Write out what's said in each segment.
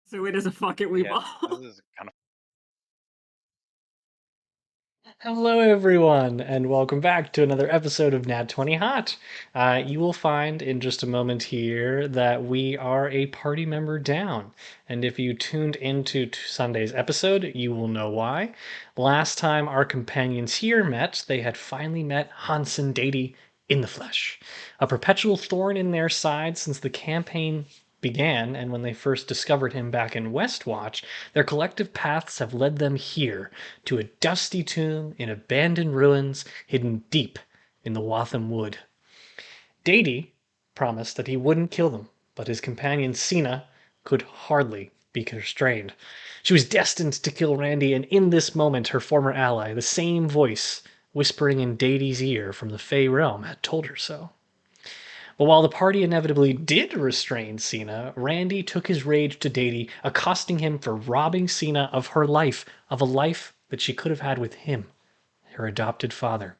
So it is a fuck it, we Yeah, ball. this is kind of Hello, everyone, and welcome back to another episode of Nat20Hot. You will find in just a moment here that we are a party member down. And if you tuned into Sunday's episode, you will know why. Last time our companions here met, they had finally met Hanson Daedi in the flesh, a perpetual thorn in their side since the campaign began, and when they first discovered him back in Westwatch, their collective paths have led them here to a dusty tomb in abandoned ruins hidden deep in the Watham Wood. Daedi promised that he wouldn't kill them, but his companion Sina could hardly be constrained. She was destined to kill Randy, and in this moment, her former ally, the same voice whispering in Daedi's ear from the Fey realm, had told her so. But while the party inevitably did restrain Sina, Randy took his rage to Daedi, accosting him for robbing Sina of her life, of a life that she could have had with him, her adopted father.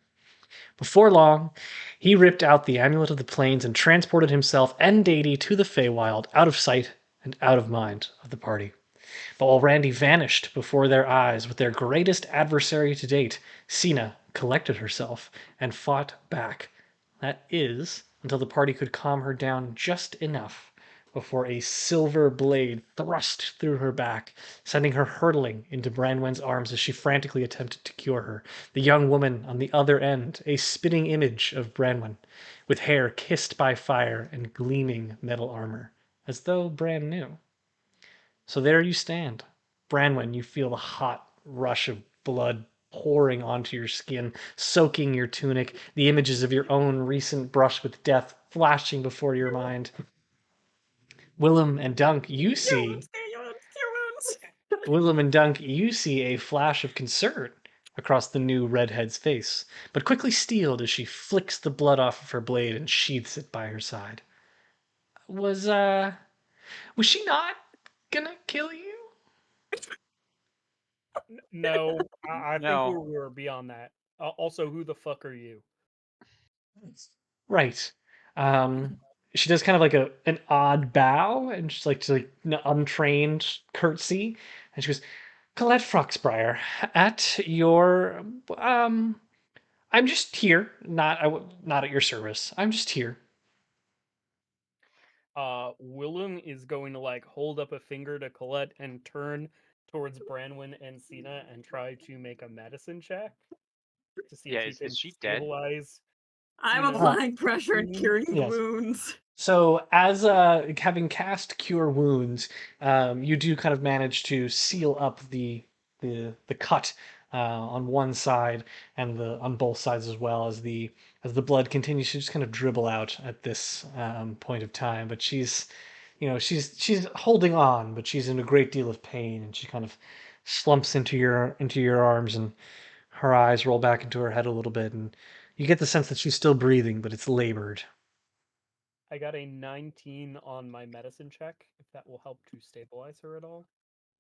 Before long, he ripped out the Amulet of the Plains and transported himself and Daedi to the Feywild, out of sight and out of mind of the party. But while Randy vanished before their eyes with their greatest adversary to date, Sina collected herself and fought back. That is, until the party could calm her down just enough before a silver blade thrust through her back, sending her hurtling into Branwenn's arms as she frantically attempted to cure her. The young woman on the other end, a spitting image of Branwenn, with hair kissed by fire and gleaming metal armor, as though brand new. So there you stand. Branwenn, you feel the hot rush of blood pouring onto your skin, soaking your tunic, the images of your own recent brush with death flashing before your mind. Willem and Dunk, you see Willem and Dunk, you see a flash of concern across the new redhead's face, but quickly steeled as she flicks the blood off of her blade and sheaths it by her side. Was she not gonna kill you? No, I think no. we're beyond that. Also, who the fuck are you? Right. She does kind of like an odd bow and she's like an untrained curtsy, and she goes, "Colette Foxbriar, at your I'm just here, not at your service. I'm just here." Willem is going to like hold up a finger to Colette and turn towards Branwenn and Sina and try to make a medicine check to see Yeah, if he is can she dead? stabilize I'm Sina's applying pressure and wound. curing the Yes. wounds. So, as having cast Cure Wounds, you do kind of manage to seal up the cut on one side and the on both sides, as well as the blood continues to just kind of dribble out at this point of time. But she's, she's holding on, but she's in a great deal of pain, and she kind of slumps into your arms, and her eyes roll back into her head a little bit, and you get the sense that she's still breathing, but it's labored. I got a 19 on my medicine check, if that will help to stabilize her at all.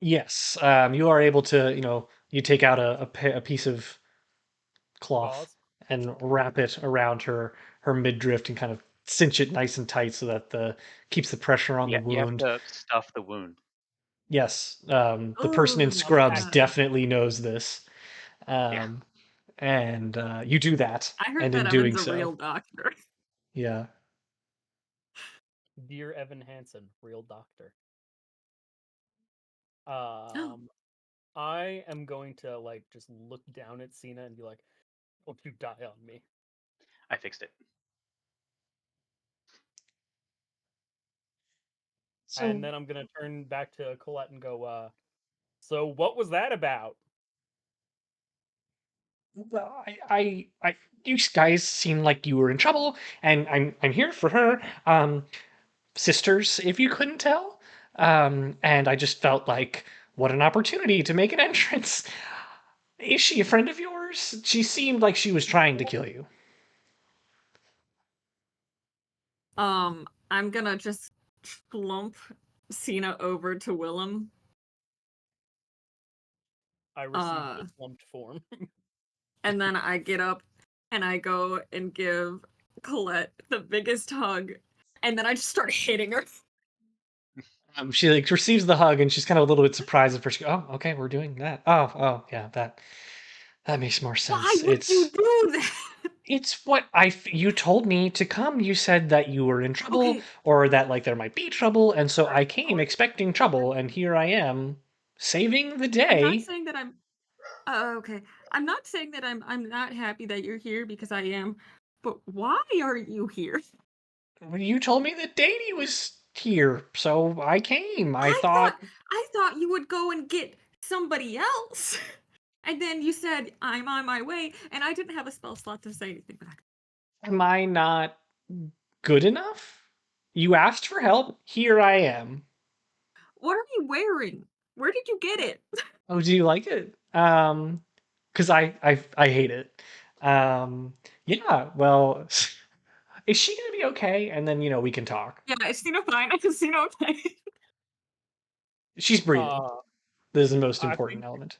Yes, you are able to, you take out a piece of cloth Gauze? and wrap it around her midriff and kind of cinch it nice and tight so that the keeps the pressure on the Yeah, you have wound. to stuff the wound. Yes, the person in Oh, scrubs yeah. Effective. definitely knows this, Yeah. um, and you do that, I heard and that in Evan's doing a so, real doctor. yeah. Dear Evan Hansen, real doctor. Oh, I am going to like just look down at Cena and be like, "Don't you die on me?" I fixed it. And So then I'm gonna turn back to Colette and go, "So what was that about?" well, you guys seem like you were in trouble, and I'm here for her. Sisters, if you couldn't tell. And I just felt like, what an opportunity to make an entrance. Is she a friend of yours? She seemed like she was trying to kill you. I'm gonna just flump Cena over to Willem. I received Uh, the slumped form. and then I get up and I go and give Colette the biggest hug, and then I just start hitting her. She like receives the hug and she's kind of a little bit surprised at first. Oh, okay, we're doing that. Oh, yeah, that makes more Why sense. would you do that? It's what you told me to come. You said that you were in trouble Okay, or that like there might be trouble, and so I came Colette, expecting trouble, and here I am saving the I'm not day. saying that I'm okay. I'm not saying that I'm not happy that you're here because I am, but why are you here? You told me that Daedi was here, so I came. I I thought thought I thought you would go and get somebody else. And then you said I'm on my way, and I didn't have a spell slot to say anything back. am I not good enough? You asked for help. Here I am. What are you wearing? Where did you get it? Oh, do you like it? Because I hate it. Yeah. Well, is she gonna be okay? And then we can talk. Yeah, it's Sina fine. It's Sina okay. She's breathing. This is the most I important think element.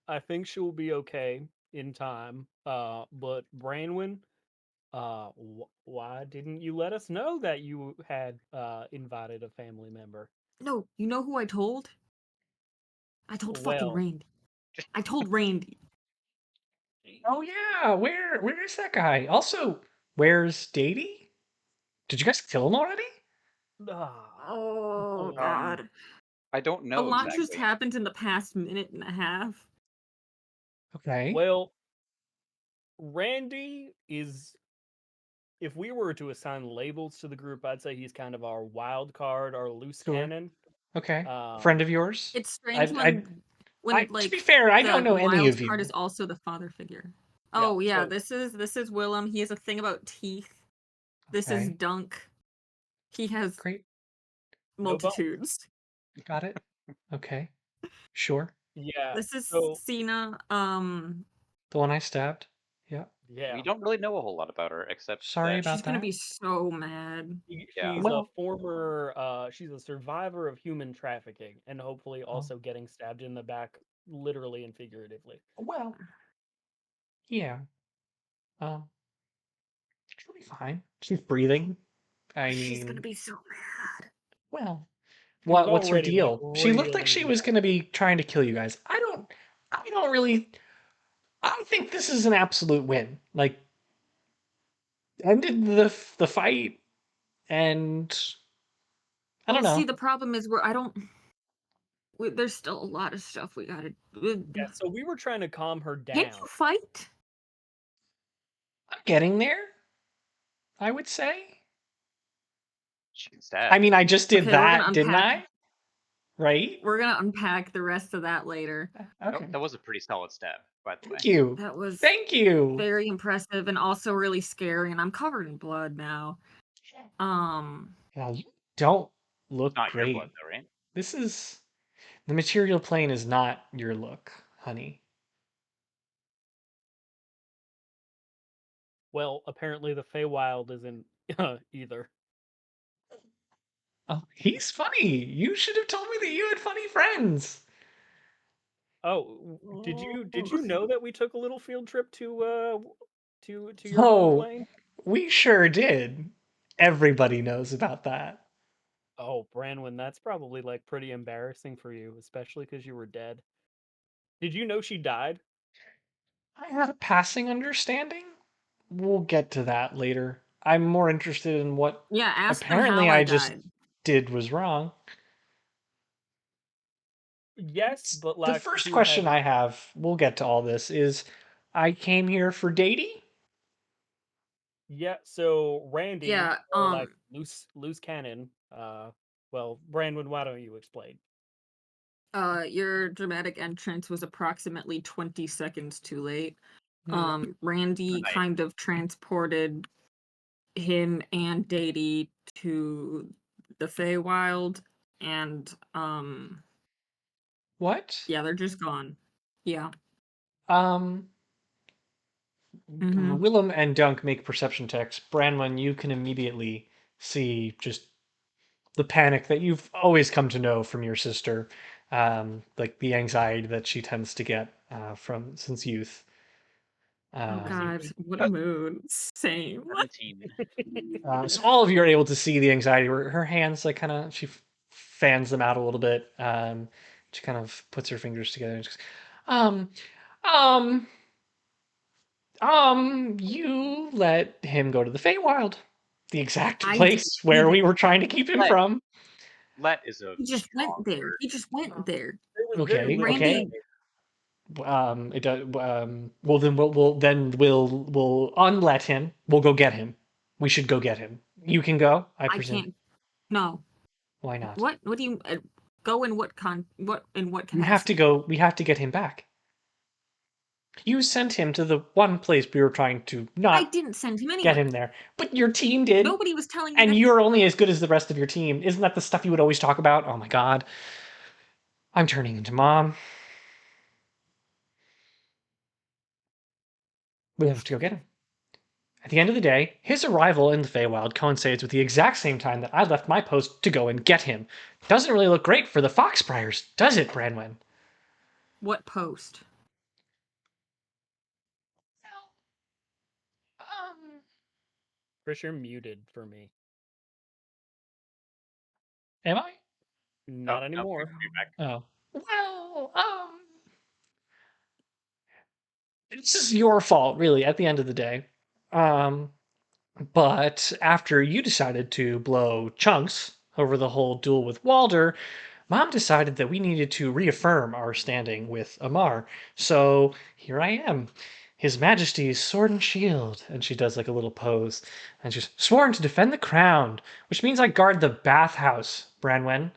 I think she'll be okay in time. But Branwenn, why didn't you let us know that you had invited a family member? No, you know who I told? I told fucking Well, Randy. I told Randy. Oh yeah, where is that guy? Also, where's Daedi? Did you guys kill him already? Oh Um, god. I don't A know lot just exactly. happened in the past minute and a half. Okay. well, Randy is. If we were to assign labels to the group, I'd say he's kind of our wild card, our loose Sure. cannon. Okay. Friend Um, of yours? It's strange I when to be like fair, I don't the know any wild of card is you. also the father figure. yeah. Oh yeah, So this is Willem. He has a thing about teeth. This is Okay. Dunk. He has Great. no bone. multitudes. Got it. Okay. Sure. Yeah. This is So Sina. The one I stabbed. Yeah. We yeah. don't really know a whole lot about her except Sorry that She's about gonna that. be so mad. yeah. She's a Well, former she's a survivor of human trafficking and hopefully oh, also getting stabbed in the back literally and figuratively. well, yeah. Um, she'll be fine. She's breathing. I She's gonna mean, be so mad. well, She's what's her already like deal? She looked like she really was mad. gonna be trying to kill you guys. I don't really I think this is an absolute win. Like ended the fight and I don't Well, see, know. the problem is there's still a lot of stuff we gotta. Yeah, so we were trying to calm her Can down. you fight? I'm getting there, I would say. She can stab. I mean, I just did Okay, that, didn't I? Right? we're gonna unpack the rest of that later. Oh, Okay. that was a pretty solid stab, by the way. Thank you. That was Thank you. very impressive and also really scary, and I'm covered in blood now. Yeah, you don't look Not your blood, great. though, right? This is the material plane is not your look, honey. Well, apparently the Feywild isn't either. Oh, he's funny. You should have told me that you had funny friends. Oh, did you know that we took a little field trip to your home Oh, plane? we sure did. Everybody knows about that. Oh, Branwenn, that's probably like pretty embarrassing for you, especially because you were dead. Did you know she died? I had a passing understanding. We'll get to that later. I'm more interested in what yeah, ask them apparently how I I just died. did was wrong. Yes, but The like first who question has I have, we'll get to all this, is I came here for Daedi? yeah, so Randy, Yeah, or like loose cannon, well, Branwenn, why don't you explain? your dramatic entrance was approximately 20 seconds too late. Hmm. Randy Nice. kind of transported him and Daedy to the Feywild, and What? yeah, they're just gone. Yeah. Um, Mm-hmm. Willem and Dunk make perception checks. Branwenn, you can immediately see just the panic that you've always come to know from your sister, like the anxiety that she tends to get from since youth. Oh Um, god, what a mood. Same. 17. so all of you are able to see the anxiety where her hands like kind of she fans them out a little bit. She kind of puts her fingers together and just goes, um, um, you let him go to the Feywild, the exact I place where we were trying to keep him Let- from. Let is a He just strong went there. word. He just went there. There was Okay, very little okay. Randy- It does. Well, then we'll unlet him. We'll go get him. We should go get him. You can go, I I presume. can't. No. Why not? What do you go in what capacity? We have to go. We have to get him back. You sent him to the one place we were trying to I not didn't send him get anywhere. him there, but your team did. Nobody was telling me And that. you're only as good as the rest of your team. Isn't that the stuff you would always talk about? Oh my god. I'm turning into mom. We have to go get him. At the end of the day, his arrival in the Feywild coincides with the exact same time that I left my post to go and get him. Doesn't really look great for the Foxbriars, does it, Branwenn? What post? Chris, you're muted for me. Am I? Not No, anymore. be back. Oh. Well, this is your fault, really, at the end of the day. But after you decided to blow chunks over the whole duel with Walder, Mom decided that we needed to reaffirm our standing with Amar. So here I am, His Majesty's sword and shield. And she does like a little pose. And she's sworn to defend the crown, which means I guard the bathhouse, Branwenn.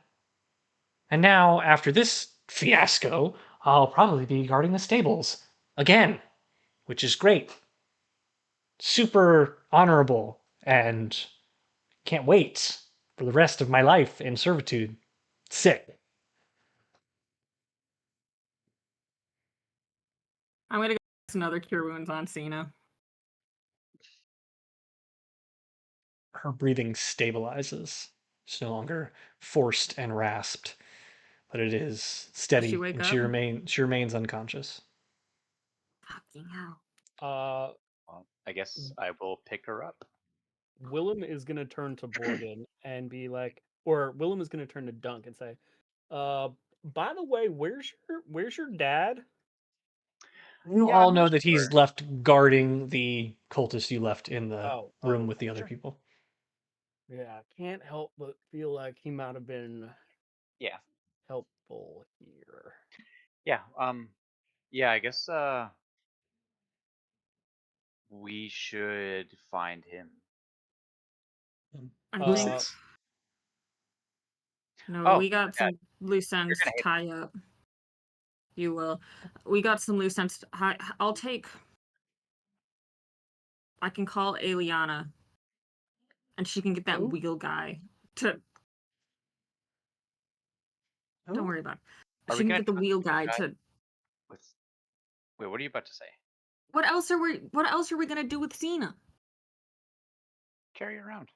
And now, after this fiasco, I'll probably be guarding the stables again, which is great. Super honorable, and can't wait for the rest of my life in servitude. Sick. I'm gonna go cast another cure wounds on Sina. Her breathing stabilizes. It's no longer forced and rasped, but it is steady, wake and up? she remains unconscious. Fucking hell. Well, I guess I will pick her up. Willem is gonna turn to Borgin and be like, or Willem is gonna turn to Dunk and say, by the way, where's your dad?" You Yeah, all I'm know not that he's sure. left guarding the cultist you left in the room with the other sure. people. Yeah, can't help but feel like he might have been Yeah. helpful here. Yeah. Yeah, I guess we should find him. I Loose think ends? no, Oh, we got some loose ends gonna to hate tie up. You will. We got some loose ends. I'll take. I can call Eliana, and she can get that Who? wheel guy to. Don't worry about it. Are She we can gonna get the trust wheel the guy guy to. with? Wait, what are you about to say? What else are we gonna do with Sina? Carry her around.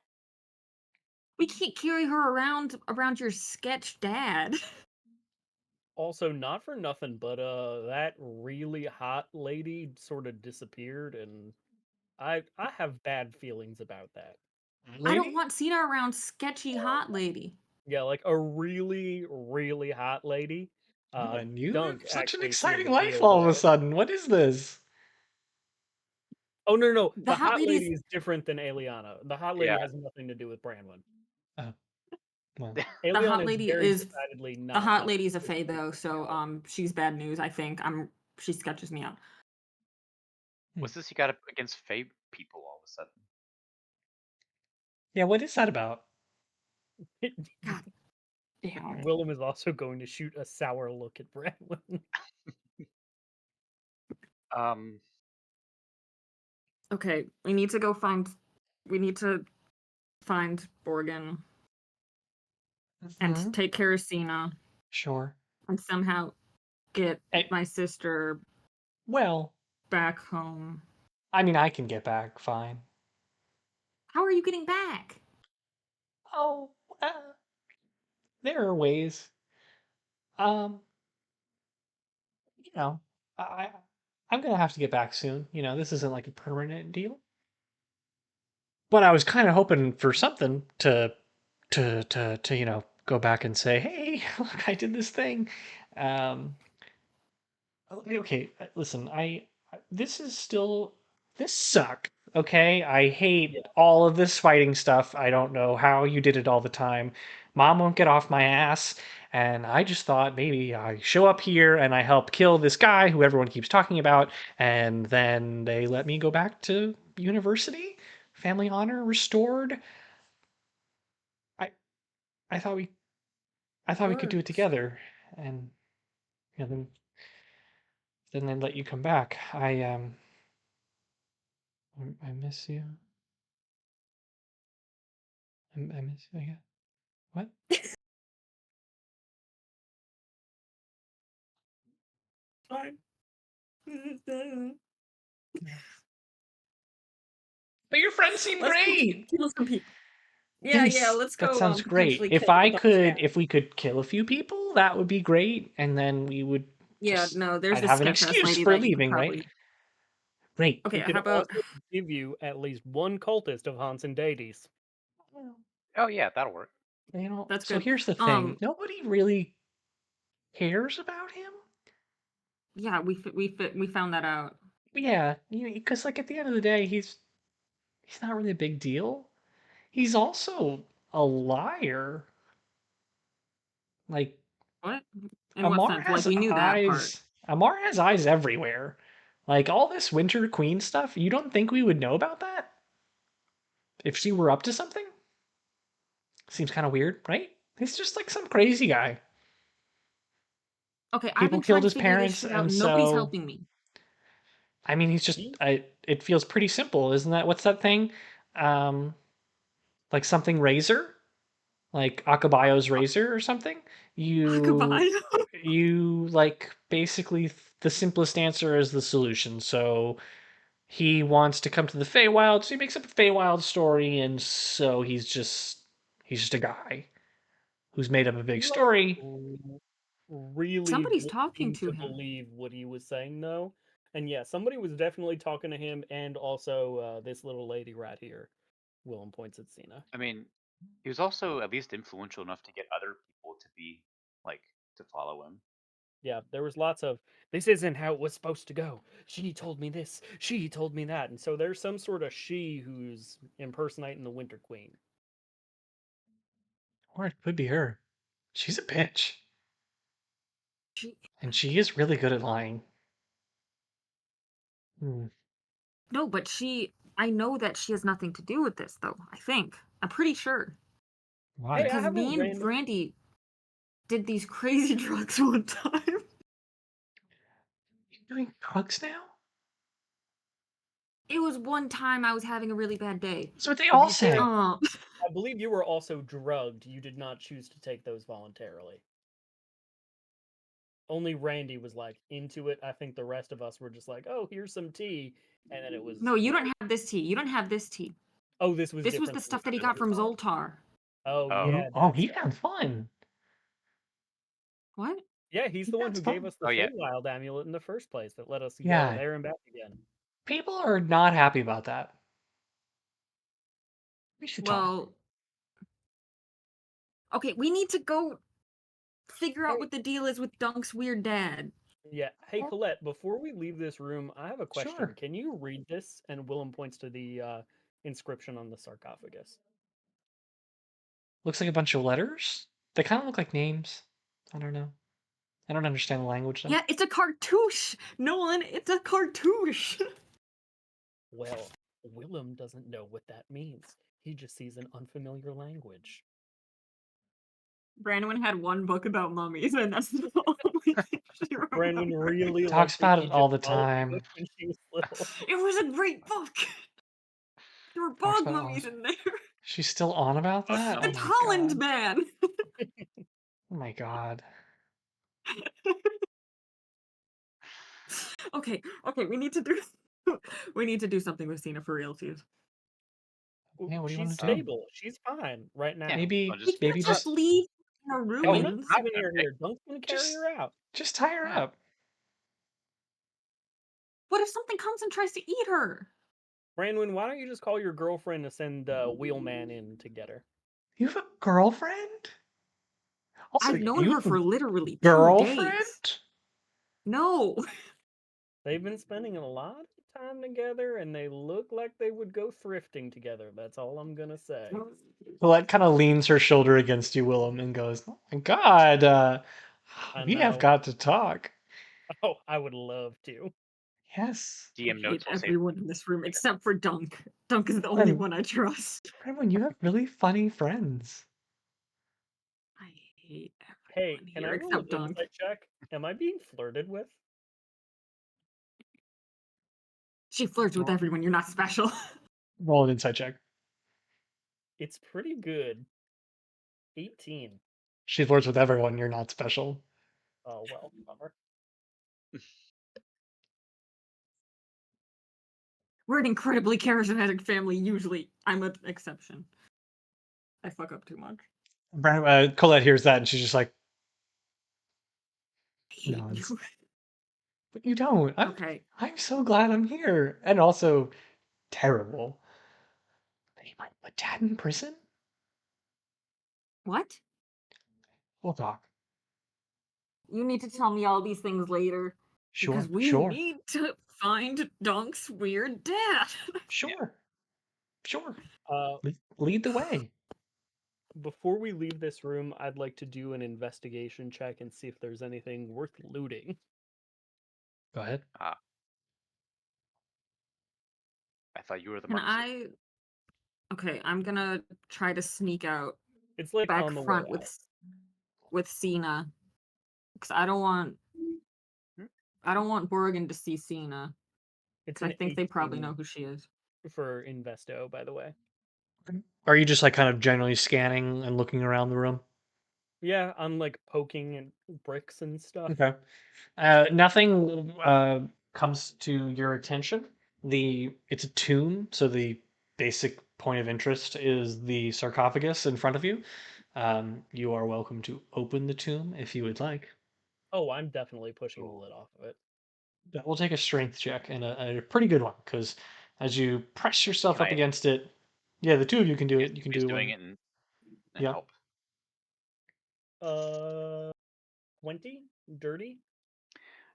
We can't carry her around your sketch dad. Also, not for nothing, but that really hot lady sort of disappeared, and I have bad feelings about that. I don't want Sina around sketchy hot lady. Yeah, like a really, really hot lady. And you Dunk have such an actually sealed exciting the life deal all of a there. sudden. What is this? Oh no, The the hot hot lady lady is- is different than Eliana. The hot lady Yeah. has nothing to do with Branwenn. Well, The Eliana hot is lady very is decidedly not. the hot nothing lady's a to do fae with though, so Branwenn. she's bad news. I think she sketches me out. What's this you got against Fae people all of a sudden? yeah, what is that about? God damn it. Willem is also going to shoot a sour look at Branwenn. Okay, we need to find Borgin and take care of Sina Sure. and somehow get Hey. my sister Well, back home. I mean, I can get back fine. How are you getting back? Oh, there are ways. You know, I'm gonna have to get back soon. You know, this isn't like a permanent deal. But I was kind of hoping for something to go back and say, "Hey, look, I did this thing." Um, okay, listen, this is still this suck. Okay, I Yeah. hate all of this fighting stuff. I don't know how you did it all the time. Mom won't get off my ass, and I just thought maybe I show up here and I help kill this guy who everyone keeps talking about, and then they let me go back to university. Family honor restored. I I thought we I thought we could do it Works. together, and then they let you come back. I miss you. I miss you. Yeah. What? Fine. Yeah. But your friends seem Let's go great. kill some people. Yeah, Yes, let's that go sounds great. potentially kill the Dutch dad. If we could kill a few people, that would be great, and then we would Yeah, no, there's I'd this have an sketch ass excuse lady for that you could leaving, right? probably. Great. Okay, We could how about also give you at least one cultist of Hanson Daedi's. Oh yeah, that'll work. that's So good. here's the thing. Nobody really cares about him. Yeah, we found that out. Yeah, because like at the end of the day, he's not really a big deal. He's also a liar. Like What? In what sense? Like we knew that part. Amar has eyes everywhere. Like all this Winter Queen stuff, you don't think we would know about that? If she were up to something? Seems kind of weird, right? He's just like some crazy guy. Okay, I've People been killed trying to his figure this parents, shit out. and Nobody's so helping me. I mean, it feels pretty simple, isn't that? What's that thing? Um, like something razor, like Akabayo's razor or something. You Goodbye. you like basically the simplest answer is the solution. So he wants to come to the Feywild, so he makes up a Feywild story, and so he's just a guy who's made up a big You like story. really Somebody's talking wanting to to him. believe what he was saying though. And yeah, somebody was definitely talking to him, and also this little lady right here. Willem points at Sina. I mean, he was also at least influential enough to get other people to be like to follow him. Yeah, there was lots of this isn't how it was supposed to go. She told me this, she told me that, and so there's some sort of she who's impersonating the Winter Queen. Or it could be her. She's a bitch. She, And she is really good at lying. Hmm. no, but I know that she has nothing to do with this, though. I think I'm pretty sure Hey, Why? I because have a me and random. Brandy did these crazy drugs one time. You doing drugs now? It was one time I was having a really bad day. That's what they To all be fair, say. Um, I believe you were also drugged. You did not choose to take those voluntarily. Only Randy was like into it. I think the rest of us were just like, "Oh, here's some tea," and then it was no, you like, don't have this tea. You don't have this tea. "Oh, this was This was different the than the stuff that he stuff got we from thought." Zoltar. Oh Oh, yeah, Oh, that he stuff. sounds fun. What? Yeah, he's He the one sounds who gave fun. us the oh yeah. Feywild amulet in the first place that let us go Yeah, there and back again. people are not happy about that. We should talk. Well, okay, we need to go figure out Hey, what the deal is with Dunk's weird dad. yeah. Hey, Oh, Colette, before we leave this room, I have a question. sure. Can you read this? And Willem points to the inscription on the sarcophagus. Looks like a bunch of letters. They kind of look like names. I don't know. I don't understand the language though. Yeah, it's a cartouche! Nolan, it's a cartouche! Well, Willem doesn't know what that means. He just sees an unfamiliar language. Branwenn had one book about mummies, and that's the only thing she Branwenn remembers. really Talks liked the about it all the Egyptology time. book when she was little. It was a great book! There were Talks bog about it all the mummies time. in there. She's still on about that? Oh It's my Holland, god. man! Oh my god. Okay, we need to do we need to do something with Sina for realsies. Yeah, what do you She's want to do? stable. She's fine right Yeah. now. I'll Maybe We just can't just just leave in our Oh, well, we're not ruins. I, leaving her I, here. Dunk's gonna carry just her out. just tie her yeah. up. What if something comes and tries to eat her? Branwenn, why don't you just call your girlfriend to send Wheelman in to get her? You have a girlfriend? Also, I've known you her have a for literally 2 girlfriend? days. No. They've been spending a lot of time together, and they look like they would go thrifting together. That's all I'm gonna say. Colette kind of leans her shoulder against you, Willem, and goes, "Oh my God, I we have know. got to talk." Oh, I would love to. Yes. I DM notes hate will say everyone in this room except for Dunk. Dunk is the only And one I trust. Branwenn, you have really funny friends. I hate Hey, everyone can here I roll an except Dunk. insight check? Am I being flirted with? She flirts with everyone. You're not special. Roll an insight check. It's pretty good. 18. She flirts with everyone. You're not special. Oh, well, bummer. We're an incredibly charismatic family. Usually, I'm an exception. I fuck up too much. Colette hears that, and she's just like, I hate nods. you. But you don't. Okay. I'm so glad I'm here. And also, terrible. They might put Dad in prison? What? We'll talk. You need to tell me all these things later. Because Sure, we sure, need to find Dunk's weird dad. sure, sure. Uh, Lead the way. Before we leave this room, I'd like to do an investigation check and see if there's anything worth looting. Go ahead. I thought you were the Can monster. Okay, I'm gonna try to sneak out It's like back on the way front out. with Sina. Because I don't want Borgen to see Sina. It's I an think they probably 18 know who she is. for Investo, by the way. Are you just like kind of generally scanning and looking around the room? Yeah, I'm like poking and bricks and stuff. Okay. Nothing comes to your attention. It's a tomb, so the basic point of interest is the sarcophagus in front of you. You are welcome to open the tomb if you would like. Oh, I'm definitely pushing the lid off of it. That will take a strength check and a pretty good one because as you press yourself Can up I against it, yeah, the two of you can do use it. You can use do doing one. it and Yeah. help? 20? Dirty?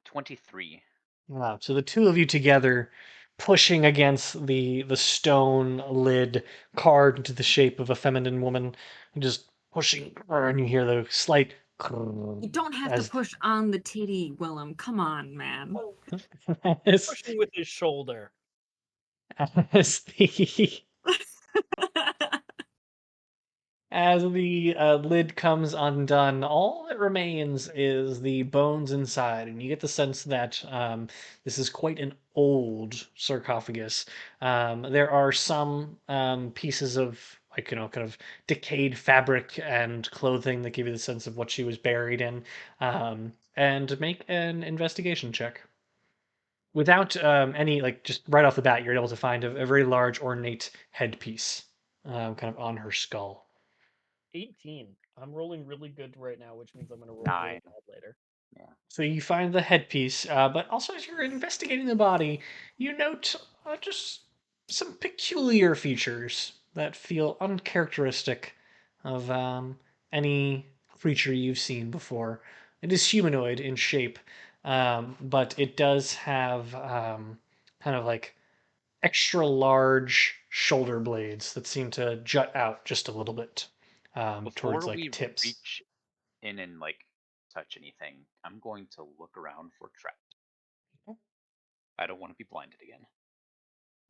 23. Wow. So the two of you together pushing against the stone lid carved into the shape of a feminine woman, just pushing, and you hear the slight You don't have to as push on the titty, Willem. Come on, man. Oh, as, pushing with his shoulder. as the as the lid comes undone, all that remains is the bones inside, and you get the sense that this is quite an old sarcophagus. There are some pieces of like kind of decayed fabric and clothing that give you the sense of what she was buried in. And make an investigation check. Without any like just right off the bat, you're able to find a very large ornate headpiece, kind of on her skull. 18. I'm rolling really good right now, which means I'm going to roll 9. really bad later. Yeah. So you find the headpiece, but also as you're investigating the body, you note just some peculiar features that feel uncharacteristic of any creature you've seen before. It is humanoid in shape, but it does have kind of like extra large shoulder blades that seem to jut out just a little bit towards Before like we tips. reach in and like touch anything, I'm going to look around for traps. I don't want to be blinded again,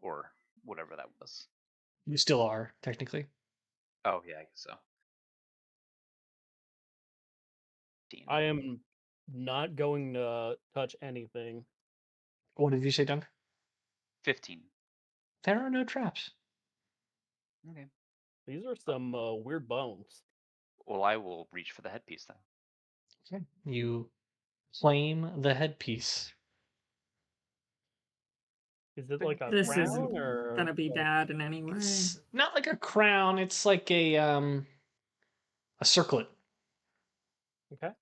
or whatever that was. You still are, technically. Oh yeah, I guess so. 15. I am not going to touch anything. What did you say, Dunk? 15. There are no traps. Okay. These are some weird bones. Well, I will reach for the headpiece then. Okay. You claim the headpiece. Is it like a This crown isn't or gonna be like, bad in any way. It's not like a crown, it's like a circlet. okay?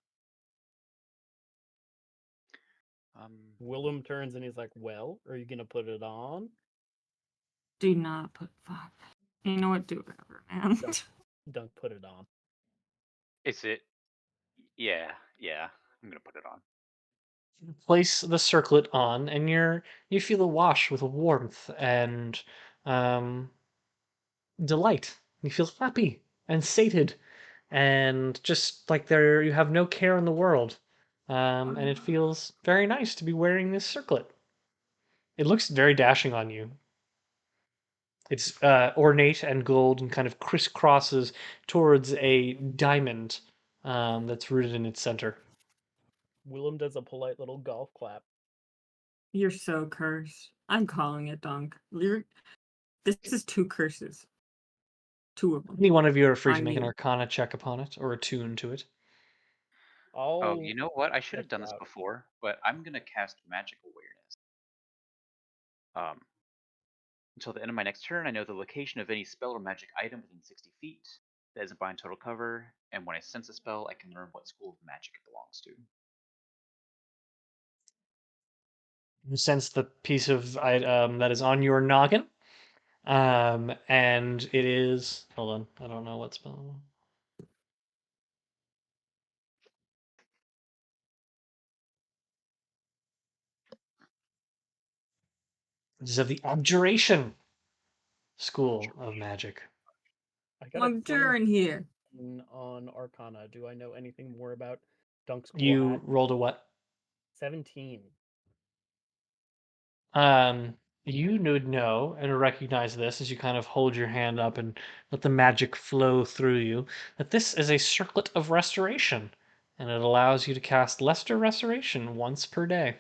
Um, Willem turns and he's like, "Well, are you gonna put it on?" Do not put fuck. You know what? Do whatever, man. Dunk put it on. is it Yeah, yeah. I'm gonna put it on. Place the circlet on, and you feel a wash with warmth and um, delight. You feel happy and sated, and just like there you have no care in the world. And it feels very nice to be wearing this circlet. It looks very dashing on you. It's ornate and gold and kind of crisscrosses towards a diamond that's rooted in its center. Willem does a polite little golf clap. You're so cursed. I'm calling it, Dunk. This is 2 curses. 2 of them. Any one of you are free to On make an you. Arcana check upon it or attune to it. Oh, I'll you know what? I should have check done it this out. before, but I'm gonna cast Magic Awareness. Until the end of my next turn, I know the location of any spell or magic item within 60 feet that isn't behind total cover, and when I sense a spell, I can learn what school of magic it belongs to. You sense the piece of that is on your noggin, and it is. Hold on, I don't know what spell. It is of the Abjuration School of Magic. I got a I'm 20 in here. on Arcana. Do I know anything more about Dunk's cool hat? You rolled a what? 17. Um, you would know and recognize this as you kind of hold your hand up and let the magic flow through you, that this is a circlet of restoration, and it allows you to cast Lesser Restoration once per day.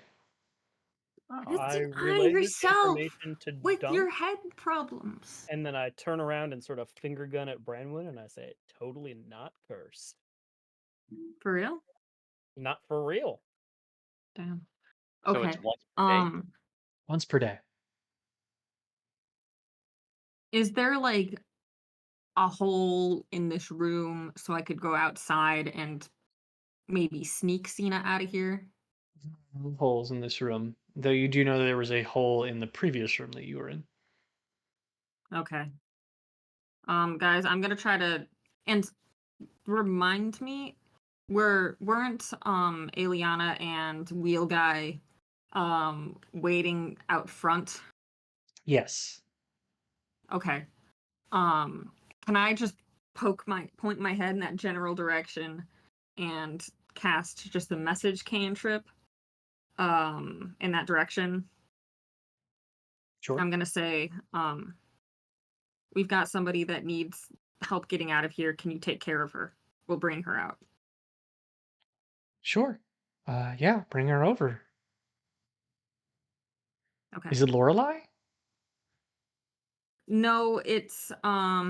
Oh, Just I deny relay this yourself information to with Dunk, your head problems. and then I turn around and sort of finger gun at Branwenn, and I say, "Totally not cursed. For real? Not for real." Damn. so it's Okay. once per day. Once per day. Is there like a hole in this room so I could go outside and maybe sneak Sina out of here? Holes in this room, though you do know there was a hole in the previous room that you were in. Okay. Guys, I'm gonna try to and remind me, weren't Eliana and Wheel Guy waiting out front? Yes. Okay. Um, can I just point my head in that general direction and cast just a message cantrip in that direction? Sure. I'm gonna say, we've got somebody that needs help getting out of here. Can you take care of her? We'll bring her out. Sure. Yeah, bring her over. Okay. Is it Lorelei? No, it's uh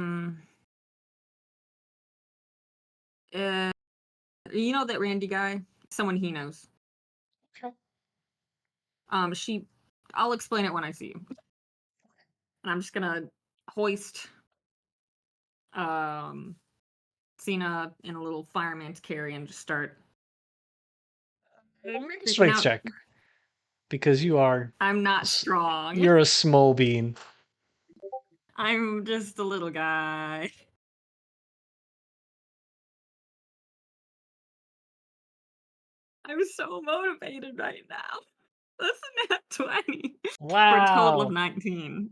you know that Randy guy? Someone he knows. Okay. She I'll explain it when I see you. And I'm just gonna hoist um Sina in a little fireman's carry and just start Make a creeping strength out. check, because you are I'm not strong. you're a small bean. I'm just a little guy. I'm so motivated right now. That's a nat 20 for a total of Wow. 19.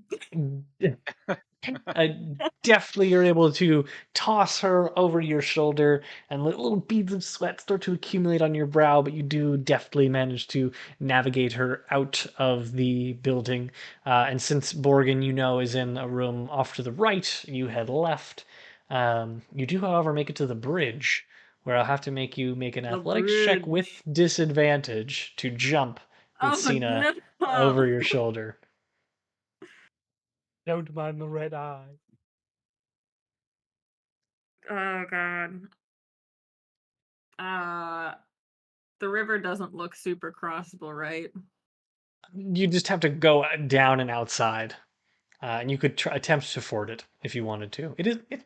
Definitely you're able to toss her over your shoulder and let little beads of sweat start to accumulate on your brow, but you do deftly manage to navigate her out of the building. And since Borgin, you know, is in a room off to the right, you head left. You do, however, make it to the bridge, where I'll have to make you make an The athletics check with bridge. disadvantage to jump with Oh Sina no. over your shoulder. Don't mind the red eye. Oh god. Uh the river doesn't look super crossable, right? You just have to go down and outside, and you could attempt to ford it if you wanted to. It's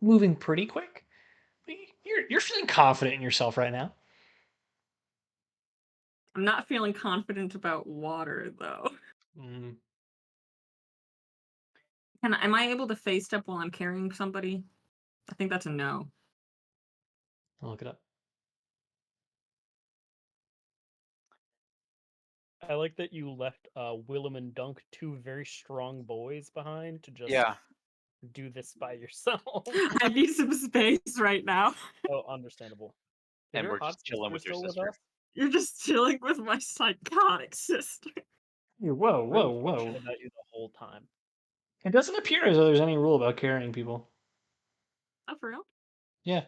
moving pretty quick. You're feeling confident in yourself right now. I'm not feeling confident about water though. Mm, Am I able to face step while I'm carrying somebody? I think that's a no. I'll look it up. I like that you left Willem and Dunk, two very strong boys, behind to just Yeah. do this by yourself. I need some space right now. Oh, understandable. Is And your we're hot just chilling sister with your still with sister. us? You're just chilling with my psychotic sister. Whoa, Really whoa, question whoa. about you the whole time. It doesn't appear as though there's any rule about carrying people. Oh, for real? Yeah.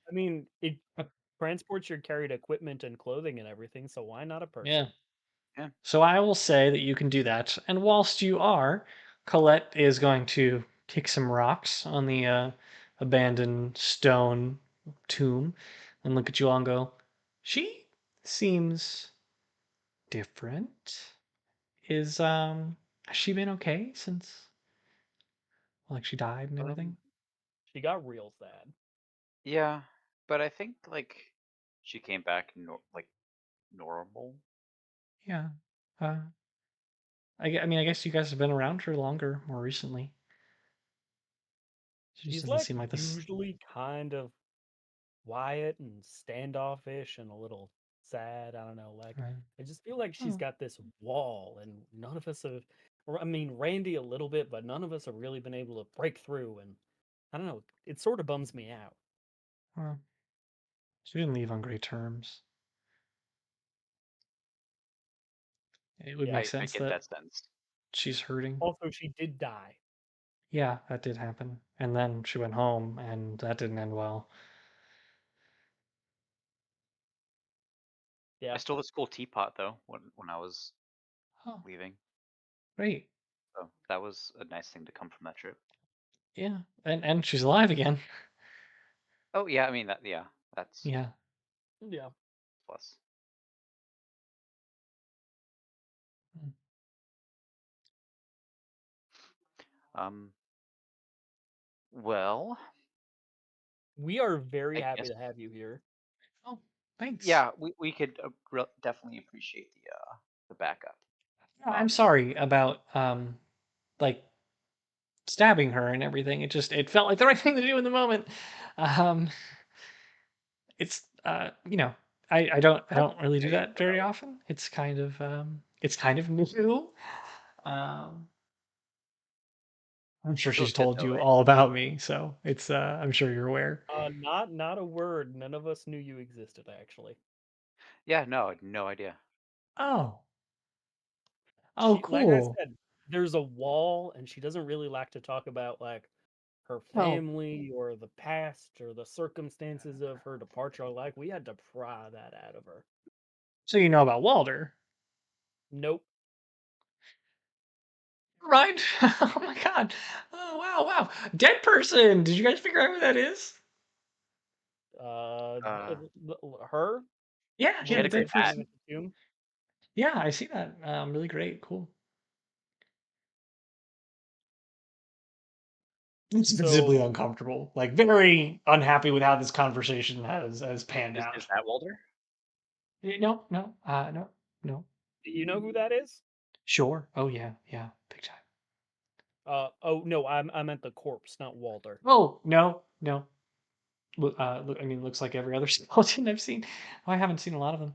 I mean, it Uh, transports your carried equipment and clothing and everything, so why not a Yeah. person? Yeah. So I will say that you can do that. And whilst you are, Colette is going to kick some rocks on the abandoned stone tomb and look at you all and go, she seems different. Has she been okay since like she died and everything? She got real sad. Yeah, but I think like she came back like normal. Yeah. Uh I mean I guess you guys have been around for longer more recently. She just She's doesn't like seem like this. usually kind of quiet and standoffish and a little sad. I don't know. Like, Right. I just feel like she's Oh, got this wall, and none of us have. Or, I mean, Randy a little bit, but none of us have really been able to break through. And I don't know. It sort of bums me out. well, she didn't leave on great terms. It would Yeah. make I sense get that that sense. she's hurting. Also, she did die. Yeah, that did happen. And then she went home, and that didn't end well. I Yeah. stole the school teapot though when I was Oh, leaving. great. So that was a nice thing to come from that trip. Yeah, and she's alive again. Oh yeah, I mean that's Yeah. Yeah. plus. Mm. Um, well, We are very I happy guess to have you here. Oh, thanks. yeah, we could definitely appreciate the backup. No, I'm sorry about like stabbing her and everything. It felt like the right thing to do in the moment. Um, it's I Nope, don't really do I get that that very though. often. It's kind of new. Um, I'm sure Feels she's good told though, you right? all about me, so it's I'm sure you're aware. Not a word. None of us knew you existed, actually. Yeah, no, I had no idea. Oh, oh, She, like I cool. said, there's a wall, and she doesn't really like to talk about like her Oh, family or the past or the circumstances of her departure. Like, we had to pry that out of her. so you know about Walder, Nope. right? Oh my God. Oh wow, wow. Dead person. Did you guys figure out who that is? Uh, Uh, her, Yeah, the she yeah, one had the a that's great dead like hat. hanging person. at the tomb. Yeah, I see that. Really great. Cool. It's visibly So, uncomfortable, like very unhappy with how this conversation has panned Is out. that Walder? No, no, no, no. do you know who that is? Sure. Oh yeah, yeah, big time. Oh no, I meant the corpse, not Walter. Oh no, no. Look, I mean, looks like every other skeleton I've seen. Oh, I haven't seen a lot of them.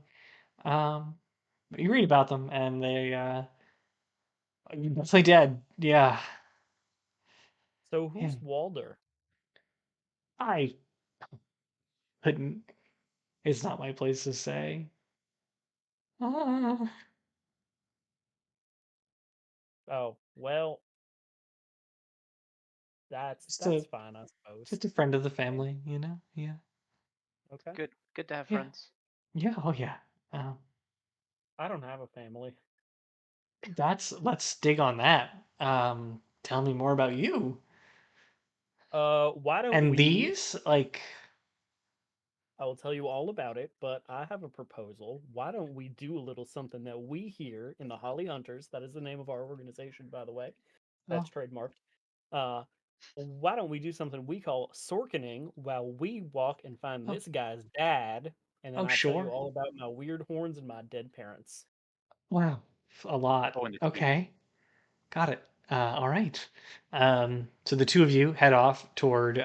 But you read about them, and they are definitely dead. Yeah, So yeah. who's Walder? I couldn't. It's not my place to say. Ah, Oh well, just that's a fine, I suppose. just a friend of the family, you know. Yeah, Okay, Good to have yeah, friends. yeah. Oh yeah. Um, I don't have a family. let's dig on that. Tell me more about you Why don't and we? these. Like, I will tell you all about it, but I have a proposal. Why don't we do a little something that we here in the Holly Hunters, that is the name of our organization, by the way, that's oh, trademarked. Uh, why don't we do something we call sorkening while we walk and find oh, this guy's dad, and then oh, I tell you sure. all about my weird horns and my dead parents. Wow, a lot. Oh, and the teeth. Okay, got it. All right. So the two of you head off toward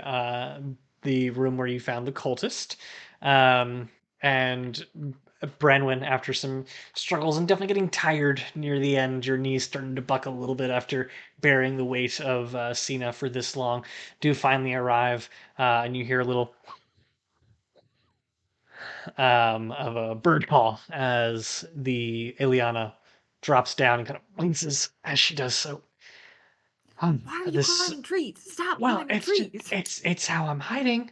the room where you found the cultist. Um, And Branwenn, after some struggles and definitely getting tired near the end, your knees starting to buckle a little bit after bearing the weight of Sina for this long, do finally arrive, and you hear a little of a bird call as the Ileana drops down and kind of winces as she does so. Why are you This climbing trees? Stop well, climbing it's just trees. it's how I'm hiding.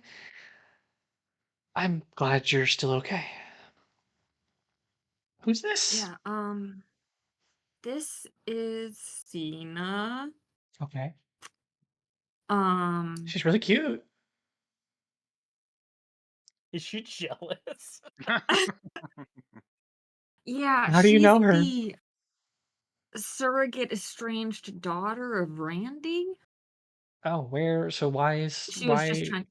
I'm glad you're still okay. Who's this? Yeah, this is Sina. Okay. Um, She's really cute. Is she jealous? yeah, How do you she's know her? the surrogate estranged daughter of Randy. Oh, where? So why is She was just trying.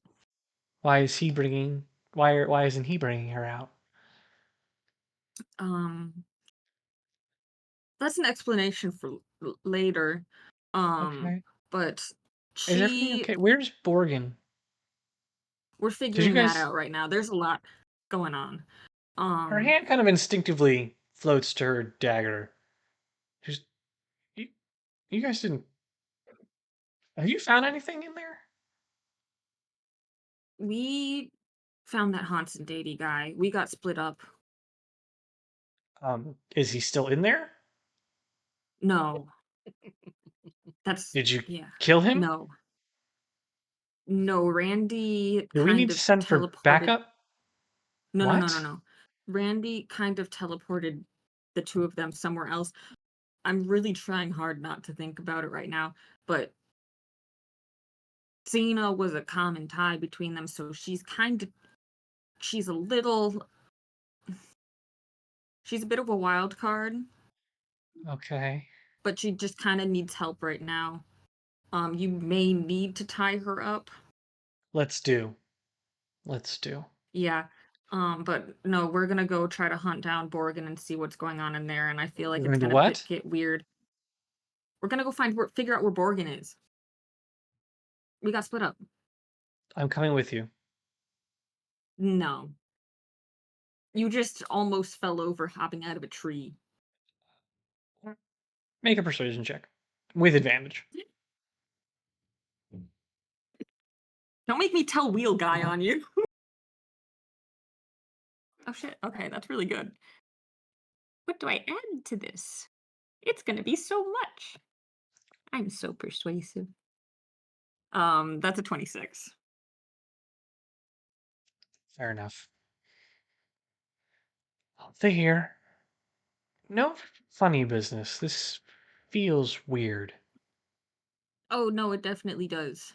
why is he bringing why isn't he bringing her out? Um, that's an explanation for later. Um, Okay. but Is everything she, okay? Where's Borgin? we're Did you figuring that guys? out right now. There's a lot going on. Her Um, hand kind of instinctively floats to her dagger. Just you, you guys didn't. Have you found anything in there? we found that Hanson Daedi guy. We got split up. Is he still in there? No, that's Did you yeah. kill him? No, no. Randy Do we kind need to of send for teleported. backup? No, no, no, no, What? no. Randy kind of teleported the two of them somewhere else. I'm really trying hard not to think about it right now, but Sina was a common tie between them, so she's a little she's a bit of a wild card, Okay. but she just kind of needs help right now. You may need to tie her up. Let's do. Let's do. Yeah. But no, we're gonna go try to hunt down Borgin and see what's going on in there, and I feel like We're it's going to gonna what? get weird. We're gonna go figure out where Borgin is. We got split up. I'm coming with you. No. You just almost fell over hopping out of a tree. Make a persuasion check with advantage. Don't make me tell wheel guy on you. Oh shit. Okay, that's really good. What do I add to this? It's gonna be so much. I'm so persuasive. That's a 26. Fair enough. They here. No funny business. This feels weird. Oh no, it definitely does.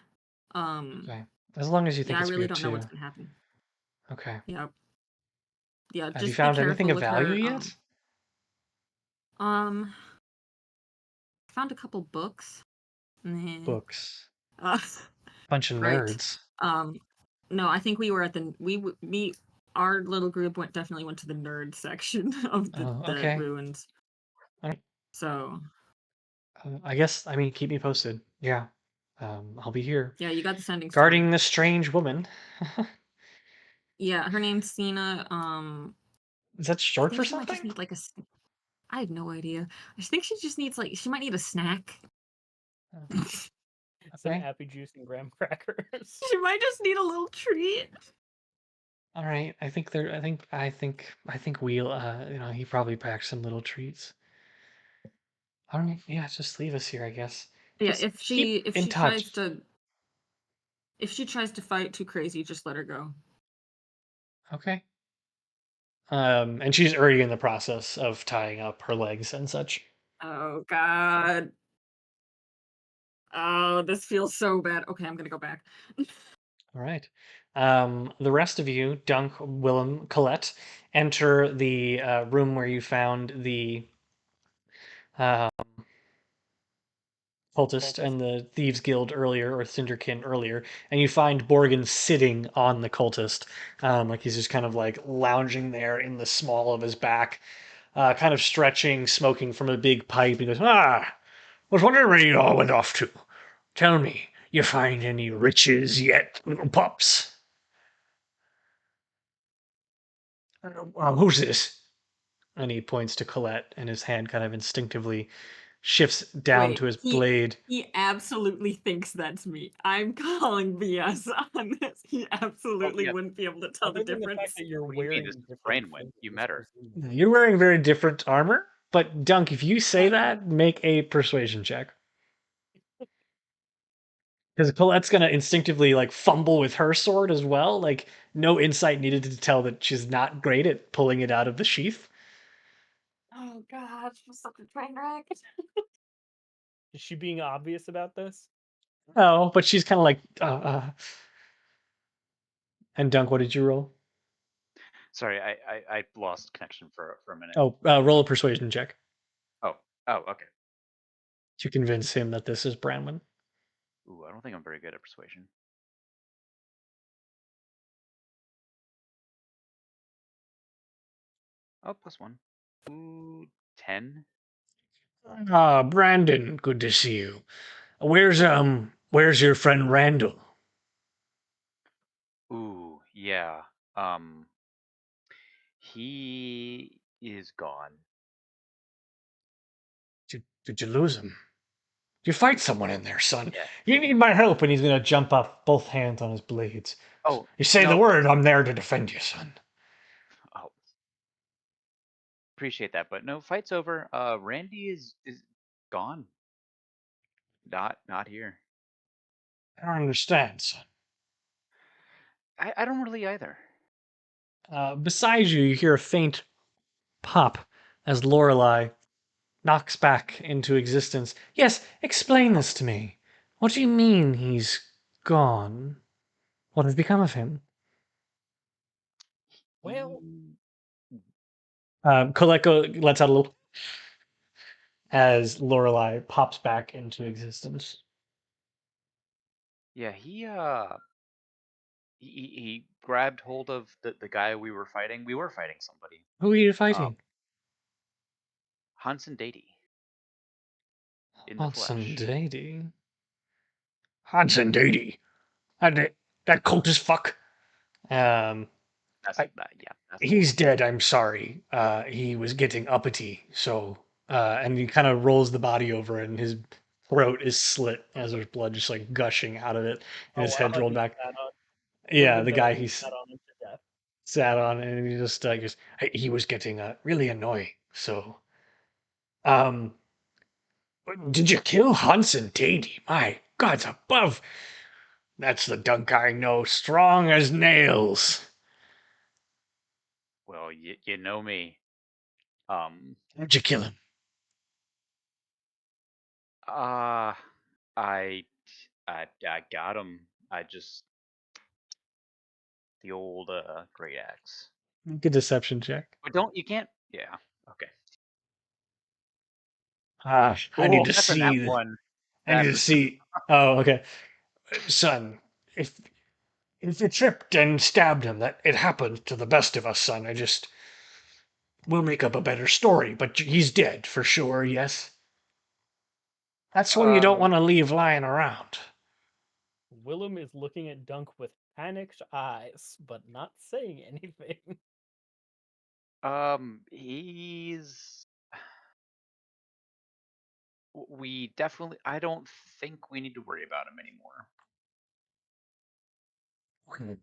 Okay. As long as you think Yeah, I it's really weird don't know what's too. gonna happen. Okay. Yeah. Yeah, Have you just be found anything careful of with value her. yet? Um found a couple books. Meh. Books. Uh, Bunch of right. nerds. No, I think we were at the we our little group definitely went to the nerd section of Oh, the okay. ruins. All right. So I guess, I mean, keep me posted. Yeah. I'll be here. yeah, you got the sending stone. Guarding this strange woman. Yeah, her name's Sina. Is that I short think for she might just something? need like I have no idea. I think she just needs she might need a snack. She Some Okay. appy juice and graham crackers. might just need a little treat. All right. I think we'll, he probably packed some little treats. All right. Yeah, just leave us here, I guess. Yeah, Just keep if in she touch. tries to fight too crazy, just let her go. Okay. And she's already in the process of tying up her legs and such. Oh god. Oh, this feels so bad. Okay, I'm gonna go back. All right. The rest of you, Dunk, Willem, Colette, enter the room where you found the uh, cultist and the thieves guild earlier, or Cinderkin earlier, and you find Borgin sitting on the cultist, like he's just kind of like lounging there in the small of his back, kind of stretching, smoking from a big pipe. He goes, "Ah, was wondering where you all went off to. Tell me, you find any riches yet, little pups?" Who's this? And he points to Colette, and his hand kind of instinctively shifts down to Wait, his blade. he absolutely thinks that's me. I'm calling BS on this. He Oh absolutely yeah. wouldn't be able to tell the Other than the fact difference. that you're What do you mean? wearing This is different Branwenn. You clothes, met her. presumably. You're wearing very different armor, but Dunk, if you say Uh, that, make a persuasion check. Because Colette's gonna instinctively like fumble with her sword as well. Like no insight needed to tell that she's not great at pulling it out of the sheath. Oh God, she's such a train wreck. Is she being obvious about this? Oh, but she's kind of like. And Dunk, what did you roll? Sorry, I lost connection for a minute. Oh, roll a persuasion check Oh okay. to convince him that this is Branwenn. Ooh, I don't think I'm very good at persuasion. Oh, +1. Ooh, 10. Ah, Brandon, good to see you. Where's your friend Randall? Ooh, yeah. He is gone. Did you lose him? You fight someone in there, son. Yeah. You need my help, and he's gonna jump up, both hands on his blades. Oh You say the no. word, I'm there to defend you, son. Oh, appreciate that, but no, fight's over. Randy is gone. Not here. I don't understand, son. I don't really either. Beside you, you hear a faint pop as Lorelei knocks back into existence. Yes, explain this to me. What do you mean he's gone? What has become of him? Well, He, Colette lets out a little as Lorelei pops back into existence. yeah, he grabbed hold of the guy we were fighting. We were fighting somebody. Who are you Um, fighting? Hanson Daedi in the Hanson flesh. Daedi. Hanson Daedi. That cult as fuck. Um, That's I, that. Yeah, that's the he's one. dead. I'm sorry. He was getting uppity. So, and he kind of rolls the body over, and his throat is slit as there's blood just like gushing out of it, and oh his wow, head's rolled he back. sat on would have Yeah, been the better guy if he he's sat on him to death. sat on, and he just goes. He was getting really annoying. So, um, did you kill Hanson Daedi? My gods above! That's the dunk I know, strong as nails. Well, you know me. Um, How'd you kill him? uh, I I got him. I just the old great axe. Make a deception check. But don't you can't. Yeah. Okay. I need Oh, to that's a nat see. one. I need That's to see. Oh, okay. Son, if you tripped and stabbed him, that it happened to the best of us, son. We'll make up a better story, but he's dead for sure. Yes. That's one you don't um want to leave lying around. Willem is looking at Dunk with panicked eyes, but not saying anything. he's we definitely I don't think we need to worry about him anymore. You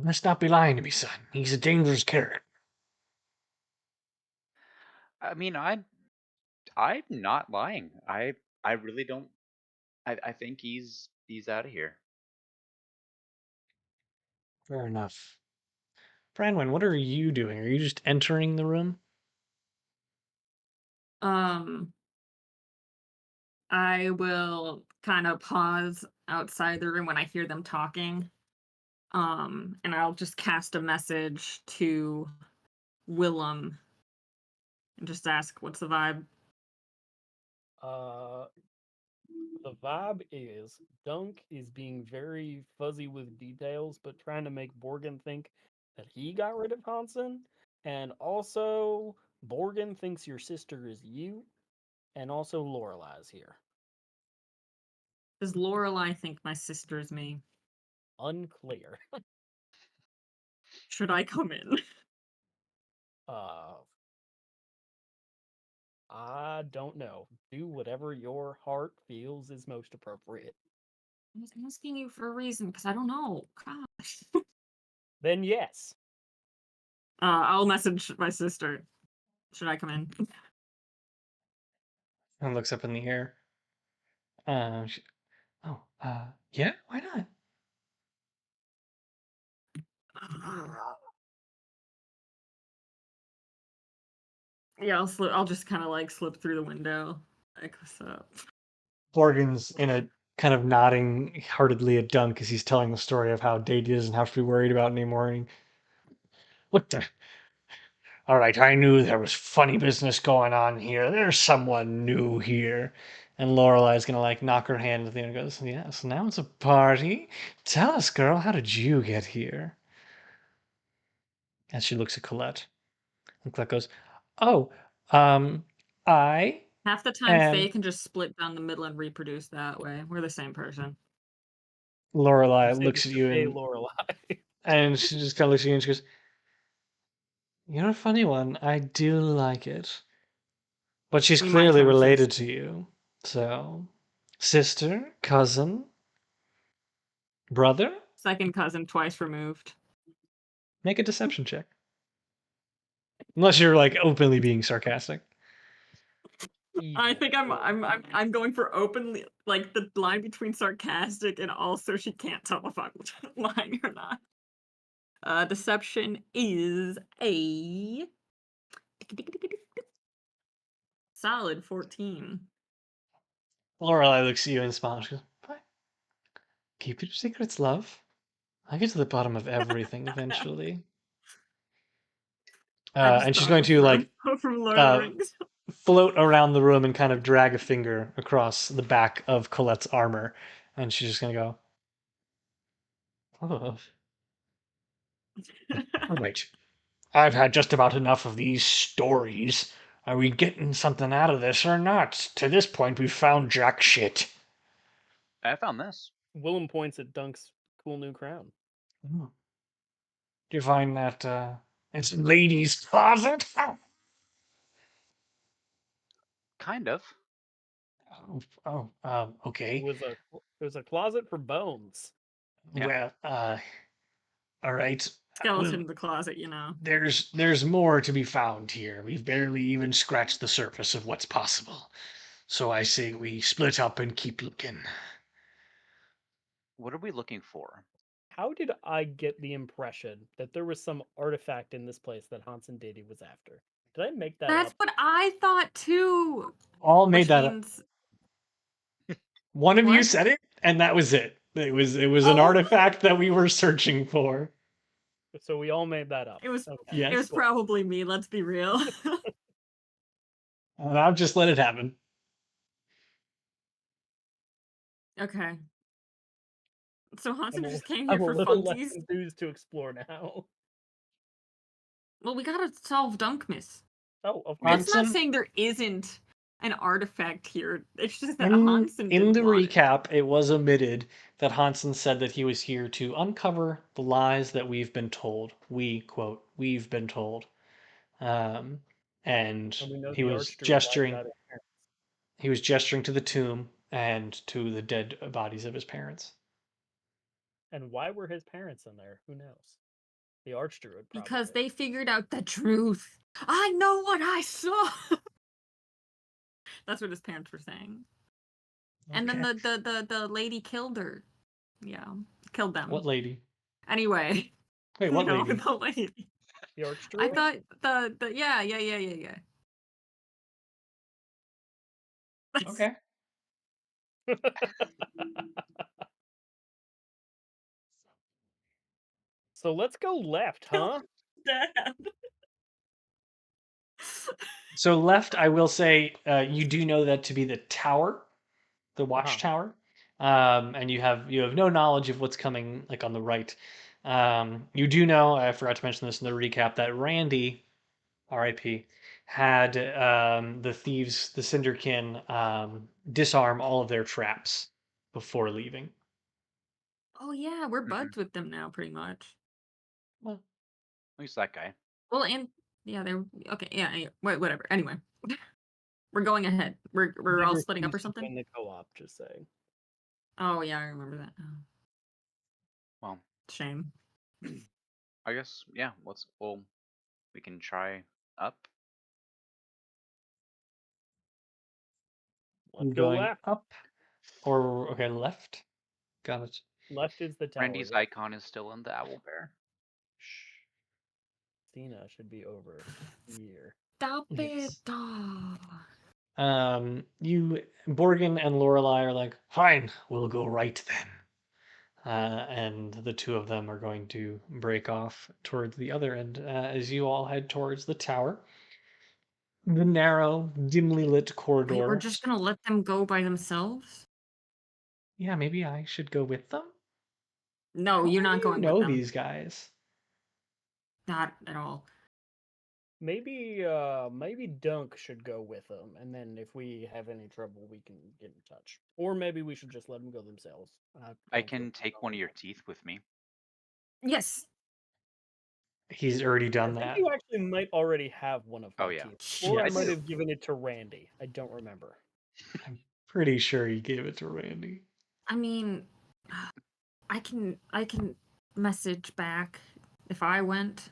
must not be lying to me, son. He's a dangerous character. I mean, I'm not lying. I really don't I think he's out of here. Fair enough. Branwenn, what are you doing? Are you just entering the room? Um, I will kind of pause outside the room when I hear them talking. And I'll just cast a message to Willem and just ask, "What's the vibe?" Uh, the vibe is Dunk is being very fuzzy with details, but trying to make Borgin think that he got rid of Hansen. And also, Borgin thinks your sister is you, and also Lorelai's here. Does Lorelei think my sister is me? Unclear. Should I come in? I don't know. Do whatever your heart feels is most appropriate. I was asking you for a reason because I don't know. Gosh. Then yes. I'll message my sister. Should I come in? And looks up in the air. She, yeah, why not? Yeah, I'll just kind of like slip through the window. Like, what's up? Morgan's in a kind of nodding heartedly at Dunk as he's telling the story of how Daedi doesn't have to be worried about anymore. What the? All right, I knew there was funny business going on here. There's someone new here. And Lorelei's gonna like knock her hand at the end and goes, "Yes, now it's a party. Tell us, girl, how did you get here?" As she looks at Colette. And Colette goes, "Oh, I Half the time, Faye am." can just split down the middle and reproduce that way. We're the same person. Lorelei Say looks this at to you Faye and Lorelei. she just kind of looks at you and she goes, "You're a funny one. I do like it." But she's We might clearly have some related to you. So, sister, cousin, brother, second cousin twice removed. make a deception check. Unless you're like openly being sarcastic. I think Evil. I'm going for openly, like the line between sarcastic and also she can't tell if I'm lying or not. Deception is a solid 14. Lorelei looks at you and smiles. She goes, "Fine. Keep your secrets, love. I get to the bottom of everything eventually." I just And she's thought going of to like from Lord of the uh, Rings. float around the room and kind of drag a finger across the back of Colette's armor, and she's just gonna go, "Oh, all right. I've had just about enough of these stories. Are we getting something out of this or not? To this point, we've found jack shit." I found this. Willem points at Dunk's cool new crown. Do you find that it's a lady's closet? Kind of. Oh, It okay. was a closet for bones. Yeah. Well, all right. Skeleton Well, in the closet, you know. there's more to be found here. We've barely even scratched the surface of what's possible. So I say we split up and keep looking. What are we looking for? How did I get the impression that there was some artifact in this place that Hanson Daedi was after? Did I make that That's up? what I thought too. All made Which that up. means One of you what? said it, and that was it. It was an Oh, artifact that we were searching for. So we all made that up. it was Okay. it was Yes. Cool. probably me. Let's be real. And I've just let it happen. Okay. So Hansen I'm just came I'm here a for little less funsies. enthused to explore now. Well, we gotta solve Dunkmas. Oh, of course. It's not Hansen, saying there isn't an artifact here. It's just that in Hansen in didn't the want it. recap, it was omitted that Hansen said that he was here to uncover the lies that we've been told. We quote, "We've been told," um, and And we know he the was Archdruid lied gesturing. about his parents. He was gesturing to the tomb and to the dead bodies of his parents. And why were his parents in there? Who knows? The Archdruid Because probably. they figured out the truth. I know what I saw. That's what his parents were saying. And then Okay. the lady killed her. Yeah, killed them. What lady? Anyway, Wait, you what know lady? the lady. The I Archdruid? thought the yeah. Okay. So let's go left, huh? Dad. So left, I will say, you do know that to be the tower, the watchtower, and you have no knowledge of what's coming like on the right. You do know, I forgot to mention this in the recap, that Randy, R.I.P., had the thieves, the Cinderkin, disarm all of their traps before leaving. Oh yeah, we're Mhm. buds with them now, pretty much. Well, least that guy. Well, and yeah, they're okay. Yeah, whatever. Anyway, we're going ahead. We're Did all splitting up or refuse to something. join the co-op, just saying. Oh yeah, I remember that. Oh, Well, shame. I guess yeah. We can try up. Let's You go going left. up or okay left? Got it. Left is the tower. Randy's icon is still in the owl bear. Sina should be over here. Stop it! Yes. Oh. You Borgin and Lorelei are like, fine, we'll go right then. And the two of them are going to break off towards the other end as you all head towards the tower. The narrow, dimly lit corridor. Wait, we're just gonna let them go by themselves? Yeah, maybe I should go with them. No, How you're well not do you going know with them. these guys? Not at all. Maybe maybe Dunk should go with them, and then if we have any trouble, we can get in touch. Or maybe we should just let them go themselves. I don't feel can take about one of your that. teeth with me. Yes. He's already I done think that. you actually might already have one of my Oh, yeah. teeth, or I Yes. might do. have given it to Randy. I don't remember. I'm pretty sure he gave it to Randy. I mean, I can message back if I went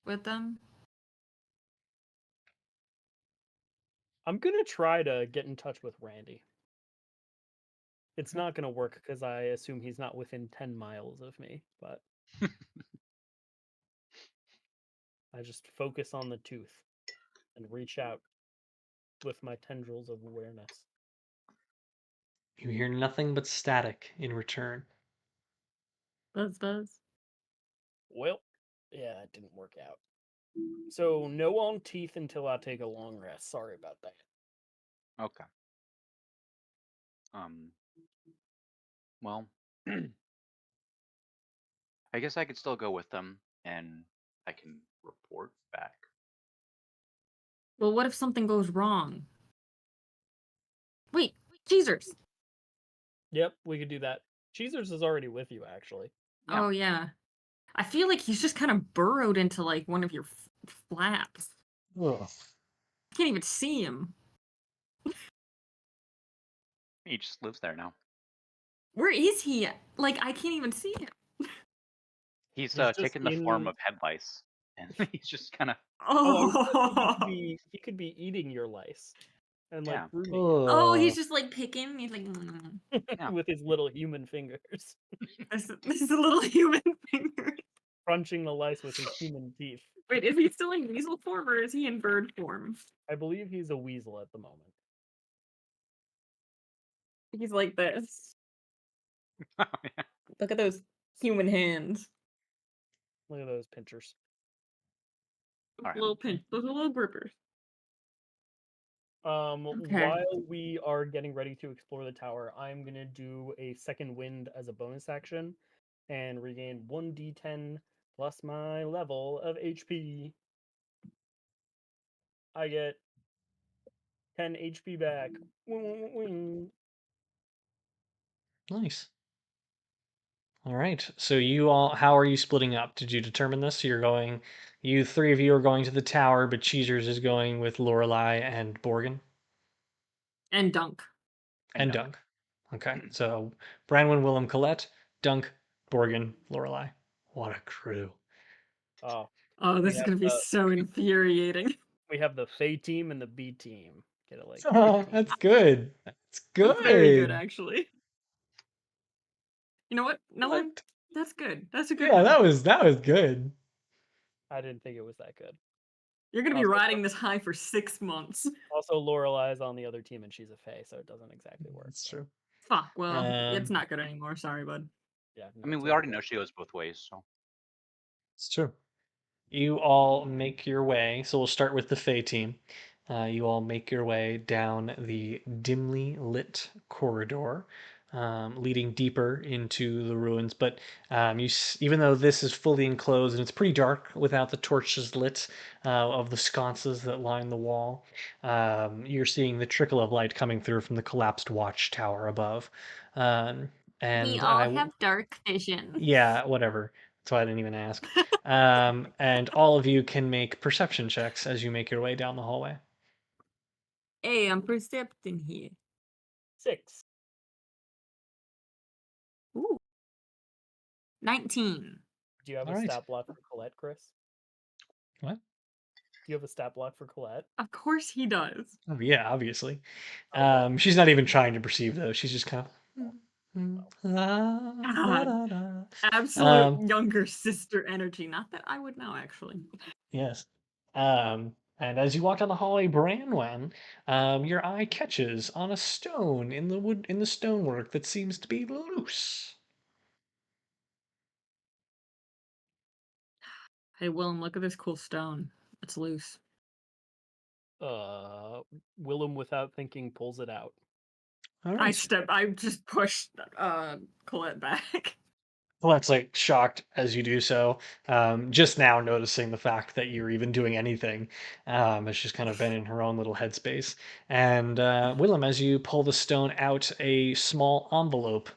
with them. I'm gonna try to get in touch with Randy. It's not gonna work because I assume he's not within 10 miles of me, but I just focus on the tooth and reach out with my tendrils of awareness. You hear nothing but static in return. Buzz. Well, yeah, it didn't work out. So no on teeth until I take a long rest. Sorry about that. Okay. Well, I guess I could still go with them, and I can report back. Well, what if something goes wrong? Wait, Cheezers. Yep, we could do that. Cheezers is already with you, actually. Yeah. Oh yeah. I feel like he's just kind of burrowed into like one of your flaps. Ugh. I can't even see him. He just lives there now. Where is he? Like I can't even see him. He's He's just taken the form in- of head lice, and he's just kind of Oh. he could be eating your lice and like Yeah. grooming Oh, he's Ugh. just like picking. He's like it Yeah. with his little human fingers, this is a little human finger. crunching the lice with his human teeth. Wait, is he still in weasel form or is he in bird form? I believe he's a weasel at the moment. He's like this. Oh, yeah. Look at those human hands. Look at those pinchers. Alright. Little pinch. Those are little grippers. Okay. While we are getting ready to explore the tower, I'm gonna do a second wind as a bonus action and regain 1d10 plus my level of HP. I get 10 HP back. Nice. All right. So you all, how are you splitting up? Did you determine this? You three of you are going to the tower, but Cheezers is going with Lorelei and Borgin And Dunk. and Dunk. Okay. So Branwenn, Willem, Colette, Dunk, Borgin, Lorelei. What a crew. Oh, Oh, this We is gonna be have, so infuriating. we have the Fey team and the B team. Get it like That's good. That's That's very good, good. actually. You know what? No, What? that's good. That's a good Yeah, one. that was good. I didn't think it was that good. You're gonna be Also- riding this high for 6 months. Also, Lorelei's on the other team and she's a Fey, so it doesn't exactly work. That's true. Fuck. Well, it's Um, not good anymore. Sorry, bud. Yeah. I mean, we already know she goes both ways, so. It's true. You all make your way. So we'll start with the Fey team. You all make your way down the dimly lit corridor, leading deeper into the ruins. But even though this is fully enclosed and it's pretty dark without the torches lit of the sconces that line the wall, you're seeing the trickle of light coming through from the collapsed watchtower above. And We all have dark vision. yeah, whatever. so I didn't even ask. And all of you can make perception checks as you make your way down the hallway. Hey, I'm percepting here. 6. Ooh. 19. Do you have All a right. stat block for Colette, Chris? What? Do you have a stat block for Colette? Of course he does. Oh, yeah, obviously. Okay. She's not even trying to perceive, though. She's just kind of. God. Absolute Um, younger sister energy. Not that I would know, actually. yes. And as you walk down the hallway, Branwenn, your eye catches on a stone in the stonework that seems to be loose. Hey, Willem, look at this cool stone. It's loose. Willem, without thinking, pulls it out. All I right. just pushed Colette back. Colette's like shocked as you do so, just now noticing the fact that you're even doing anything. Has just kind of been in her own little headspace. And Willem, as you pull the stone out, a small envelope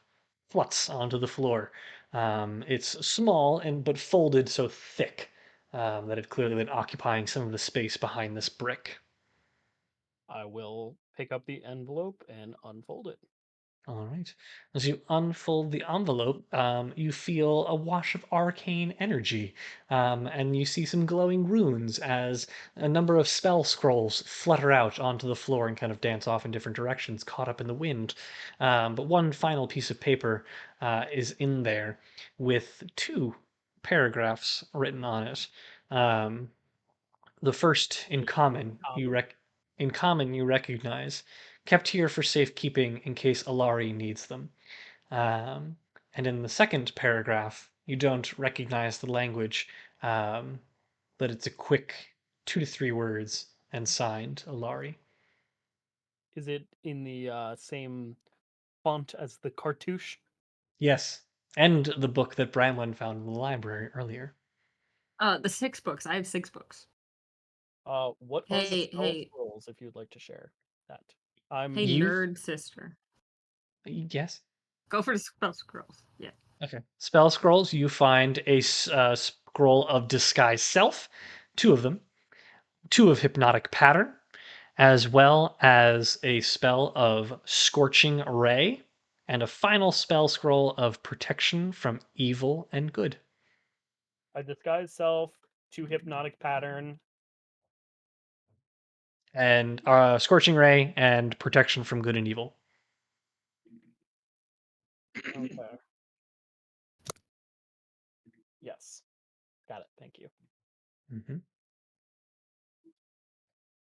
fluts onto the floor. It's small and but folded so thick that it clearly been occupying some of the space behind this brick. I will pick up the envelope and unfold it. All right. As you unfold the envelope, you feel a wash of arcane energy, and you see some glowing runes as a number of spell scrolls flutter out onto the floor and kind of dance off in different directions, caught up in the wind. But one final piece of paper is in there with two paragraphs written on it. Um, the first in common you recognize, kept here for safekeeping in case Alari needs them. Um, and in the second paragraph, you don't recognize the language, but it's a quick 2 to 3 words and signed Alari. Is it in the same font as the cartouche? Yes, and the book that Branwenn found in the library earlier. The 6 books. I have 6 books. What are the Hey, spell hey, scrolls, if you'd like to share that? hey, You, nerd sister. yes. Go for the spell scrolls. Yeah. Okay. Spell scrolls. You find a scroll of disguise self, two of them, two of hypnotic pattern, as well as a spell of scorching ray, and a final spell scroll of protection from evil and good. I disguise self to hypnotic pattern. And scorching ray and protection from good and evil. Okay. Yes. Got it. Thank you. Mhm.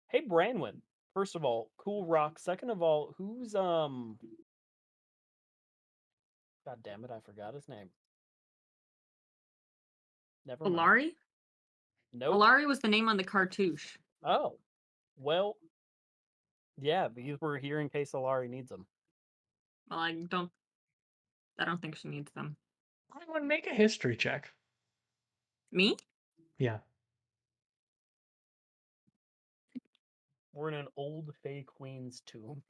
Hey, Branwenn. First of all, cool rock. Second of all, who's God damn it, I forgot his name. Never mind. Alari? Nope. Alari was the name on the cartouche. Oh. Well, yeah, these were here in case Alari needs them. Well, I don't think she needs them. I want to make a history check. Me? Yeah. We're in an old Fey Queen's tomb.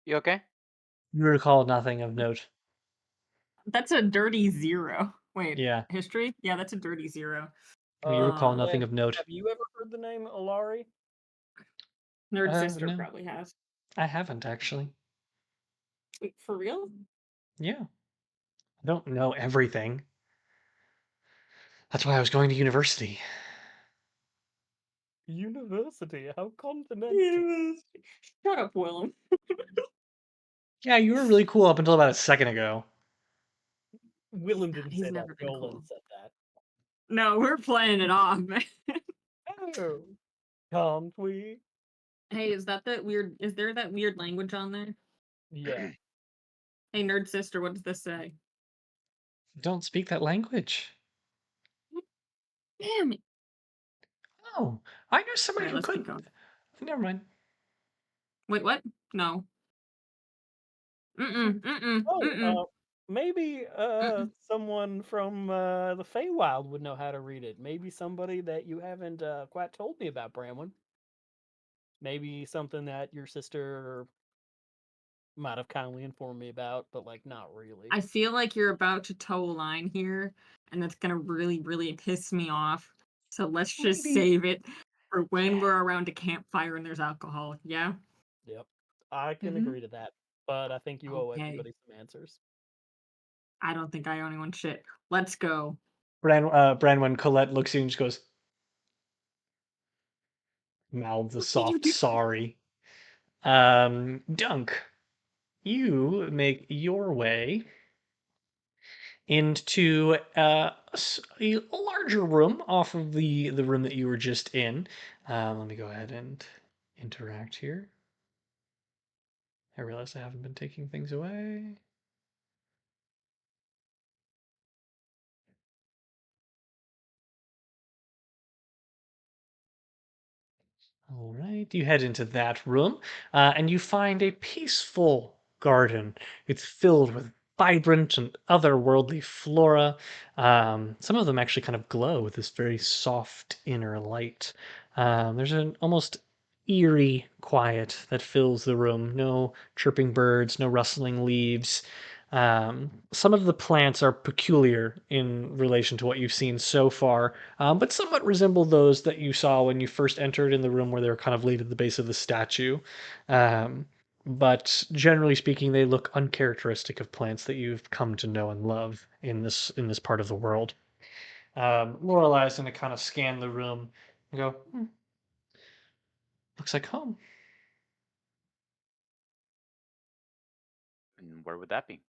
You okay? You recall nothing of note. That's a dirty 0. Wait, Yeah. history? Yeah, that's a dirty 0. You recall Um, nothing Glenn, of note. have you ever heard the name Alari? Nerd sister No, probably has. I haven't actually. Wait, for real? Yeah. I don't know everything. That's why I was going to university. University? How continental. University. Shut up, Willem. Yeah, you were really cool up until about a second ago. Willem didn't He's say that. never been Nolan cool. said that. No, we're playing it off, man. Oh, can't we? Hey, is there that weird language on there? Yeah. Hey, nerd sister, what does this say? Don't speak that language. Damn it. Oh, I knew somebody Alright, who let's keep could. going. Never mind. Wait, what? No. Mm-mm, mm-mm, mm-mm, Oh, maybe mm-mm. someone from the Feywild would know how to read it. Maybe somebody that you haven't quite told me about, Branwenn. Maybe something that your sister might have kindly informed me about, but like not really. I feel like you're about to toe a line here, and that's gonna really, really piss me off. So let's just Maybe. save it for when we're around a campfire and there's alcohol. Yeah? Yep, I can Mm-hmm. agree to that, but I think you owe Okay. everybody some answers. I don't think I owe anyone shit. Let's go. Branwenn, Colette looks at you and just goes, mouths a What did you soft do? sorry. Dunk, you make your way into a larger room off of the room that you were just in. Let me go ahead and interact here. I realize I haven't been taking things away. All right, you head into that room, and you find a peaceful garden. It's filled with vibrant and otherworldly flora. Some of them actually kind of glow with this very soft inner light. There's an almost eerie quiet that fills the room. No chirping birds, no rustling leaves. Some of the plants are peculiar in relation to what you've seen so far, but somewhat resemble those that you saw when you first entered in the room where they were kind of laid at the base of the statue. Um, but generally speaking, they look uncharacteristic of plants that you've come to know and love in this part of the world. Lorelei is going to kind of scan the room and go, looks like home. And where would that be?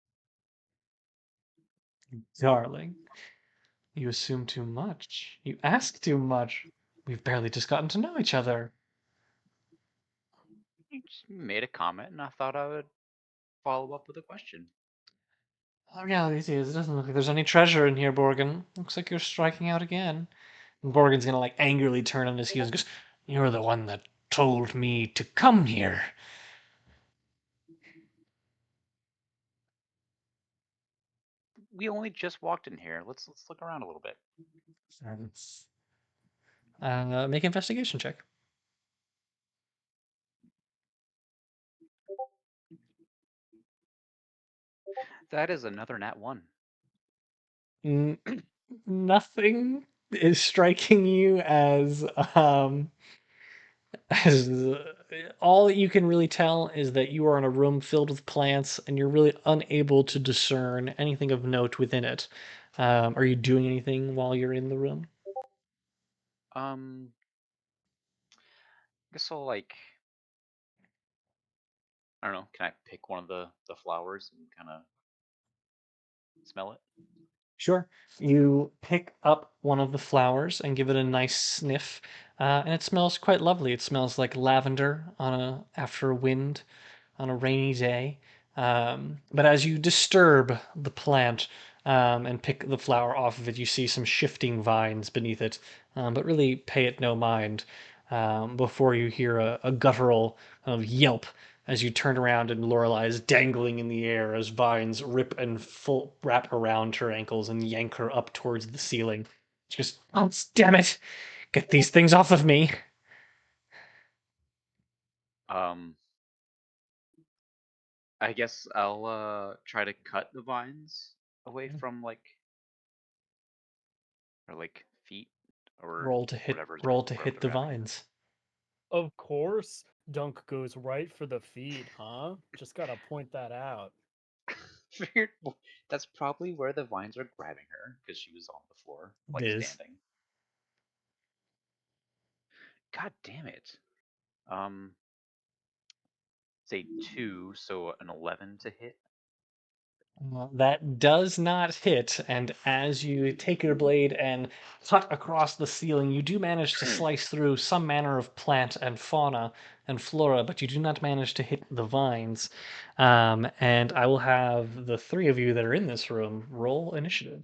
Darling, you assume too much. You ask too much. We've barely just gotten to know each other. You just made a comment, and I thought I would follow up with a question. The reality is, it doesn't look like there's any treasure in here, Borgin. Looks like you're striking out again. And Borgin's gonna like angrily turn on his heels and goes, "You're the one that told me to come here." We only just walked in here. Let's look around a little bit. Make an investigation check. That is another nat 1. N- Nothing is striking you um as all that you can really tell is that you are in a room filled with plants and you're really unable to discern anything of note within it. Are you doing anything while you're in the room? I guess I'll like, I don't know. Can I pick one of the flowers and kind of smell it? Sure. You pick up one of the flowers and give it a nice sniff, and it smells quite lovely. It smells like lavender on after a wind on a rainy day. But as you disturb the plant and pick the flower off of it, you see some shifting vines beneath it, but really pay it no mind before you hear a guttural kind of yelp as you turn around and Lorelei is dangling in the air as vines rip and full wrap around her ankles and yank her up towards the ceiling. She goes, "Oh, damn it! Get these things off of me!" Um, I guess I'll try to cut the vines away from like or like feet or whatever's Roll to whatever hit they're the grabbing. vines. Of course, Dunk goes right for the feed, huh? Just gotta point that out. Figured that's probably where the vines are grabbing her because she was on the floor, It like is. standing. God damn it. Um, say 2, so an 11 to hit. That does not hit, and as you take your blade and cut across the ceiling, you do manage to slice through some manner of plant and fauna and flora, but you do not manage to hit the vines. And I will have the three of you that are in this room roll initiative.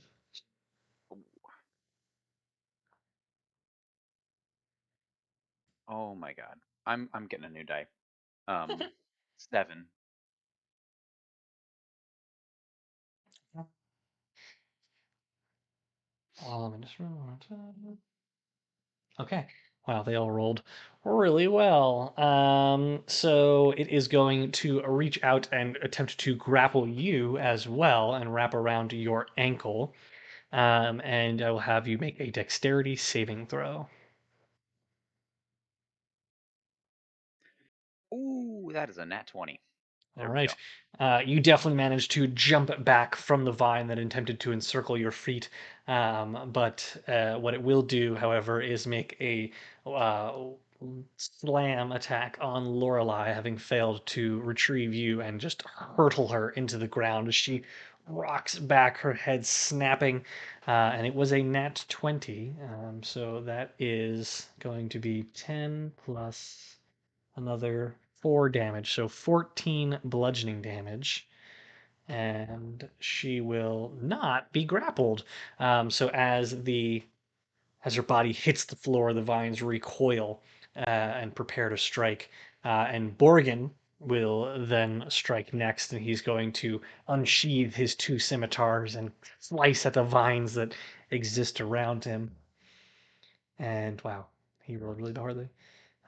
Oh my god. I'm getting a new die. 7. In this room. Okay. Wow, they all rolled really well. So it is going to reach out and attempt to grapple you as well and wrap around your ankle. And I will have you make a dexterity saving throw. Ooh, that is a nat 20. There All we right. go. You definitely managed to jump back from the vine that attempted to encircle your feet. But what it will do, however, is make a slam attack on Lorelei, having failed to retrieve you, and just hurtle her into the ground as she rocks back, her head snapping. And it was a nat 20. So that is going to be 10 plus another 4 damage, so 14 bludgeoning damage. And she will not be grappled. So as her body hits the floor, the vines recoil and prepare to strike. And Borgin will then strike next, and he's going to unsheathe his 2 scimitars and slice at the vines that exist around him. And wow, he rolled really hardly.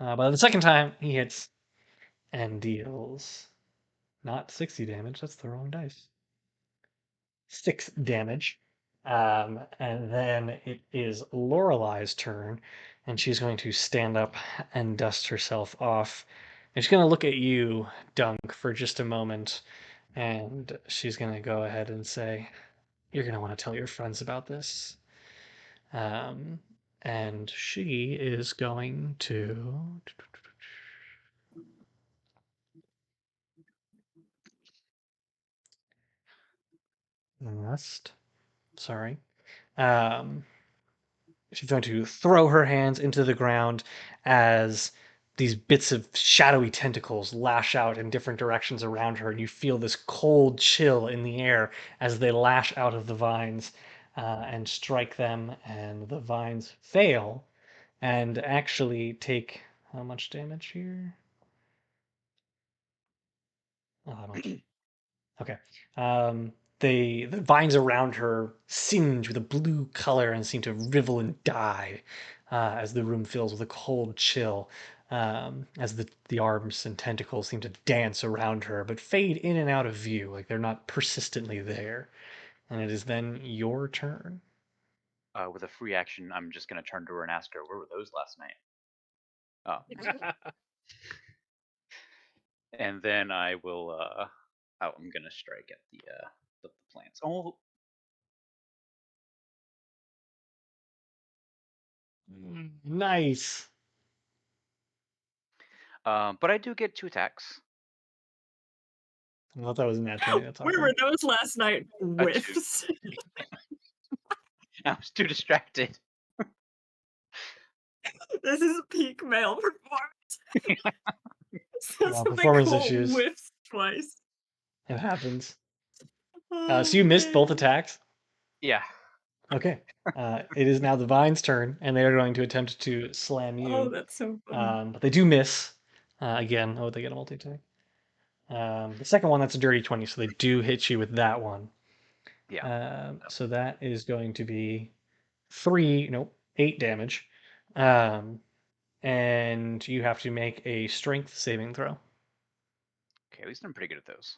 But the second time, he hits and deals not 60 damage. That's the wrong dice. 6 damage. And then it is Lorelei's turn, and she's going to stand up and dust herself off. And she's going to look at you, Dunk, for just a moment, and she's going to go ahead and say, "You're going to want to tell your friends about this." Um, and she is going to must. Sorry. Um, she's going to throw her hands into the ground as these bits of shadowy tentacles lash out in different directions around her, and you feel this cold chill in the air as they lash out of the vines and strike them, and the vines fail and actually take how much damage here? Not that much. Okay. Um, the vines around her singe with a blue color and seem to rivel and die as the room fills with a cold chill. As the arms and tentacles seem to dance around her, but fade in and out of view, like they're not persistently there. And it is then your turn. With a free action, I'm just gonna turn to her and ask her, "Where were those last night?" And then I will. I'm gonna strike at the plants. Oh, Nice. but I do get 2 attacks. I thought that was a nat 20. That's Where were awkward. those last night? A 2. Whiffs. I was too distracted. This is peak male performance. So something Performance cool issues. whiffs twice. It happens. Oh, So you missed both man. attacks. Yeah. Okay. It is now the Vine's turn, and they are going to attempt to slam you. Oh, that's so funny. But they do miss. Again, they get a multi attack. The second one, that's a dirty 20, so they do hit you with that one. Yeah. So that is going to be 8 damage. And you have to make a strength saving throw. Okay, at least I'm pretty good at those.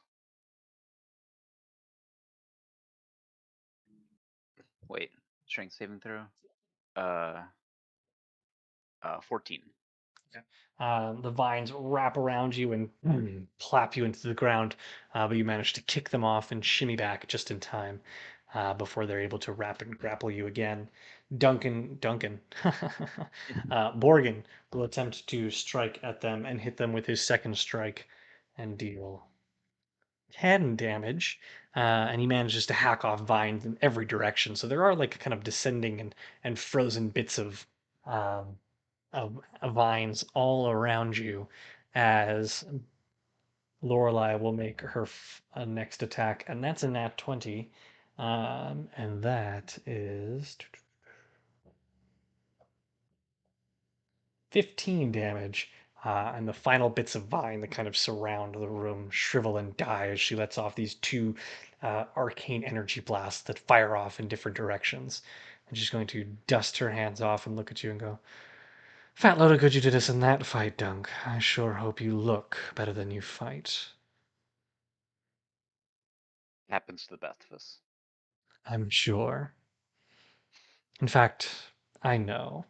Wait, strength saving throw. 14. The vines wrap around you and clap you into the ground, but you manage to kick them off and shimmy back just in time before they're able to wrap and grapple you again. Duncan, Borgin will attempt to strike at them and hit them with his second strike and deal 10 damage. And he manages to hack off vines in every direction. So there are like kind of descending and frozen bits um, of vines all around you as Lorelei will make her next attack, and that's a nat 20. And that is 15 damage. And the final bits of vine that kind of surround the room shrivel and die as she lets off these 2 arcane energy blasts that fire off in different directions. And she's going to dust her hands off and look at you and go, Fat load of good you did us in that fight, Dunk. I sure hope you look better than you fight. Happens to the best of us. I'm sure. In fact, I know.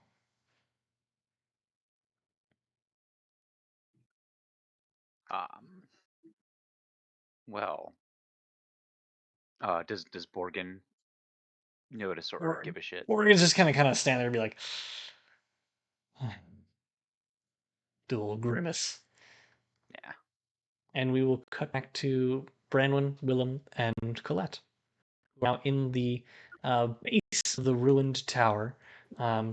Um, well, does Borgin notice or give a shit? Or just kind of stand there and be like, do a little grimace. Yeah. And we will cut back to Branwenn, Willem, and Colette. Now in the base of the ruined tower,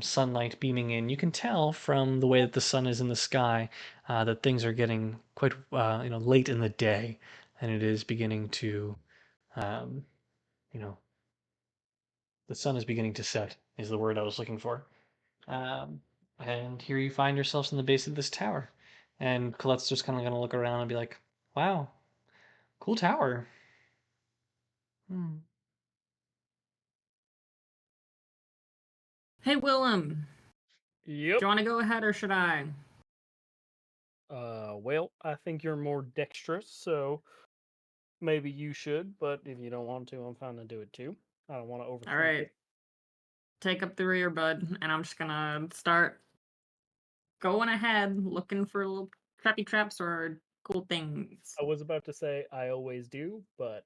sunlight beaming in. You can tell from the way that the sun is in the sky that things are getting quite late in the day, and it is beginning to um, you know the sun is beginning to set is the word I was looking for. Um, and here you find yourselves in the base of this tower, and Colette's just kind of gonna look around and be like, "Wow, cool tower." Hmm. Hey, Willem. Yep. Do you want to go ahead or should I? Well, I think you're more dexterous, so maybe you should, but if you don't want to, I'm fine to do it too. I don't want to All overthink right. it. Take up the rear, bud, and I'm just gonna start going ahead, looking for little trappy traps or cool things. I was about to say I always do, but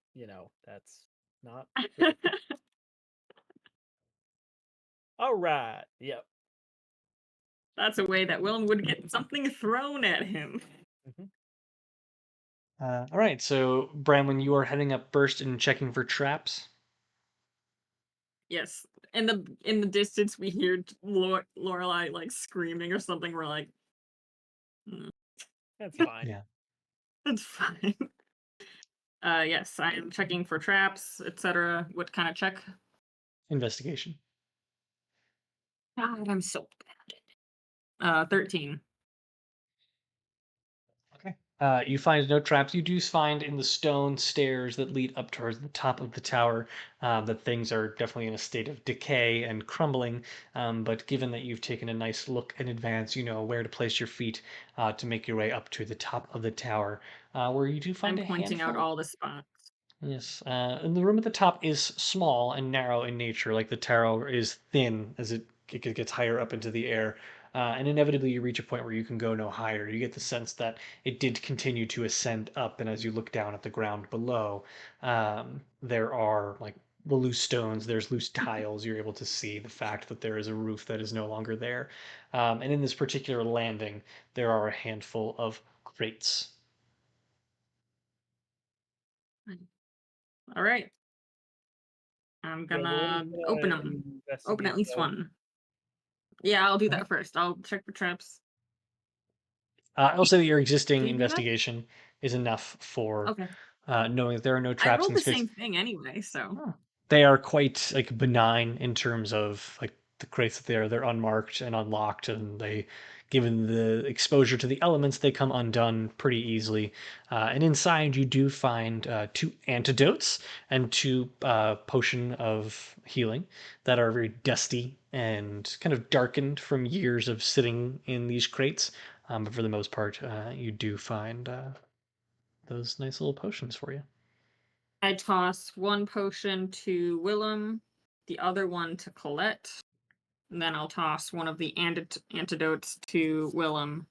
that's not true. All right. Yep. That's a way that Willem would get something thrown at him. hmm All right, so Bramwin, you are heading up first and checking for traps. Yes. In the distance, we hear Lorelei like screaming or something. We're like, "Mm, That's fine. Yeah. that's fine." Yes, I am checking for traps, etc. What kind of check? Investigation. God, I'm so bad. 13. Okay. You find no traps. You do find in the stone stairs that lead up towards the top of the tower that things are definitely in a state of decay and crumbling. But given that you've taken a nice look in advance, you know where to place your feet to make your way up to the top of the tower, where you do find I'm a pointing out handful. all the spots. Yes, and the room at the top is small and narrow in nature. Like the tower is thin as it gets higher up into the air, and inevitably you reach a point where you can go no higher. You get the sense that it did continue to ascend up, and as you look down at the ground below, there are like the loose stones. There's loose tiles. You're able to see the fact that there is a roof that is no longer there, and in this particular landing, there are a handful of crates. All right. I'm Yeah, gonna Willem's open gonna them. Open at investigate least those. one. Yeah, I'll do All right. that first. I'll check for traps. I'll say that your existing Can you do that? investigation is enough for Okay. knowing that there are no I traps rolled in the space. same thing anyway, so. Huh. They are quite like benign in terms of like the crates that they're unmarked and unlocked, and they, given the exposure to the elements, they come undone pretty easily. And inside, you do find two antidotes and two potion of healing that are very dusty and kind of darkened from years of sitting in these crates. But for the most part, you do find those nice little potions for you. I toss one potion to Willem, the other one to Colette, and then I'll toss one of the antidotes to Willem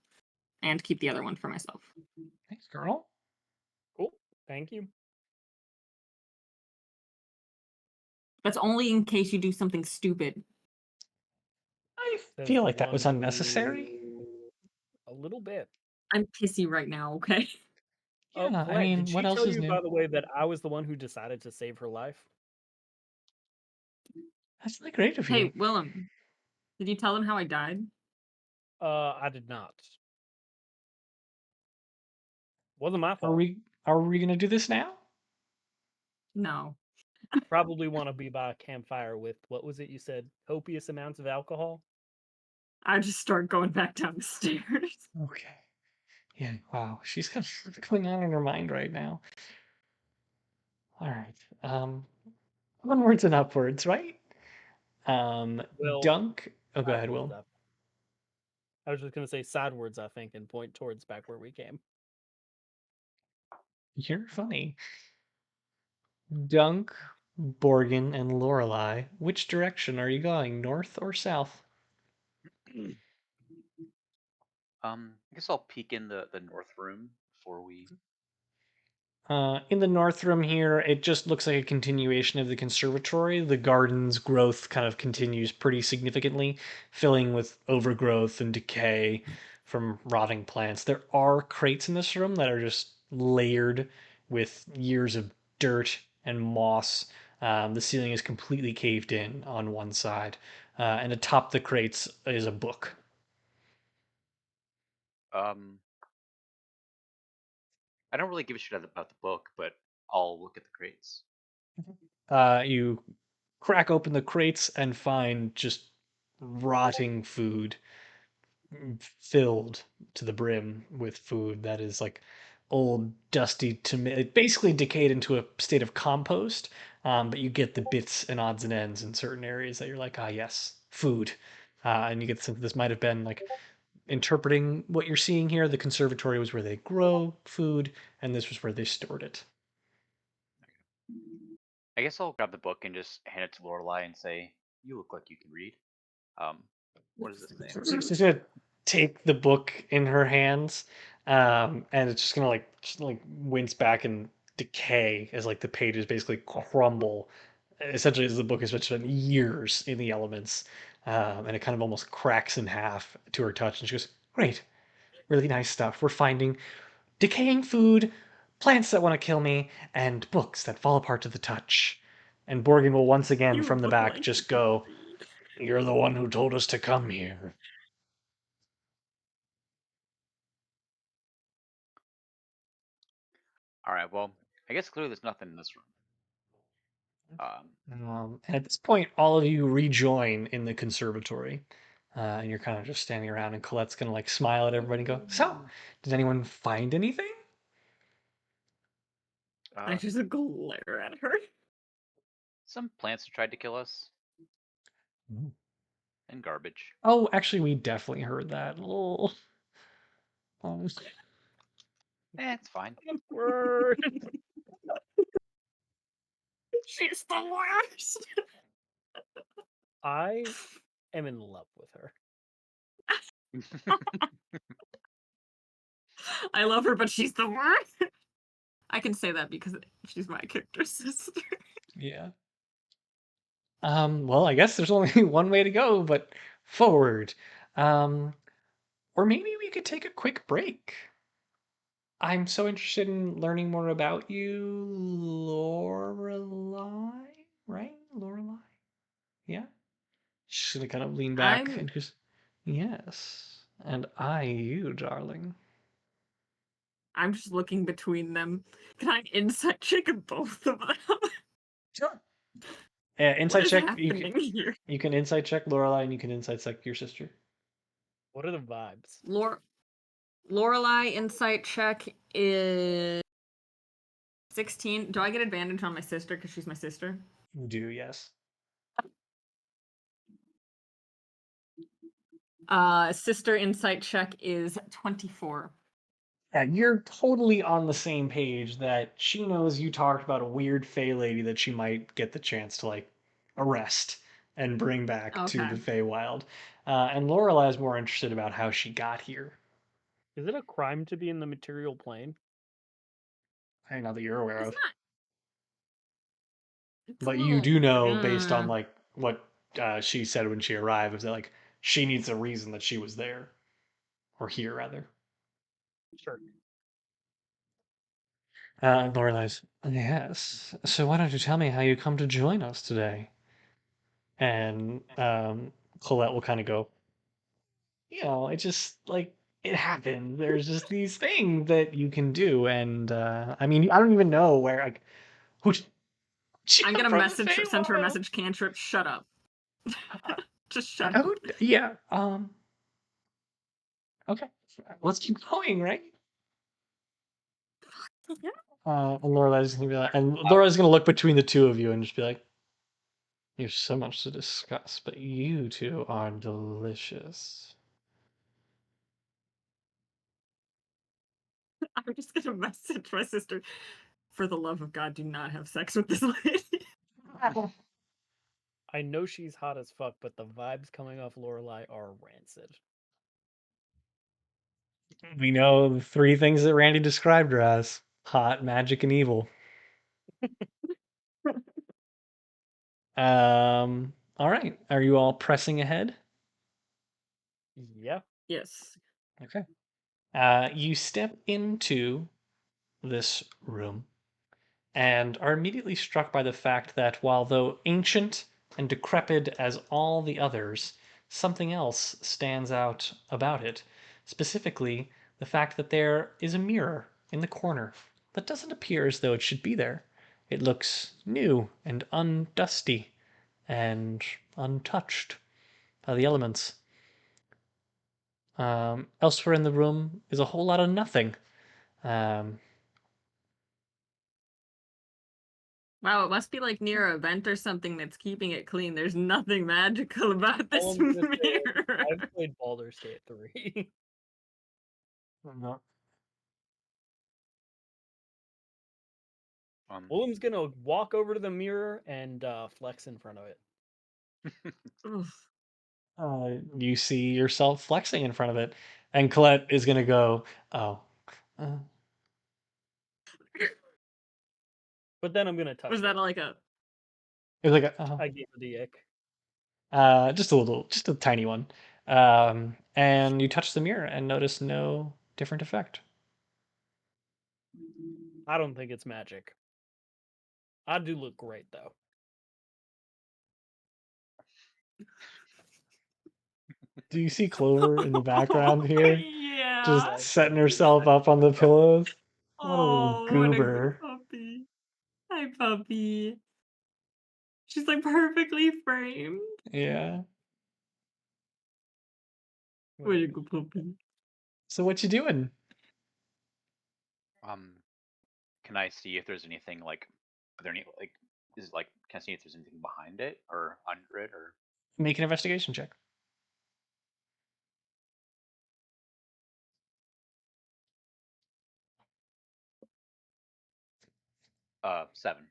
and keep the other one for myself. Thanks, girl. Cool. Thank you. That's only in case you do something stupid. I Says feel the like that was one unnecessary. who a little bit. I'm pissy right now, okay? Oh, Yeah, I Colette, did mean, what she else tell is you, new? by the way, that I was the one who decided to save her life? That's really great of Hey, you. Willem, did you tell them how I died? I did not. Wasn't my Are fault. we gonna do this now? No. Probably want to be by a campfire with, what was it you said? Copious amounts of alcohol? I just start going back down the stairs. Okay. Yeah. Wow. She's got what's going on in her mind right now. All right. Onwards and upwards, right? Um, Well, Dunk. Oh, go ahead, sideways Will. up. I was just gonna say sidewards, I think, and point towards back where we came. You're funny. Dunk, Borgin, and Lorelei, which direction are you going, north or south? I guess I'll peek in the north room before we. In the north room here, it just looks like a continuation of the conservatory. The garden's growth kind of continues pretty significantly, filling with overgrowth and decay from rotting plants. There are crates in this room that are just layered with years of dirt and moss. The ceiling is completely caved in on one side, and atop the crates is a book. I don't really give a shit about the book, but I'll look at the crates. You crack open the crates and find just rotting food filled to the brim with food that is like old, dusty tomato, basically decayed into a state of compost. But you get the bits and odds and ends in certain areas that you're like, ah, yes, food. And you get the sense that this might have been like interpreting what you're seeing here. The conservatory was where they grow food, and this was where they stored it. I guess I'll grab the book and just hand it to Lorelei and say, "You look like you can read. What does this say?" She's gonna take the book in her hands, and it's just gonna like wince back and decay as like the pages basically crumble. Essentially, as the book has spent years in the elements, and it kind of almost cracks in half to her touch, and she goes, "Great, really nice stuff. We're finding decaying food, plants that want to kill me, and books that fall apart to the touch." And Borgin will once again You from the look back like just you can go, read. "You're the one who told us to come here." All right. Well, I guess clearly there's nothing in this room. And at this point, all of you rejoin in the conservatory. And you're kind of just standing around, and Colette's going to like smile at everybody and go, "So, did anyone find anything?" I just glare at her. Some plants have tried to kill us, Mm. and garbage. Oh, actually, we definitely heard that. Oh. It's fine. Word. She's the worst. I am in love with her. I love her, but she's the worst. I can say that because she's my character's sister. Yeah. Well, I guess there's only one way to go, but forward. Or maybe we could take a quick break. I'm so interested in learning more about you, Lorelei, right? Lorelei? Yeah. She's gonna kind of lean back I'm and just, yes. And you, darling. I'm just looking between them. Can I insight check both of them? Sure. What Insight is check. happening here? You can insight check Lorelei, and you can insight check your sister. What are the vibes? Lorelei insight check is 16. Do I get advantage on my sister because she's my sister? You do, yes. Sister insight check is 24. Yeah, you're totally on the same page that she knows you talked about a weird Fey lady that she might get the chance to like arrest and bring back to the Okay. Feywild. And Lorelei is more interested about how she got here. Is it a crime to be in the material plane? I don't know that you're aware It's of, not. It's a but you little. do know based on like what she said when she arrived is that like she needs a reason that she was there or here rather. Sure. Lorelei's, yes. So why don't you tell me how you come to join us today? And Colette will kind of go, it just like it happened. There's just these things that you can do, and I mean, I don't even know where like who. I'm gonna From the send her a Feywild. message cantrip. Shut up. Just shut up. Yeah. Okay. Let's keep going, right? Yeah. And Lorelai's gonna be like, and Laura's gonna look between the two of you and just be like, "There's so much to discuss, but you two are delicious." I'm just gonna message my sister. For the love of God, do not have sex with this lady. I know she's hot as fuck, but the vibes coming off Lorelei are rancid. We know the three things that Randy described her as: hot, magic, and evil. All right. Are you all pressing ahead? Yeah. Yes. Okay. You step into this room and are immediately struck by the fact that while though ancient and decrepit as all the others, something else stands out about it. Specifically, the fact that there is a mirror in the corner that doesn't appear as though it should be there. It looks new and undusty and untouched by the elements. Elsewhere in the room is a whole lot of nothing. Um, Wow, it must be like near a vent or something that's keeping it clean. There's nothing magical about this All I'm gonna say is, mirror. I've played Baldur's Gate 3. Willem's gonna walk over to the mirror and flex in front of it. Oof. you see yourself flexing in front of it, and Colette is gonna go, "Oh, uh, But then I'm gonna touch Was it. that like a? it was like a, oh. I gave her the ick. Just a little, just a tiny one." And you touch the mirror and notice no different effect. I don't think it's magic. I do look great though. Do you see Clover in the background here, just Yeah. setting herself up on the pillows? What a little Oh, what a goober! puppy. Hi, puppy. She's like perfectly framed. Yeah. What a good puppy. So what you doing? Can I see if there's anything like? Are there any like? Is it like? Can I see if there's anything behind it or under it or? Make an investigation check. 7.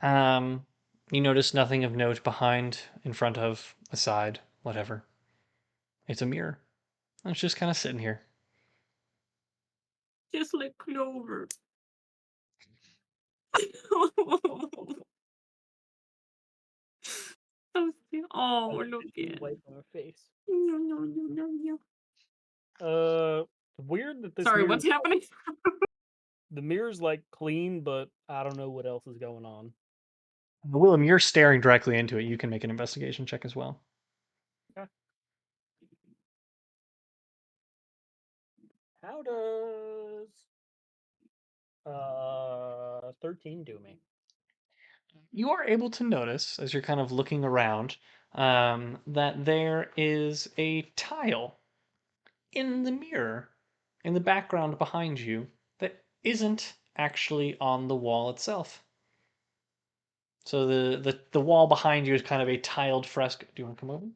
Um, you notice nothing of note behind, in front of, aside, whatever. It's a mirror. It's just kind of sitting here. Just like Clover. So cute. Oh, look at it. Wipe on her face. No, no, no, no, no. Weird that this Sorry, mirror's what's happening? the mirror's like clean, but I don't know what else is going on. Willem, you're staring directly into it. You can make an investigation check as well. Okay. How does 13 do me? You are able to notice, as you're kind of looking around, that there is a tile in the mirror, in the background behind you, that isn't actually on the wall itself. So the wall behind you is kind of a tiled fresco. Do you want to come over?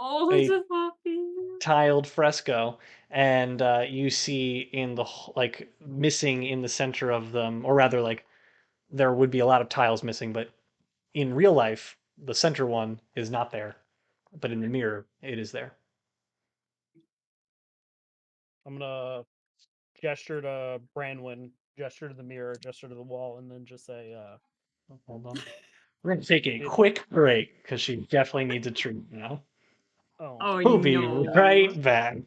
Oh, it's A a puppy. tiled fresco, and you see in the like missing in the center of them, or rather, like there would be a lot of tiles missing, but in real life, the center one is not there, but in the mirror, it is there. I'm gonna gesture to Branwenn, gesture to the mirror, gesture to the wall, and then just say, Hold on. We're going to take a It- quick break because she definitely needs a treat now. oh, Oh, We'll be no. right back.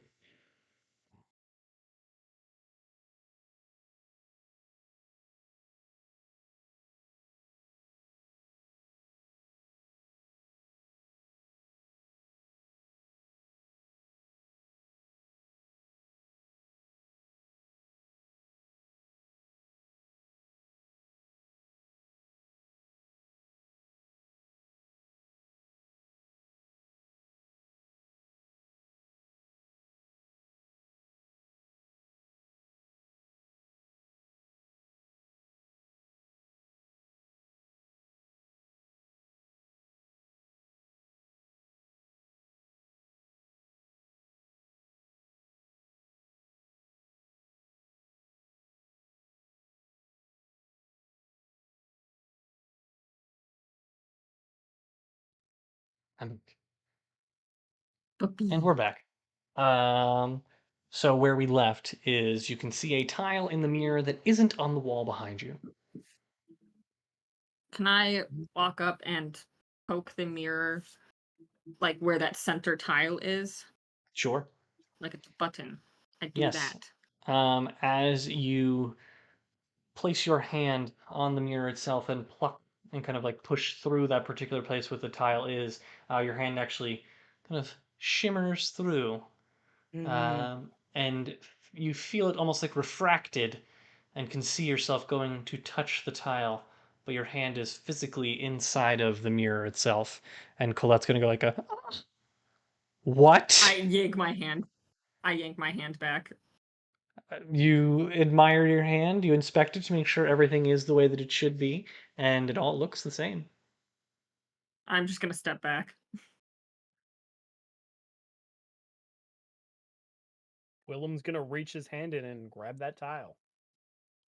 And Puppy. we're back. So where we left is you can see a tile in the mirror that isn't on the wall behind you. Can I walk up and poke the mirror, like where that center tile is? Sure. Like it's a button. I do Yes. that. As you place your hand on the mirror itself and pluck and kind of like push through that particular place where the tile is, your hand actually kind of shimmers through, and you feel it almost like refracted and can see yourself going to touch the tile, but your hand is physically inside of the mirror itself. And Colette's going to go like a, what? I yank my hand. I yank my hand back. You admire your hand, you inspect it to make sure everything is the way that it should be, and it all looks the same. I'm just gonna step back. Willem's gonna reach his hand in and grab that tile.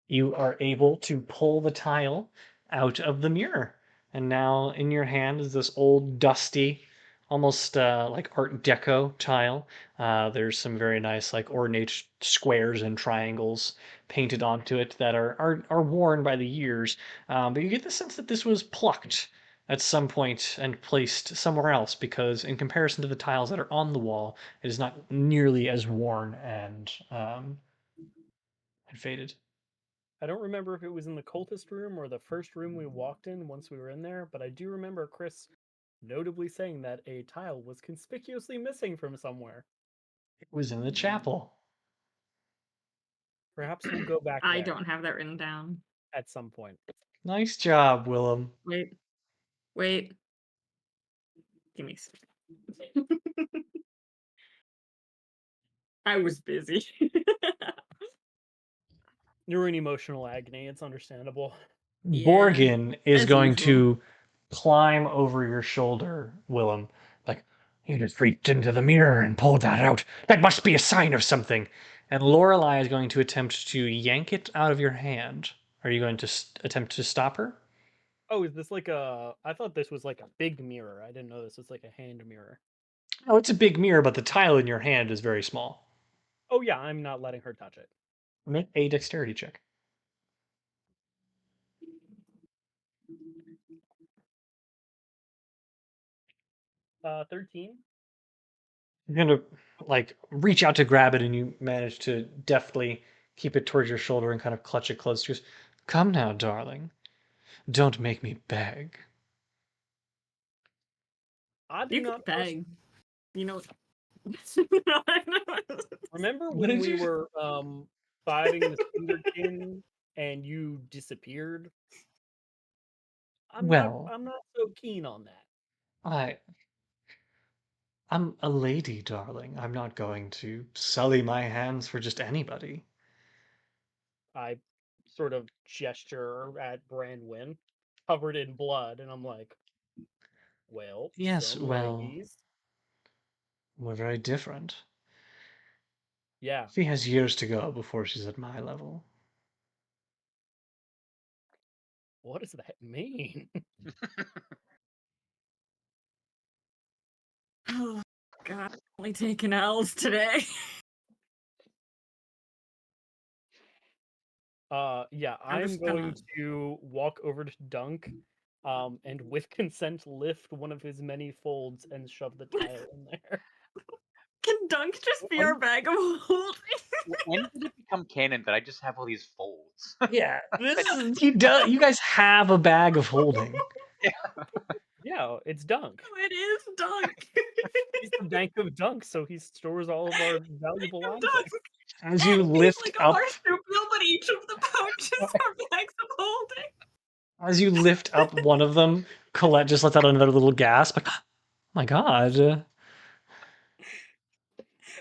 You are able to pull the tile out of the mirror. And now in your hand is this old, dusty, almost like Art Deco tile. There's some very nice, like ornate squares and triangles painted onto it that are worn by the years. But you get the sense that this was plucked at some point and placed somewhere else because, in comparison to the tiles that are on the wall, it is not nearly as worn and faded. I don't remember if it was in the cultist room or the first room we walked in once we were in there, but I do remember Chris notably saying that a tile was conspicuously missing from somewhere. It was in the chapel. Perhaps we'll go back I there don't have that written down. at some point. Nice job, Willem. Wait. Give me a second. I was busy. You're in emotional agony. It's understandable. Yeah, Borgin is as going usual. to climb over your shoulder, Willem. Like, you just reached into the mirror and pulled that out. That must be a sign of something. And Lorelei is going to attempt to yank it out of your hand. Are you going to attempt to stop her? Oh, is this like a... I thought this was like a big mirror. I didn't know this was like a hand mirror. Oh, it's a big mirror, but the tile in your hand is very small. Oh yeah, I'm not letting her touch it. Make a dexterity check. 13? You're gonna like reach out to grab it, and you manage to deftly keep it towards your shoulder and kind of clutch it close. She goes, "Come now, darling. Don't make me beg." I do You could not beg. You know. remember What when did we you? were fighting the Cinderkin and you disappeared? Well, I'm not so keen on that. I I'm a lady, darling. I'm not going to sully my hands for just anybody. I sort of gesture at Branwenn, covered in blood, and I'm like, well, Yes, some well, ladies. we're very different. Yeah. She has years to go before she's at my level. What does that mean? Oh God, only taking L's today. Yeah, I'm I'm just going gonna. to walk over to Dunk, and with consent lift one of his many folds and shove the tile in there. Can Dunk just be our When, bag of holding? when did it become canon that I just have all these folds? Yeah, this is he does. You guys have a bag of holding. Yeah, it's Dunk. It is Dunk. He's the bank of Dunk, so he stores all of our valuable Dunk. objects. As you And he's lift like a up, marsupial, but each of the pouches are bags of holding. as you lift up one of them, Colette just lets out another little gasp. Like, oh my God.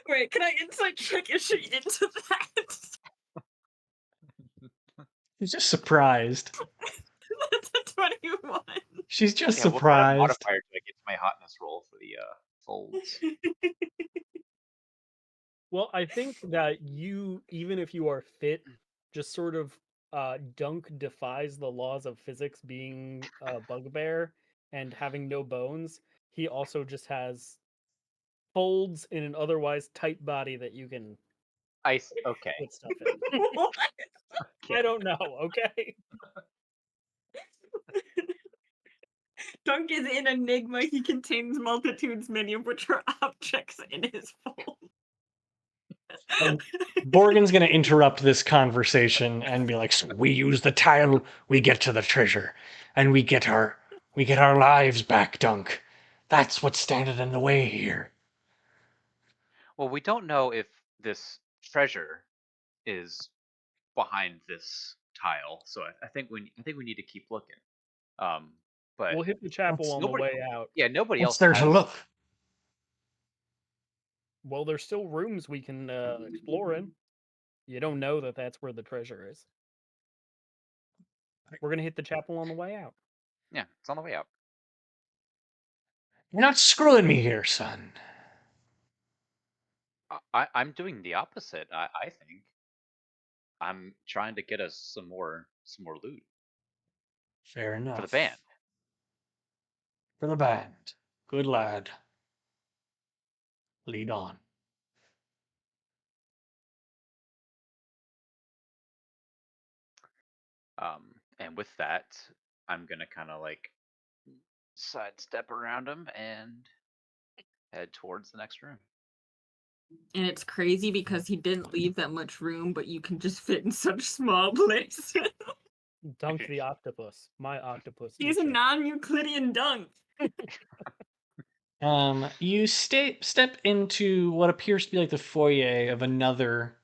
Wait, can I insight check is she into that? She's just surprised. That's a 21. She's just Yeah, what kind of surprised. modifier do I get to my hotness roll for the folds? Well, I think that you, even if you are fit, just sort of Dunk defies the laws of physics being a bugbear and having no bones, he also just has folds in an otherwise tight body that you can Okay. put stuff in. What? I don't know, okay? Dunk is an enigma. He contains multitudes, many of which are objects in his fold. And Borgen's going to interrupt this conversation and be like, "So we use the tile, we get to the treasure, and we get our lives back, Dunk. That's what's standing in the way here." Well, we don't know if this treasure is behind this tile, so I think we need to keep looking. But We'll hit the chapel What's on the nobody, way out. yeah, nobody what's else there to has. look? Well, there's still rooms we can explore in. You don't know that that's where the treasure is. We're gonna hit the chapel on the way out. Yeah, it's on the way out. You're not screwing me here, son. I'm doing the opposite. I think I'm trying to get us some more loot Fair enough. for the band. For the band. Good lad. Lead on. And with that, I'm gonna kind of like sidestep around him and head towards the next room. And it's crazy because he didn't leave that much room, but you can just fit in such small place. Dunk the octopus. My octopus. He's a teacher. non-Euclidean dunk. You step into what appears to be like the foyer of another,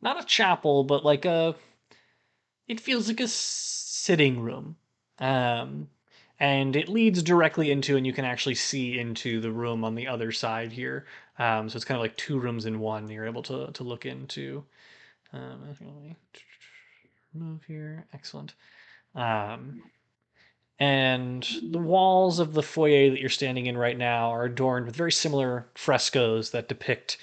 not a chapel, but like it feels like a sitting room. And it leads directly into, and you can actually see into the room on the other side here. So it's kind of like two rooms in one you're able to look into. Let me move here. Excellent. And the walls of the foyer that you're standing in right now are adorned with very similar frescoes that depict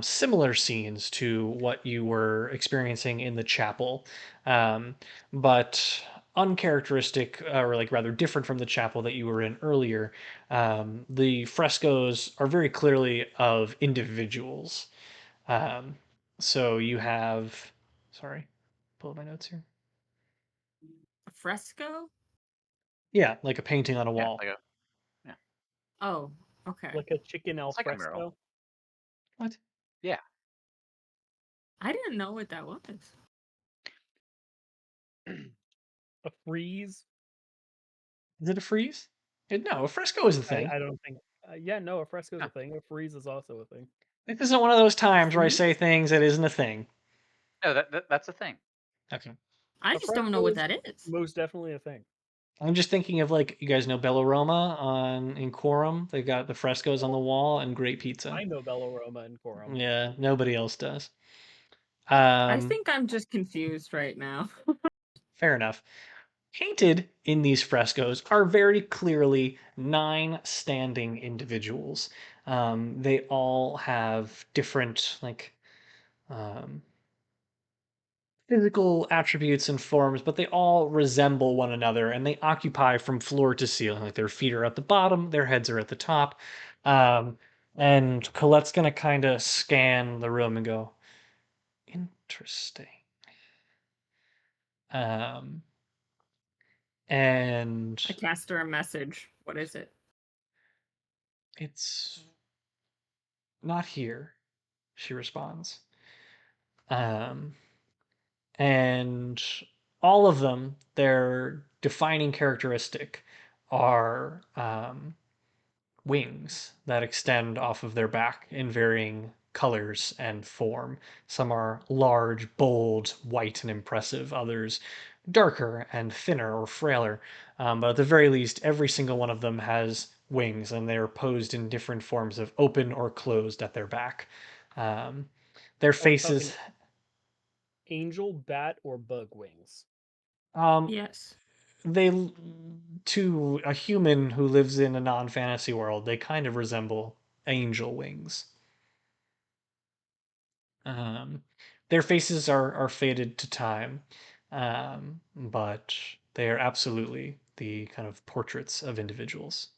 similar scenes to what you were experiencing in the chapel, but uncharacteristic, or like rather different from the chapel that you were in earlier. The frescoes are very clearly of individuals. Um, so you have, sorry, pull up my notes here. A fresco? Yeah, like a painting on a Yeah, wall. like yeah, Oh, okay. Like a chicken it's like a mural. alfresco. What? Yeah. I didn't know what that was. A frieze. Is it a freeze? No, a fresco is a thing. I don't think. Yeah, no, a fresco is Huh. a thing. A frieze is also a thing. This isn't one of those times where I Freeze? say things that isn't a thing. No, that's a thing. Okay. I A just don't know fresco what is that is. most definitely a thing. I'm just thinking of, like, you guys know Bellaroma in Quorum? They've got the frescoes on the wall and great pizza. I know Bellaroma and Quorum. Yeah, nobody else does. I think I'm just confused right now. Fair enough. Painted in these frescoes are very clearly 9 standing individuals. They all have different, like, um, physical attributes and forms, but they all resemble one another and they occupy from floor to ceiling. Like their feet are at the bottom, their heads are at the top. Um, and Colette's going to kind of scan the room and go, interesting. Um, and I cast her a message. What is it? it's not here, she responds. Um, and all of them, their defining characteristic are wings that extend off of their back in varying colors and form. Some are large, bold, white, and impressive, others darker and thinner or frailer. But at the very least, every single one of them has wings, and they're posed in different forms of open or closed at their back. Their Are we talking faces. angel, bat, or bug wings? Yes. They, to a human who lives in a non-fantasy world, they kind of resemble angel wings. Their faces are faded to time, but they are absolutely the kind of portraits of individuals.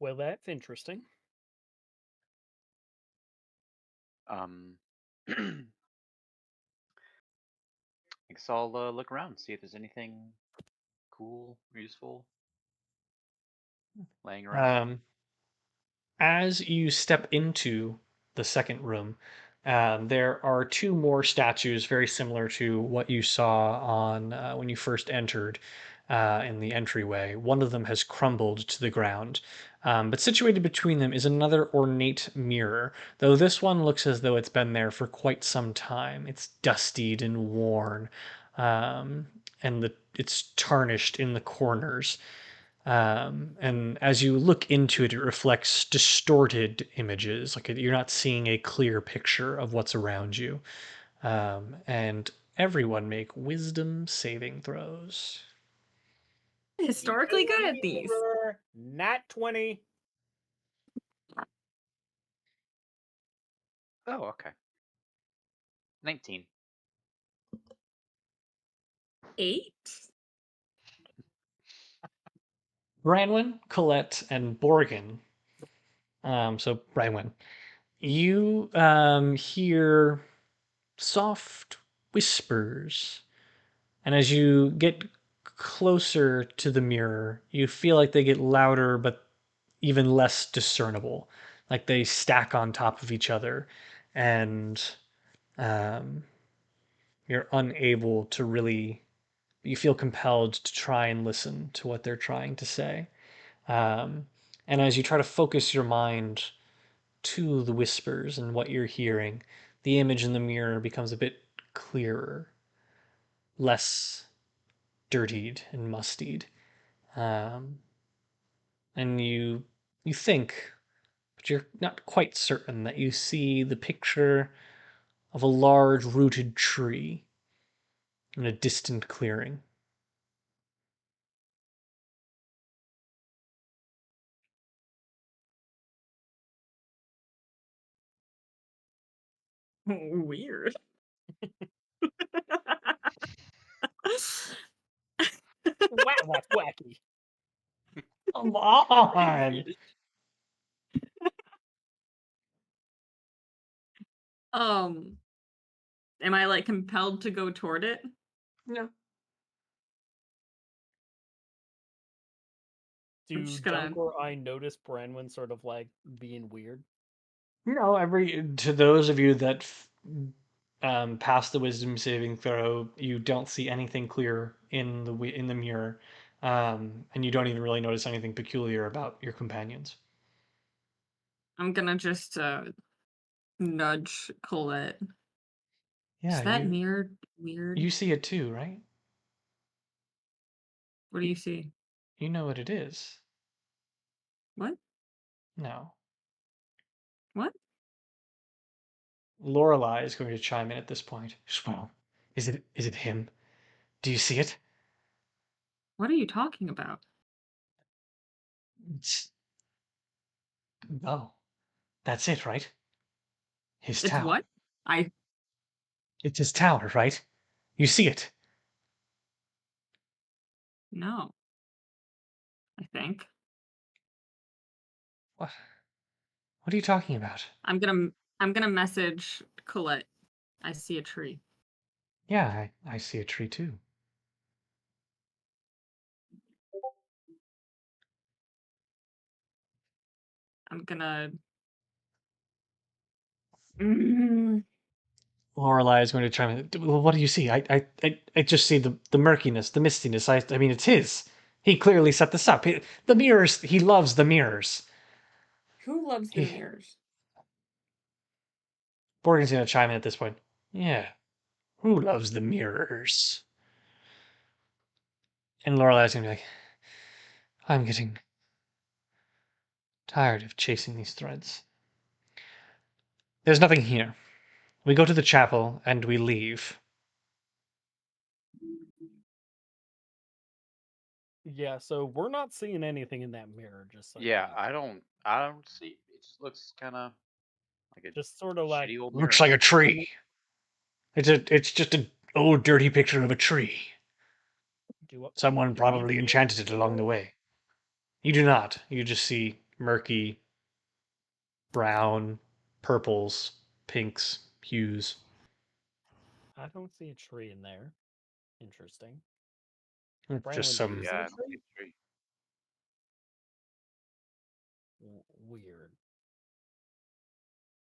Well, that's interesting. I guess I'll look around, see if there's anything cool or useful laying around. As you step into the second room, there are two more statues very similar to what you saw on when you first entered in the entryway. One of them has crumbled to the ground, but situated between them is another ornate mirror, though this one looks as though it's been there for quite some time. It's dustied and worn, and it's tarnished in the corners. And as you look into it, it reflects distorted images. Like you're not seeing a clear picture of what's around you. And everyone make wisdom saving throws. Historically good at these. Nat 20. Oh, okay. 19. 8? Branwenn, Colette, and Borgin. So Branwenn, you hear soft whispers, and as you get closer to the mirror, you feel like they get louder, but even less discernible. Like they stack on top of each other, and um, you're unable to really. You feel compelled to try and listen to what they're trying to say. Um, and as you try to focus your mind to the whispers and what you're hearing, the image in the mirror becomes a bit clearer, less dirtied and mustied. Um, and you think, but you're not quite certain that you see the picture of a large rooted tree in a distant clearing. Weird. Wow, that's wacky. Come on! Am I like compelled to go toward it? No. Do just gonna- Dunk or I notice Branwenn sort of like being weird? No, to those of you that pass the wisdom saving throw, you don't see anything clear in the mirror, and you don't even really notice anything peculiar about your companions. I'm gonna just nudge Colette. Yeah, Is that mirror weird? you see it too, right? What do you see? You know what it is. What? No. What? Lorelei is going to chime in at this point. Well, is it him? Do you see it? What are you talking about? It's oh, that's it, right? His It's tower. what? It's his tower, right? You see it. No. I think. What? What are you talking about? I'm gonna message Colette. I see a tree. Yeah, I see a tree too. I'm gonna Lorelei is going to chime in. Well, what do you see? I just see the murkiness, the mistiness. I mean, it's his. He clearly set this up. The mirrors. He loves the mirrors. Who loves the mirrors? Morgan's going to chime in at this point. Yeah. Who loves the mirrors? And Lorelei's going to be like, I'm getting tired of chasing these threads. There's nothing here. We go to the chapel and we leave. Yeah, so we're not seeing anything in that mirror, just so Yeah, you know. I don't see. It just looks kind of like a Just sort of like shitty old Looks mirror. like a tree. It's just a old dirty picture of a tree. Do Someone do I probably see enchanted it along the mirror? way. You do not. You just see murky, brown, purples, pinks, hues. I don't see a tree in there. Interesting. Just Branwenn, do you some. see Yeah, a I don't see tree? a tree. Weird.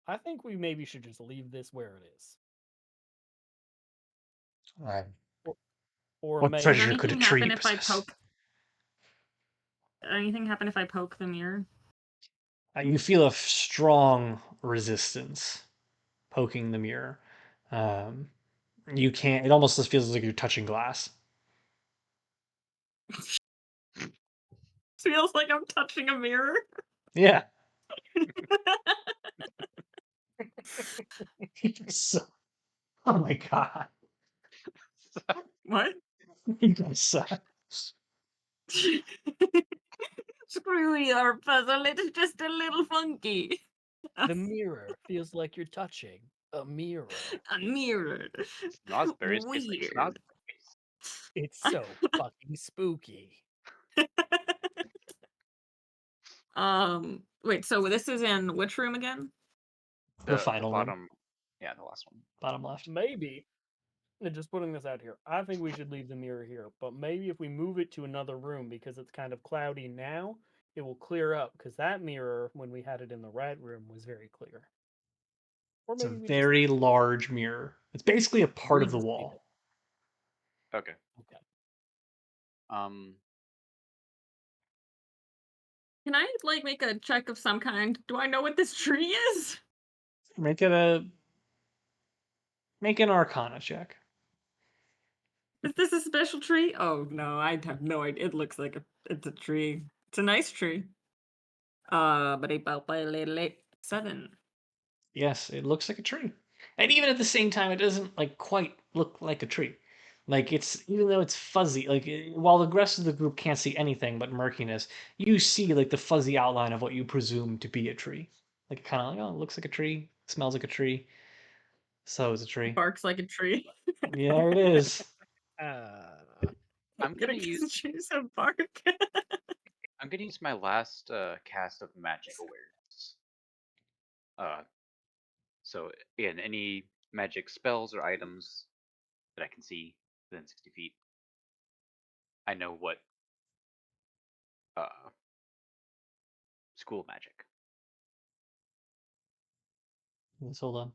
I think we maybe should just leave this where it is. Or What Does treasure maybe could a anything happen tree if I possess? poke? Anything happen if I poke the mirror? You feel a strong resistance poking the mirror. Um, you can't. It almost just feels like you're touching glass. Feels like I'm touching a mirror. Yeah. So, oh my god. What? You guys suck. Screw your puzzle. It's just a little funky. the mirror feels like you're touching a mirror. A mirror. Snozzberries taste like Weird. snozzberries. It's so fucking spooky. Wait, so this is in which room again? The The final room, bottom, yeah, the last one. bottom left. Maybe, and just putting this out here, I think we should leave the mirror here. But maybe if we move it to another room because it's kind of cloudy now, it will clear up. Because that mirror, when we had it in the right room, was very clear. Or It's a maybe we just very large mirror. It's basically a part we of the just leave it. wall. Okay. Okay. Um, Can I like make a check of some kind? Do I know what this tree is? Make an Arcana check. Is this a special tree? Oh no, I have no idea. It looks like it's a tree. It's a nice tree. But a 7. Yes, it looks like a tree, and even at the same time, it doesn't like quite look like a tree. Like it's even though it's fuzzy, like while the rest of the group can't see anything but murkiness, you see like the fuzzy outline of what you presume to be a tree. Like kind of like oh, it looks like a tree, smells like a tree, so is a tree. Barks like a tree. Yeah, there it is. I'm Get gonna a use kiss trees of bark. my last cast of magic awareness. Uh, so again, any magic spells or items that I can see within 60 feet, I know what uh school magic. Let's hold on.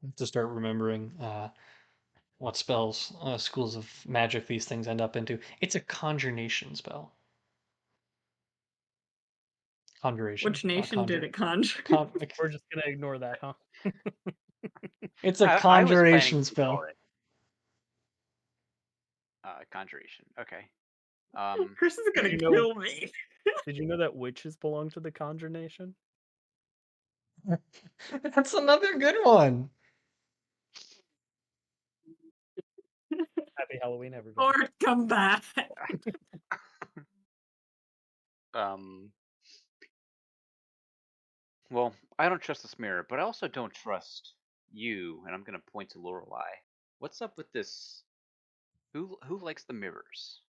I have to start remembering what spells, schools of magic these things end up into. It's a conjuration spell. Conjuration, Which not nation did conjure. it conjure? We're just gonna ignore that, huh? It's a I was planning conjuration to ignore spell. it. Conjuration. Okay. Chris is Did gonna you know? kill me. Did you know that witches belong to the Conjure Nation? That's another good one. Happy Halloween, everybody. Or come back. um. Well, I don't trust this mirror, but I also don't trust you, and I'm gonna point to Lorelei. What's up with this? Who likes the mirrors?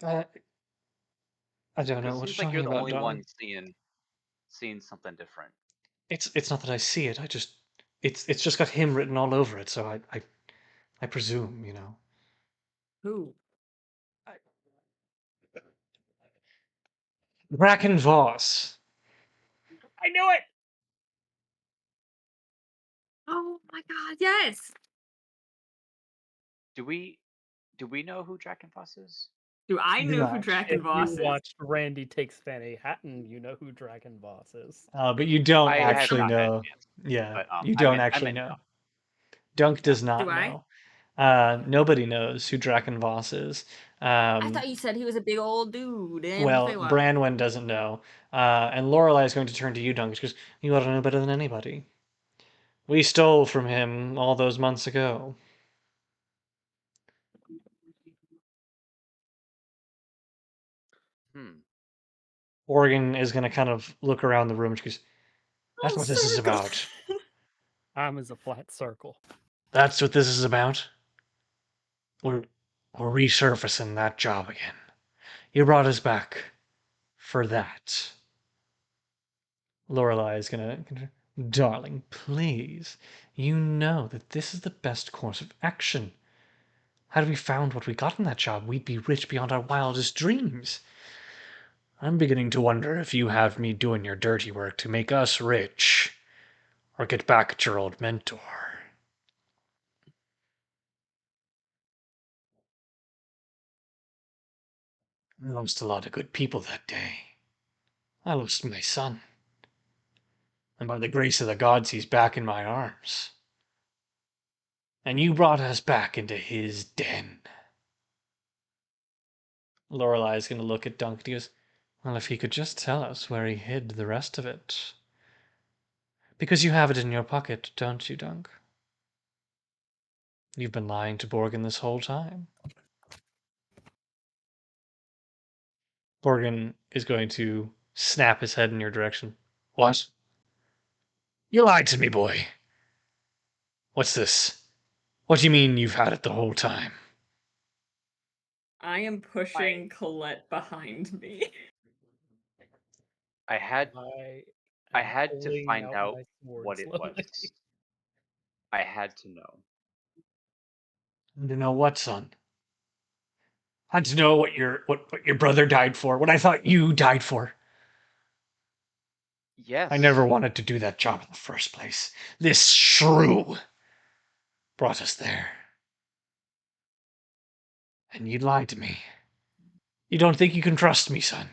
I, I don't Because know it what seems you're like you're talking the about, only Don. one seeing something different. It's not that I see it. I just it's just got him written all over it. So I presume, you know. Who? I, Bracken Voss. I knew it. Oh my god, yes! Do we know who Drakenfoss is? Do I Do know who not. Draken If you Voss is? watched Randy Takes Fanny Hatton, you know who Dragon Boss is. But you don't I have actually not had a know. chance, Yeah, but you I don't meant actually Dunk. know. Dunk Yeah. does not Do I? know. Nobody knows who Draken Voss is. I thought you said he was a big old dude in the Well, Feywild. Branwenn doesn't know. And Lorelei is going to turn to you, Dunk, because you ought to know better than anybody. We stole from him all those months ago. Hmm. Oregon is going to kind of look around the room and she goes, "That's what this is Circle. about. Time is a flat circle. That's what this is about. We're resurfacing that job again. You brought us back for that." Lorelei is gonna, "Darling, please. You know that this is the best course of action. Had we found what we got in that job, we'd be rich beyond our wildest dreams. I'm beginning to wonder if you have me doing your dirty work to make us rich, or get back at your old mentor." I lost a lot of good people that day. I lost my son. And by the grace of the gods, he's back in my arms. And you brought us back into his den. Lorelei is going to look at Dunk and he goes, "Well, if he could just tell us where he hid the rest of it. Because you have it in your pocket, don't you, Dunk? You've been lying to Borgin this whole time." Borgin is going to snap his head in your direction. "What? You lied to me, boy. What's this? What do you mean you've had it the whole time?" I am pushing Colette behind me. I had I I am had to pulling find out out my sword what it slowly. was. I had to know. And to know what, son? Had to know what your brother died for, what I thought you died for. I never Yes, wanted to do that job in the first place. This shrew brought us there. And you lied to me. You don't think you can trust me, son?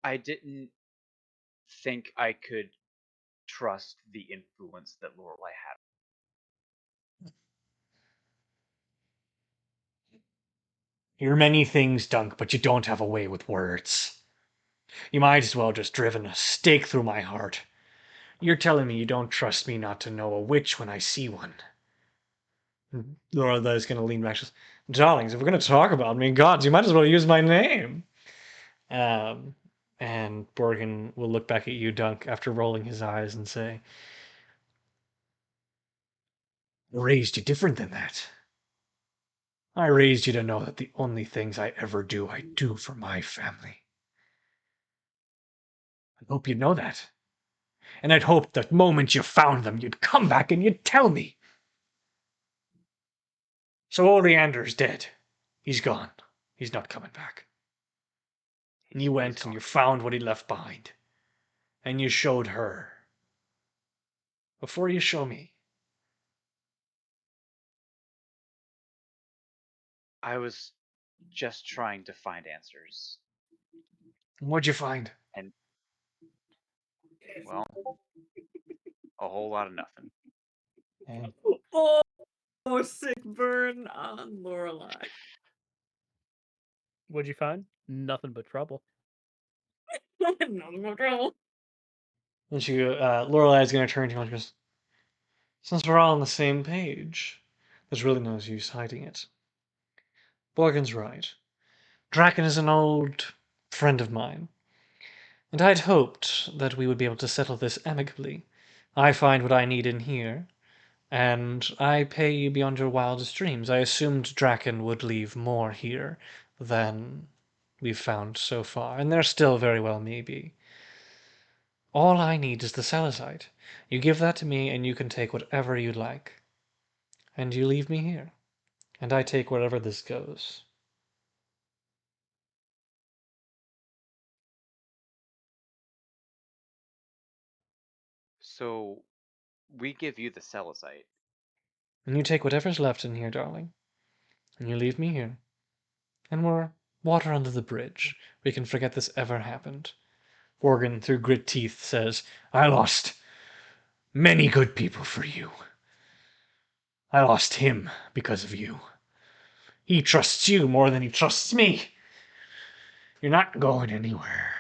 I didn't think I could trust the influence that Lorelei had. You're many things, Dunk, but you don't have a way with words. You might as well just driven a stake through my heart. You're telling me you don't trust me not to know a witch when I see one. Lorelai's going to lean back. She goes, "Darlings, if we're going to talk about me, gods, you might as well use my name." Um, and Borgin will look back at you, Dunk, after rolling his eyes and say, "I raised you different than that. I raised you to know that the only things I ever do, I do for my family. I hope you know that. And I'd hope the moment you found them, you'd come back and you'd tell me. So Oleander's dead. He's gone. He's not coming back. And you He's went and gone. you found what he left behind. And you showed her. Before you show me." I was just trying to find answers. "What'd you find?" And, well, a whole lot of nothing. And Oh, sick burn on Lorelei. What'd you find? Nothing but trouble. No trouble. Lorelei is going to turn to you and she goes, "Since we're all on the same page, there's really no use hiding it. Borgen's right. Draken is an old friend of mine, and I'd hoped that we would be able to settle this amicably. I find what I need in here, and I pay you beyond your wildest dreams. I assumed Draken would leave more here than we've found so far, and there still very well may be. All I need is the Salicite. You give that to me, and you can take whatever you'd like. And you leave me here, and I take wherever this goes." So we give you the Celicite. "And you take whatever's left in here, darling, and you leave me here. And we're water under the bridge. We can forget this ever happened." Morgan, through grit teeth, says, "I lost many good people for you. I lost him because of you. He trusts you more than he trusts me. You're not going anywhere.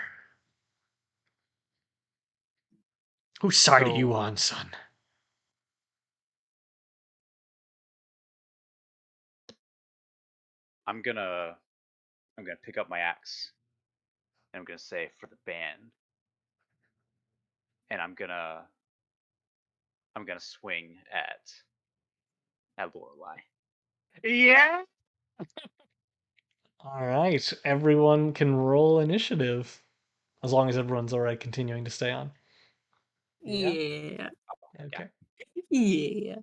Whose side are you So on, son?" I'm gonna I'm gonna pick up my axe, and I'm gonna say for the band, and I'm gonna swing at Lorelei. Yeah. All right, everyone can roll initiative, as long as everyone's all right continuing to stay on. Yeah. Okay. Yeah.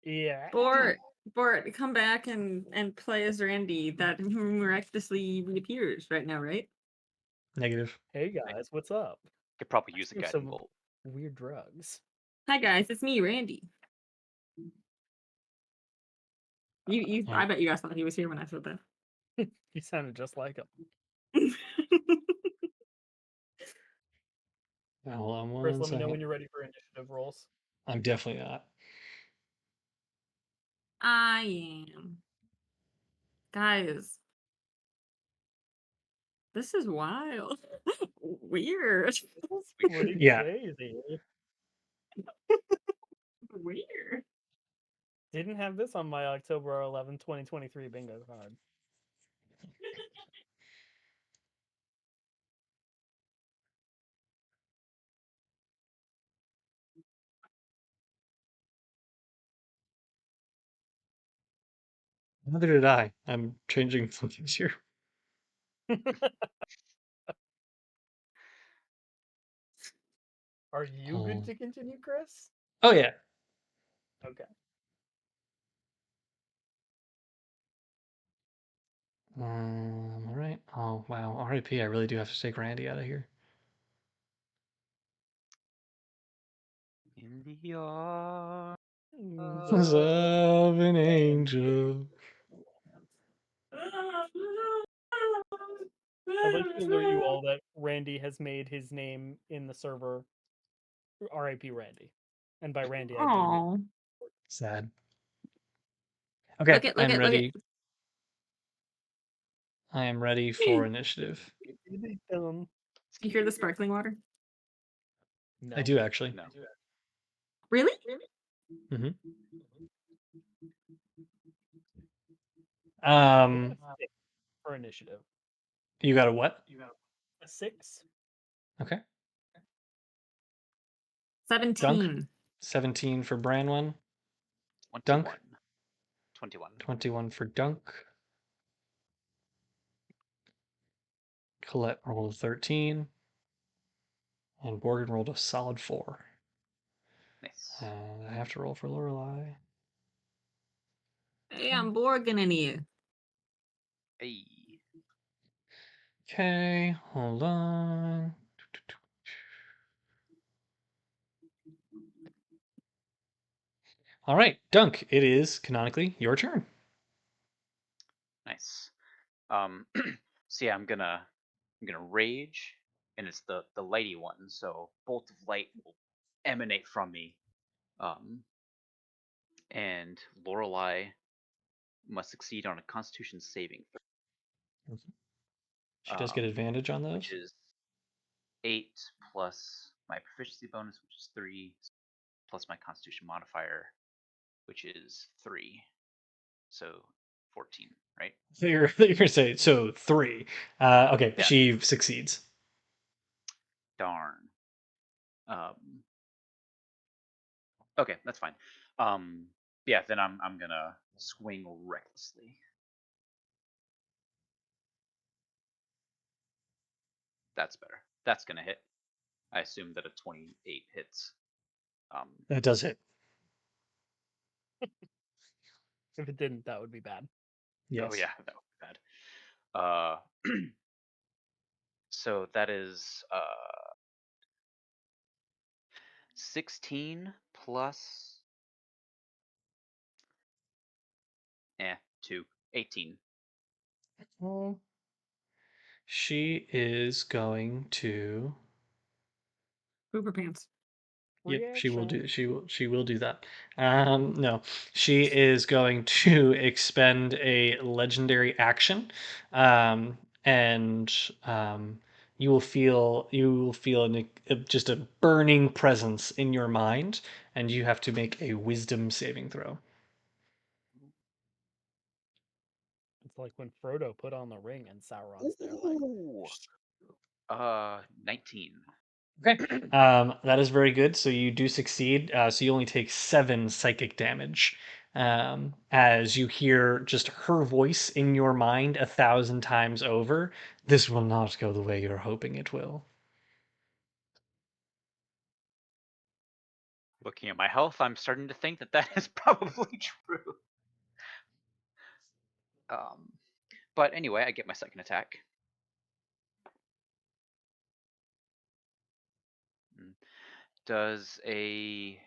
Yeah. Bort, come back and play as Randy that miraculously reappears right now, right? Negative. Hey guys, what's up? Could probably use a Here's guiding some bolt. weird drugs. Hi guys, it's me, Randy. I bet you guys thought he was here when I said that. You sounded just like him. Hold on Chris, one let me know when second. you're ready for initiative rolls. I'm definitely not. I am. Guys, this is wild. Weird. Pretty Yeah. crazy. Weird. Didn't have this on my October 11, 2023 bingo card. Neither did I. I'm changing things here. Are you good to continue, Chris? Oh yeah. Okay. All right. Oh wow. R.I.P. I really do have to take Randy out of here. In the arms Of an angel. I'd like to alert you all that Randy has made his name in the server RIP Randy. And by Randy, I do mean. Oh, Sad. Okay, look I'm at ready. I am ready for initiative. Um, You hear the sparkling water? no. I do actually. No. Really? Mm-hmm. I got a 6 for initiative. You got a what? A 6? Okay. 17. 17 for Branwenn. 21. Dunk. 21. 21 for Dunk. Colette rolled a 13. And Borgen rolled a solid 4. Nice. And I have to roll for Lorelei. Hey, I'm Borgen in here. Hey. Okay, hold on. All right, Dunk, it is canonically your turn. Nice. So yeah, I'm gonna rage, and it's the lighty one. So bolt of light will emanate from me. And Lorelei must succeed on a Constitution saving throw. She does get advantage on those. Which is 8 plus my proficiency bonus, which is 3, plus my Constitution modifier, which is 3. So 14, right? So you're gonna say so 3. Okay, Yeah. she succeeds. Darn. Okay, that's fine. Yeah, then I'm gonna swing recklessly. That's better. That's gonna hit. I assume that a 28 hits. That does hit. If it didn't, that would be bad. Yes. Oh yeah, that would be bad. So that is 16 plus 2, 18. Well, she is going to. Pooper pants. Yep, she will do. Reaction. She will do that. No, she is going to expend a legendary action, and you will feel just a burning presence in your mind, and you have to make a Wisdom saving throw. It's like when Frodo put on the ring and Sauron's there like, Ooh. 19. Okay. That is very good. So you do succeed. So you only take 7 psychic damage. As you hear just her voice in your mind 1,000 times over. This will not go the way you're hoping it will. Looking at my health, I'm starting to think that that is probably true. But anyway, I get my second attack. Does a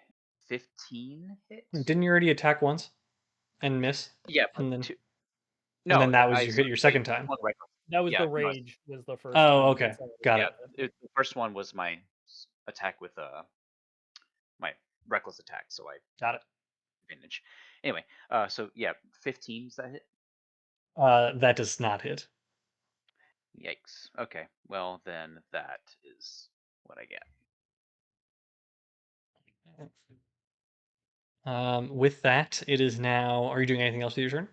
15 hit? Didn't you already attack once and miss? Yeah, but And then two. and No, then that was I your hit sort your of like second time. one right. that was Yeah, the no, rage was the first Oh, time. okay. Got yeah. it. The first one was my attack with my reckless attack, so I Got it. advantage. Anyway, so yeah, 15 is that hit? That does not hit. Yikes. Okay, well then that is what I get. With that, it is now. Are you doing anything else with your turn?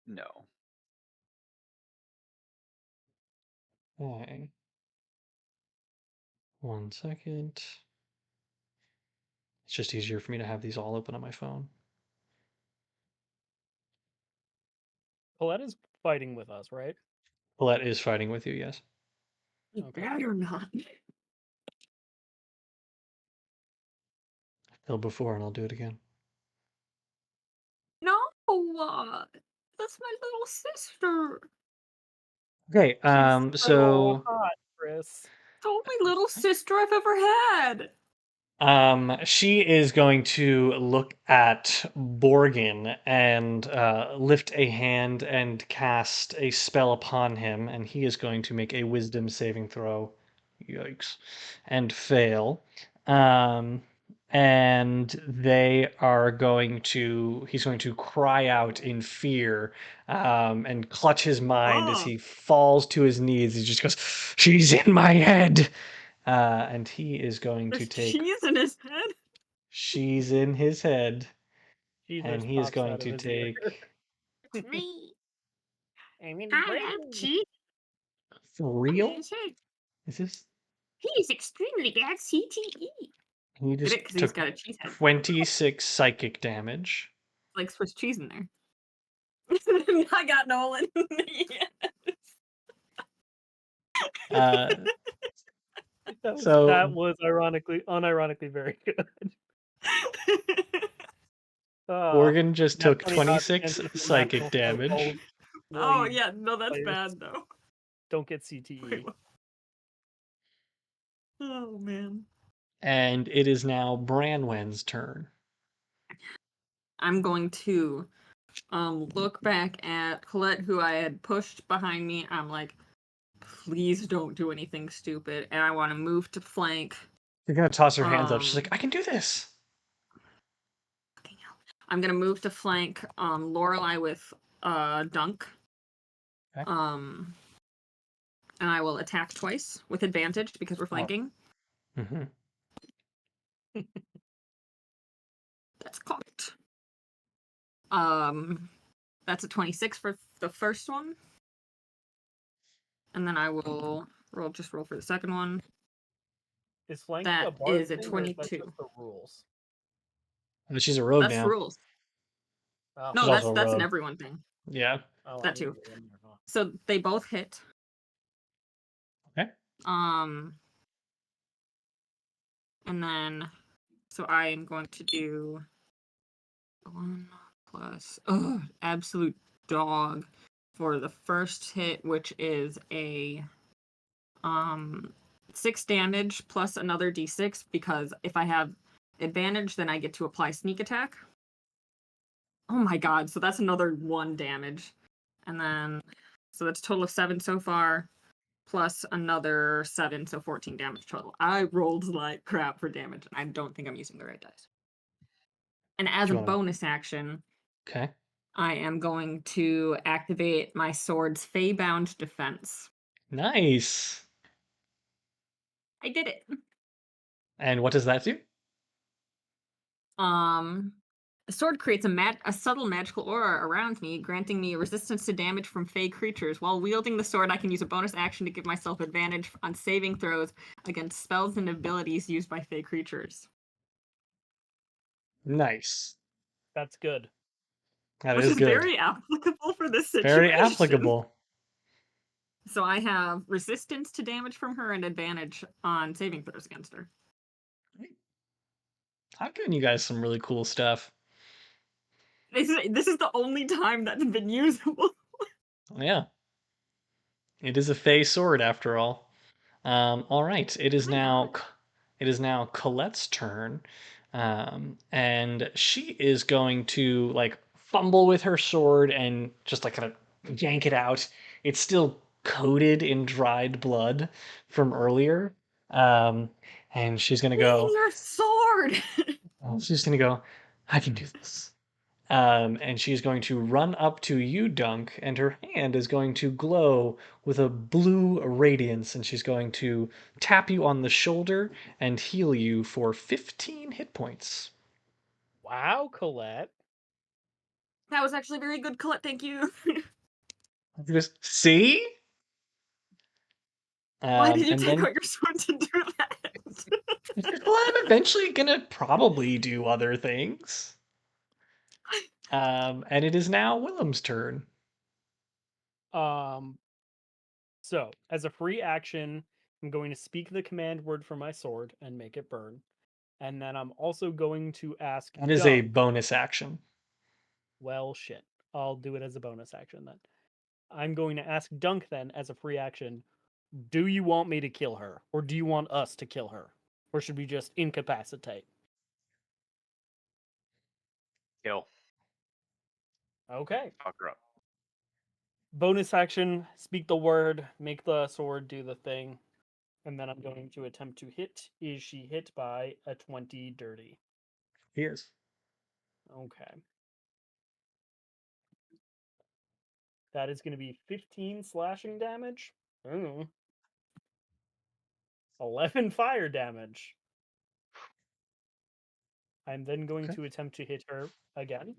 No. Okay. 1 second. It's just easier for me to have these all open on my phone. Colette is fighting with us, right? Colette is fighting with you, yes. Okay. Better not. Till before, and I'll do it again. No, that's my little sister. Okay, She's so hot, Chris. The only little sister I've ever had. She is going to look at Borgin and lift a hand and cast a spell upon him, and he is going to make a wisdom saving throw. Yikes. And fail. And he's going to cry out in fear and clutch his mind as Oh, he falls to his knees. He just goes, "She's in my head." And he is going to there's take. cheese in his head. She's in his head, and Cheezers he is pops going out of to his ear. take. It's me. I'm in the I have brain. cheese For in real? his head. Is this? He's extremely bad CTE. He Did it? just Because he's took got a cheese head. 26 psychic damage. Like Swiss cheese in there. I got Nolan. Uh, That so was unironically very good. Borgin just took Nat20Hot 26 stands for psychic National damage, Oh Blade yeah, no, that's players bad though. Don't get Wait, CTE. what? Oh man. and it is now Branwenn's turn. I'm going to look back at Colette, who I had pushed behind me. I'm like, please don't do anything stupid, and I want to move to flank. You're gonna toss her hands up. She's Um, like, "I can do this." fucking hell. I'm gonna move to flank Lorelei with Dunk. Okay. And I will attack twice with advantage because we're flanking. Mm-hmm. That's cocked. That's a 26 for the first one. And then I will roll for the second one. Is flanking That a bard is a thing, or is that 22. just the rules? And she's a rogue That's now. rules. Oh, No, She's also a that's an rogue. everyone thing. Yeah. oh, That I didn't too. get in there, huh? So they both hit. Okay. And then so I am going to do 1 plus absolute dog for the first hit, which is a 6 damage plus another d6, because if I have advantage, then I get to apply sneak attack. Oh my god, so that's another 1 damage. And then, so that's a total of 7 so far, plus another 7, so 14 damage total. I rolled like crap for damage, and I don't think I'm using the right dice. And as Do a you wanna- bonus action, Okay. I am going to activate my sword's Feybound defense. Nice. I did it. And what does that do? The sword creates a subtle magical aura around me, granting me resistance to damage from fey creatures. While wielding the sword, I can use a bonus action to give myself advantage on saving throws against spells and abilities used by fey creatures. Nice. That's good. That Which is is good. very applicable for this situation. Very applicable. So I have resistance to damage from her and advantage on saving throws against her. I've given you guys some really cool stuff. This is the only time that's been usable. Yeah. It is a fey sword after all. All right. It is Oh my now God. it is now Colette's turn. And she is going to like fumble with her sword and just like kind of yank it out. It's still coated in dried blood from earlier. And she's gonna Clean go, your sword! I can do this. And she's going to run up to you, Dunk, and her hand is going to glow with a blue radiance, and she's going to tap you on the shoulder and heal you for 15 hit points. Wow, Colette. That was actually very good, Colette. Thank you. Just see? Why did you And take then out your sword to do that? well, I'm eventually gonna probably do other things. And it is now Willem's turn. Um, so as a free action, I'm going to speak the command word for my sword and make it burn. And then I'm also going to ask That is a Dunk. bonus action. Well, shit. I'll do it as a bonus action then. I'm going to ask Dunk then as a free action, do you want me to kill her? Or do you want us to kill her? Or should we just incapacitate? Kill. Okay. Fuck her up. Bonus action, speak the word, make the sword do the thing. And then I'm going to attempt to hit. Is she hit by a 20 dirty? He is. Okay. That is going to be 15 slashing damage. Ooh. 11 fire damage. I'm then going Okay. to attempt to hit her again.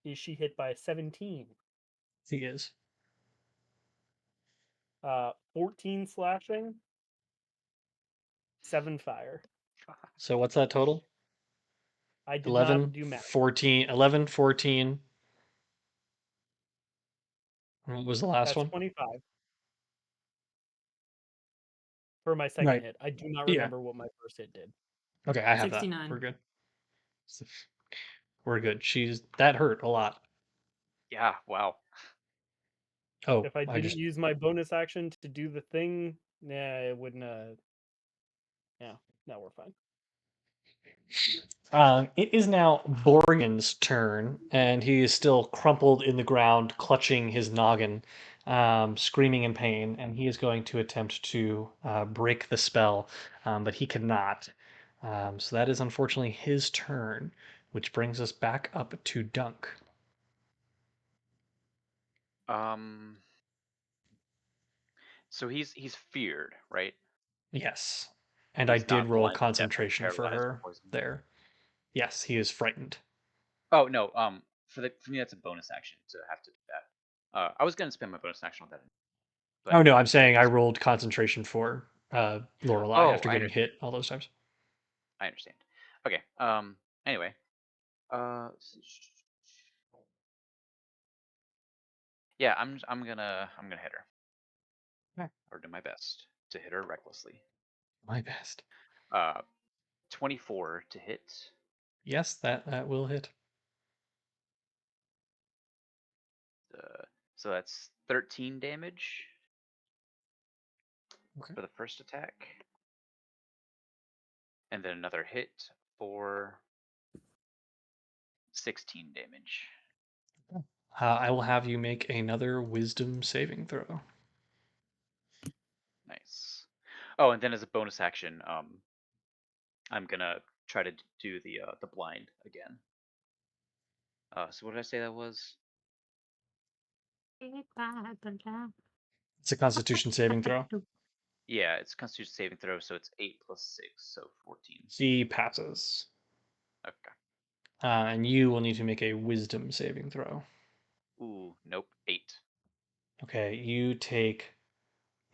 Is she hit by 17? He is. 14 slashing, 7 fire. So what's that total? I did 11, not do math. 14, 11, 14. What was the last That's one? 25 for my second Right. hit. I do not Yeah. remember what my first hit did. Okay, I have that. 69. We're good. We're good. That hurt a lot. Yeah, wow. Oh, If I didn't use my bonus action to do the thing, it wouldn't. Yeah, no, we're fine. It is now Borgen's turn, and he is still crumpled in the ground, clutching his noggin, screaming in pain, and he is going to attempt to break the spell, but he cannot. So that is unfortunately his turn, which brings us back up to Dunk. So he's feared, right? Yes. And I He's did not roll blind, deaf, concentration for paralyzed, or her poisoned. there. Yes, he is frightened. Oh no. For me that's a bonus action to have to do that. I was gonna spend my bonus action on that. But Oh no, I'm saying I rolled concentration for Lorelei Oh, after I getting understand. hit all those times. I understand. Okay. Anyway. Uh. Yeah. I'm gonna hit her. Okay. Or do my best to hit her recklessly. My best. 24 to hit. Yes, that will hit. So that's 13 damage Okay. for the first attack. And then another hit for 16 damage. I will have you make another wisdom saving throw. Nice. Oh, and then as a bonus action, I'm gonna try to do the blind again. So what did I say that was? It's a Constitution saving throw. Yeah, it's Constitution saving throw, so it's 8 plus 6, so 14. He passes. Okay. And you will need to make a wisdom saving throw. Ooh, nope. 8. Okay, you take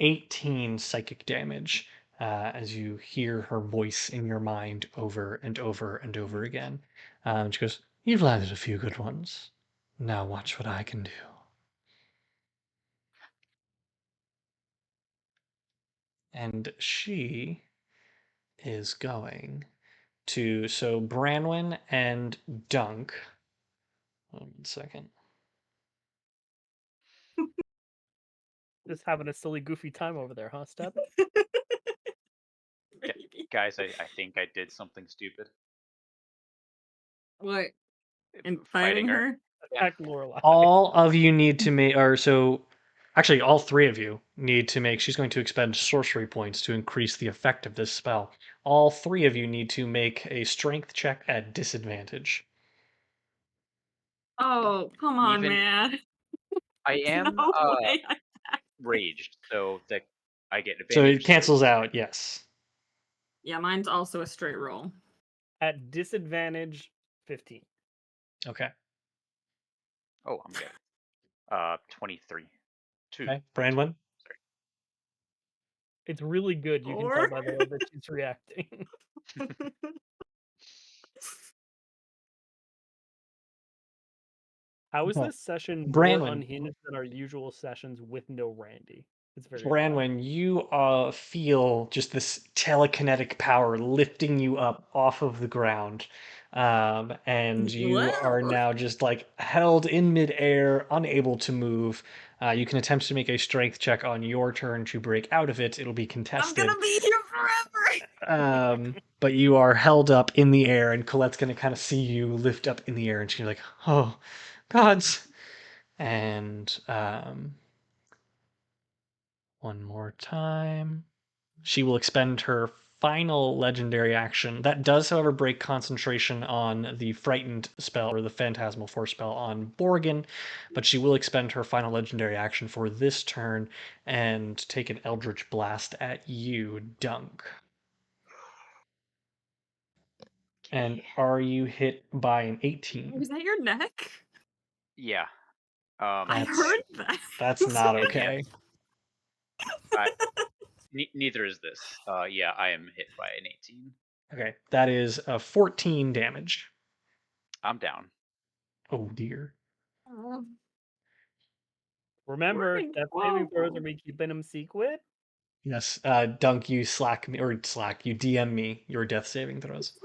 18 psychic damage as you hear her voice in your mind over and over and over again. She goes, "You've landed a few good ones. Now watch what I can do." And she is going to, so Branwenn and Dunk. 1 second. Just having a silly, goofy time over there, huh, Step? Guys, I think I did something stupid. What? In Fighting fighting her? Yeah. Attack Lorelei. All of you need to make, or so, actually, all 3 of you need to make, she's going to expend sorcery points to increase the effect of this spell. All 3 of you need to make a strength check at disadvantage. Oh, come on, Even man. I There's am no way. raged, so that I get So advantage. it cancels out, yes. Yeah, mine's also a straight roll. At disadvantage, 15. Okay. Oh, I'm good. 23. 2. Okay. Branwenn? Sorry. It's really good. You can tell by the way that she's reacting. How is Okay. this session more Branwenn. unhinged than our usual sessions with no Randy? It's very odd. Branwenn, you feel just this telekinetic power lifting you up off of the ground. And you are Whoa. now just like held in midair, unable to move. You can attempt to make a strength check on your turn to break out of it. It'll be I'm contested. gonna be here forever. But you are held up in the air, and Colette's gonna kind of see you lift up in the air, and she's like, "Oh, gods!" And one more time. She will expend her final legendary action. That does, however, break concentration on the Frightened spell or the Phantasmal Force spell on Borgin, but she will expend her final legendary action for this turn and take an Eldritch Blast at you, Dunk. And are you hit by an 18? Was that your neck? Yeah. I heard that. That's not okay. Neither is this. Yeah, I am hit by an 18. Okay, that is 14 damage. I'm down. Oh dear. Remember, We're death saving throws, are we keeping them secret? Yes, Dunk, you you DM me your death saving throws.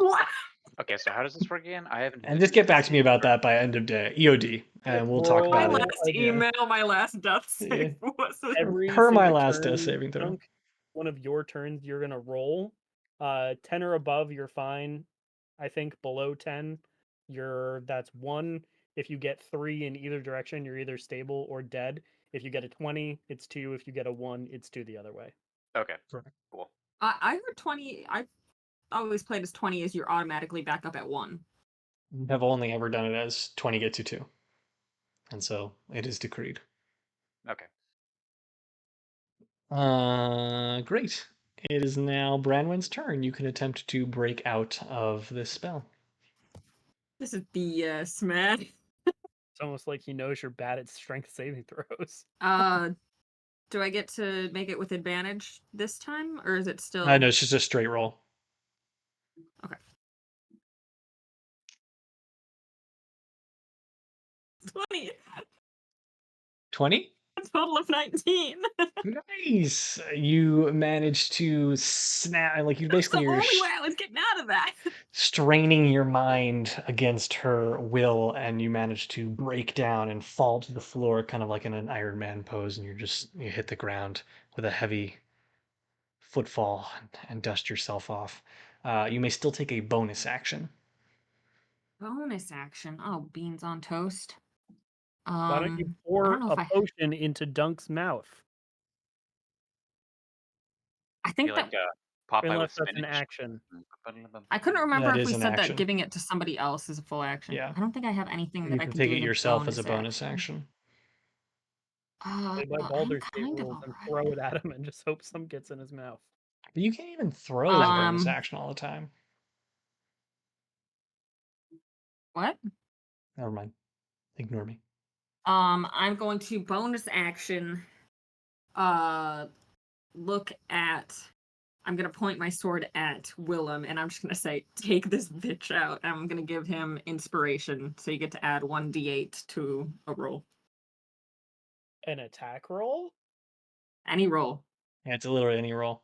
Okay, so how does this work again? I haven't. And just get back to me about that by end of day, EOD, and we'll talk My about last it. email, my last death Yeah. save was Every Per my single last death turn, saving throw. Dunk, one of your turns, you're gonna roll. 10 or above, you're fine. I think below 10, that's 1. If you get 3 in either direction, you're either stable or dead. If you get a 20, it's 2. If you get a 1, it's 2 the other way. Okay. Correct. Cool. I heard 20. I always played as 20 as you're automatically back up at 1. Have only ever done it as 20 gets you 2. And so it is decreed. Okay. Great. It is now Branwenn's turn. You can attempt to break out of this spell. This is BS, man. It's almost like he knows you're bad at strength saving throws. Do I get to make it with advantage this time, or is it still? No, it's just a straight roll. Okay. 20. 20? A total of 19. Nice. You managed to snap, like you That's the basically you're only way I was getting out of that. straining your mind against her will, and you manage to break down and fall to the floor, kind of like in an Iron Man pose, and you hit the ground with a heavy footfall and dust yourself off. You may still take a bonus action. Bonus action. Oh, beans on toast. Why don't you I pour don't know a if I. potion into Dunk's mouth? I Be think like that Popeye Unless with that's an spinach. action. I couldn't remember That if is we an said action. that giving it to somebody else is a full action. Yeah. I don't think I have anything You that I can can take do it in yourself as a bonus action. action. Play by I'm Baldur's Gate kind of rules and throw it at him and just hope some gets in his mouth. But you can't even throw that bonus alright. action all the time. What? Never mind. Ignore me. I'm going to bonus action look at I'm gonna point my sword at Willem and I'm just gonna say, take this bitch out. And I'm gonna give him inspiration. So you get to add 1d8 to a roll. An attack roll? Any roll. Yeah, it's literally any roll.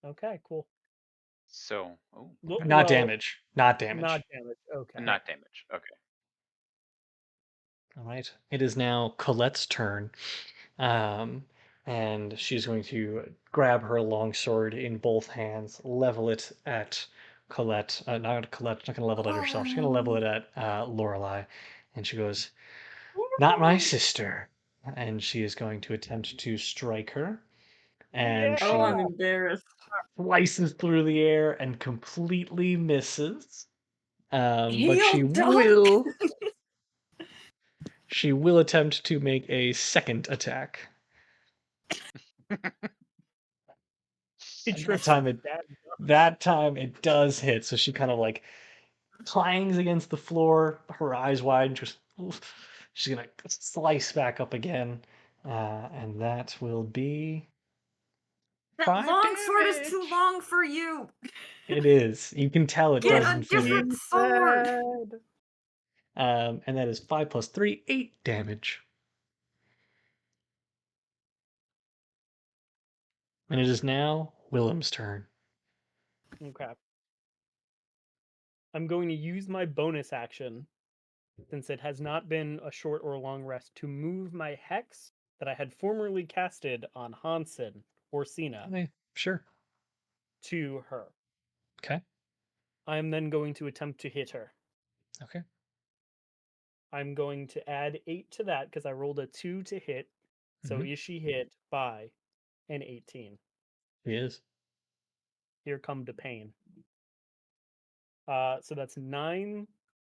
Okay, cool. So, oh, Not Well, damage. Not damage. not damage. Okay. not damage. Okay. All right. It is now Colette's turn. And she's going to grab her longsword in both hands, level it at Colette. Not Colette, she's not going to level it at herself. She's going to level it at Lorelei. And she goes, "Not my sister." And she is going to attempt to strike her. And Oh, I'm she embarrassed. slices through the air and completely misses. But Heel dunk! she will attempt to make a second attack. And that time it does hit. So she kind of like clangs against the floor, her eyes wide, and just she's gonna slice back up again. And that will be That 5 long sword is too damage. long for you. It is. You can tell it Get a doesn't fit different you. sword. And that is 5 plus 3, 8 damage. And it is now Willem's turn. Okay. I'm going to use my bonus action, since it has not been a short or long rest, to move my hex that I had formerly casted on Hanson or Sina Okay, sure. to her. Okay. I am then going to attempt to hit her. Okay. I'm going to add 8 to that because I rolled a 2 to hit. So Mhm. is she hit by an 18? He is. Here come the pain. So that's 9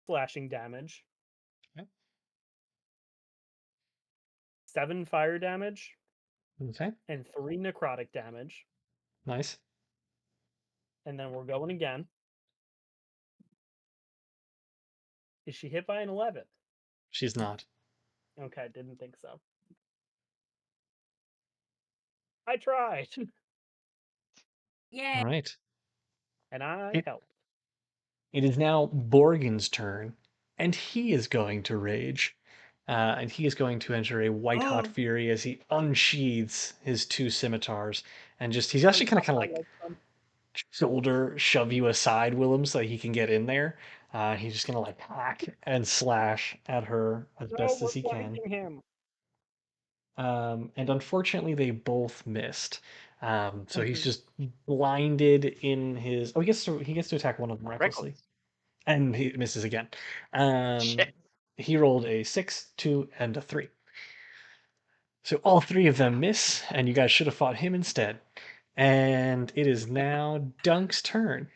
slashing damage, Okay. 7 fire damage, Okay. and 3 necrotic damage. Nice. And then we're going again. Is she hit by an 11? She's not. Okay, didn't think so. I tried. Yeah. All right. And I It, helped. it is now Borgen's turn, and he is going to rage. And he is going to enter a white hot Oh, fury as he unsheathes his 2 scimitars and just he's actually kind of like shoulder shove you aside, Willem, so he can get in there. He's just gonna like hack and slash at her as No, best we're as he can. flanking him. And unfortunately, they both missed. So he's Mhm. just blinded in his. Oh, he gets to attack one of them recklessly, Reckless. and he misses again. Shit. He rolled a 6, 2, and a 3. So all 3 of them miss, and you guys should have fought him instead. And it is now Dunk's turn.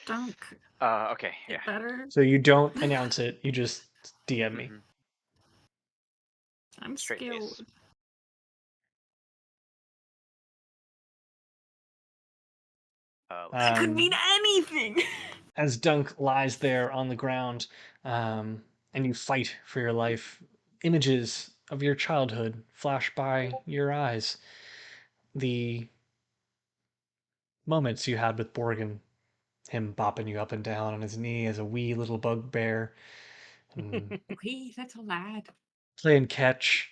dunk. Okay. Get Yeah. better. So you don't announce it, you just DM me. hmm I'm Straight face. skilled. That could mean Um, anything. as Dunk lies there on the ground, and you fight for your life, images of your childhood flash by your eyes. The moments you had with Borgin, him bopping you up and down on his knee as a wee little bugbear, and Okay, that's a lad. playing catch,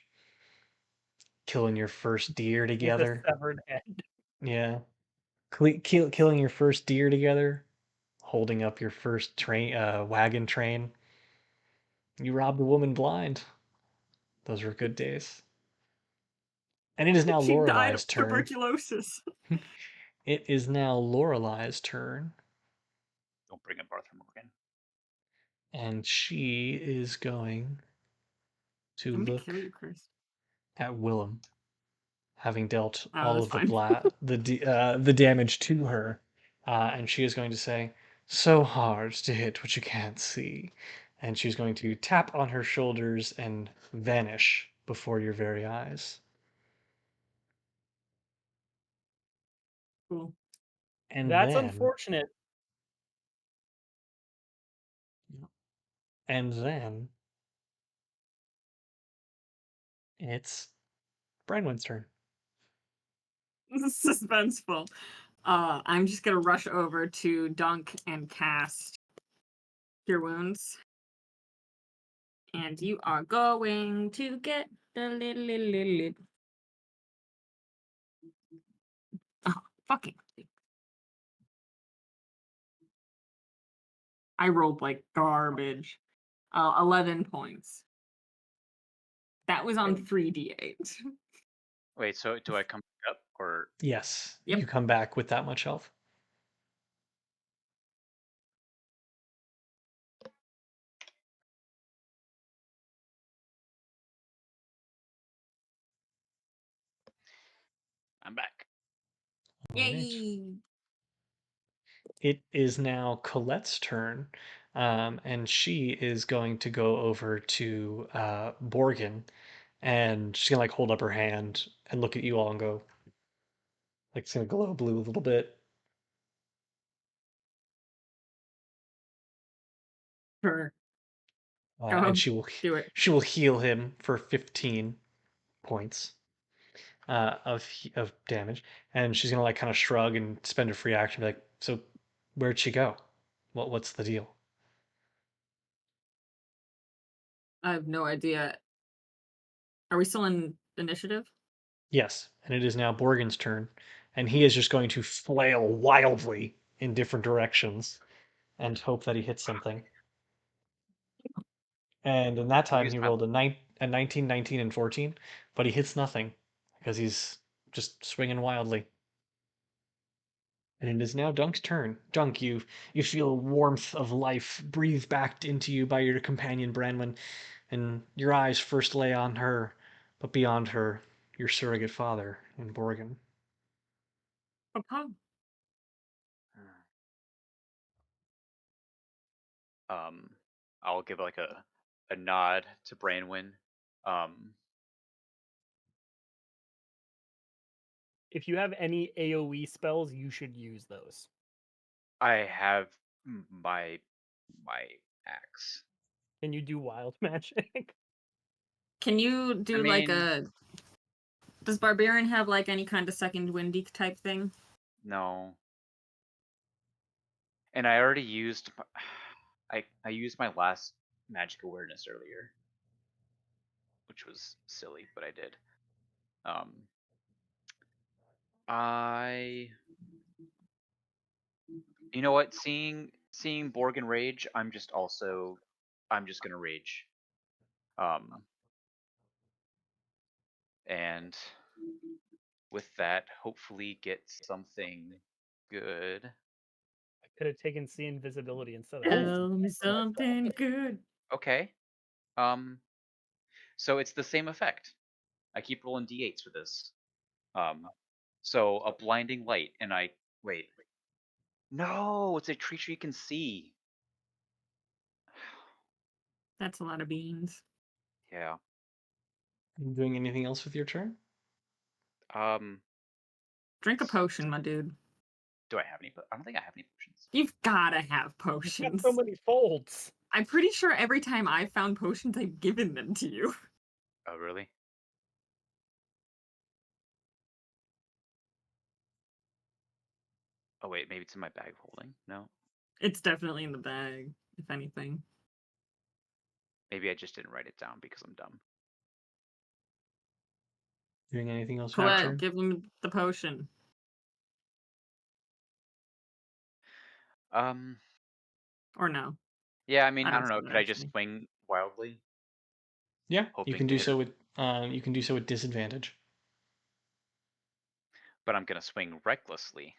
killing your first deer With a together. severed head. Yeah. Killing your first deer together, holding up your first wagon train. You robbed a woman blind. Those were good days. And it is now She died of Lorelei's turn. tuberculosis. It is now Lorelei's turn, Don't bring up Arthur Morgan. and she is going to I'm gonna look kill you, Chris. at Willem, having dealt Oh, all that's of fine. the damage to her, and she is going to say, "So hard to hit what you can't see," and she's going to tap on her shoulders and vanish before your very eyes. Cool. And That's then unfortunate. And then it's Branwenn's turn. Suspenseful. I'm just gonna rush over to Dunk and cast Cure Wounds. And you are going to get the little. Oh, fucking. I rolled like garbage. 11 points. That was on 3d8. Wait, so do I come back up or? Yes, Yep. you come back with that much health. I'm back. All right. Yay! It is now Colette's turn, and she is going to go over to Borgin, and she's gonna like hold up her hand and look at you all and go, like it's gonna glow blue a little bit. Sure. And Do it. she will heal him for 15 points of damage, and she's gonna like kind of shrug and spend a free action, be like, so where'd she go? What's the deal? I have no idea. Are we still in initiative? Yes, and it is now Borgin's turn, and he is just going to flail wildly in different directions and hope that he hits something. And in that time, Use he my rolled a 19, 19, and 14, but he hits nothing because he's just swinging wildly. And it is now Dunk's turn. Dunk, you feel warmth of life breathed back into you by your companion Branwenn, and your eyes first lay on her, but beyond her, your surrogate father in Borgin. Papa. I'll give like a nod to Branwenn. If you have any AoE spells, you should use those. I have my axe. Can you do wild magic? Can you do like mean- a... Does Barbarian have like any kind of second windy type thing? No. And I already used I used my last magic awareness earlier, which was silly, but I did. You know what? Seeing Borgin rage, I'm just gonna rage. And with that, hopefully get something good. I could have taken see invisibility instead of Tell me something good. Okay. So it's the same effect. I keep rolling d8s for this. So a blinding light, and I wait. No, it's a creature you can see. That's a lot of beans. Yeah. Are you doing anything else with your turn? Drink a potion, my dude. Do I have any? I don't think I have any potions. You've gotta have You've potions. got so many folds. I'm pretty sure every time I've found potions, I've given them to you. Oh, really? Oh wait, maybe it's in my bag of holding. No, It's definitely in the bag, if anything. maybe I just didn't write it down because I'm dumb. Doing anything else with your Colette, turn? give him the potion. Or no. Yeah, I mean, I I don't don't know. see Could that I just actually. swing wildly, Yeah, you hoping can to do hit so her? with But I'm gonna swing recklessly,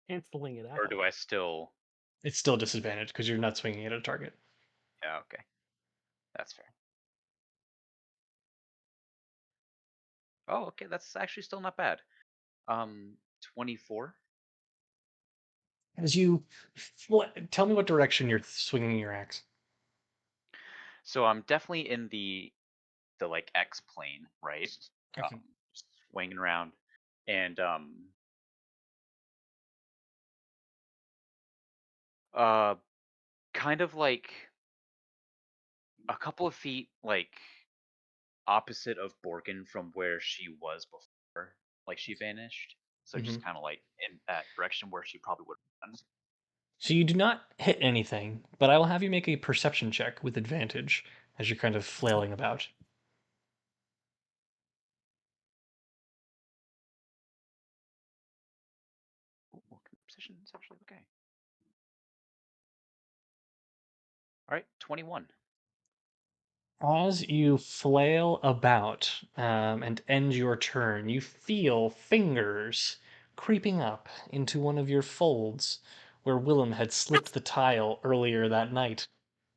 Canceling it or out. do I still? It's still disadvantage because you're not swinging at a target. Yeah, okay, that's fair. Oh, okay, that's actually still not bad. 24. As you tell me what direction you're swinging your axe. So I'm definitely in the like X plane, right? Okay. Swinging around, and uh, kind of like a couple of feet, like opposite of Borgin from where she was before, like she vanished. So Mhm. just kind of like in that direction where she probably would have gone. So you do not hit anything, but I will have you make a perception check with advantage as you're kind of flailing about. Ooh, precision is actually okay. All right, 21. As you flail about and end your turn, you feel fingers creeping up into one of your folds where Willem had slipped the tile earlier that night.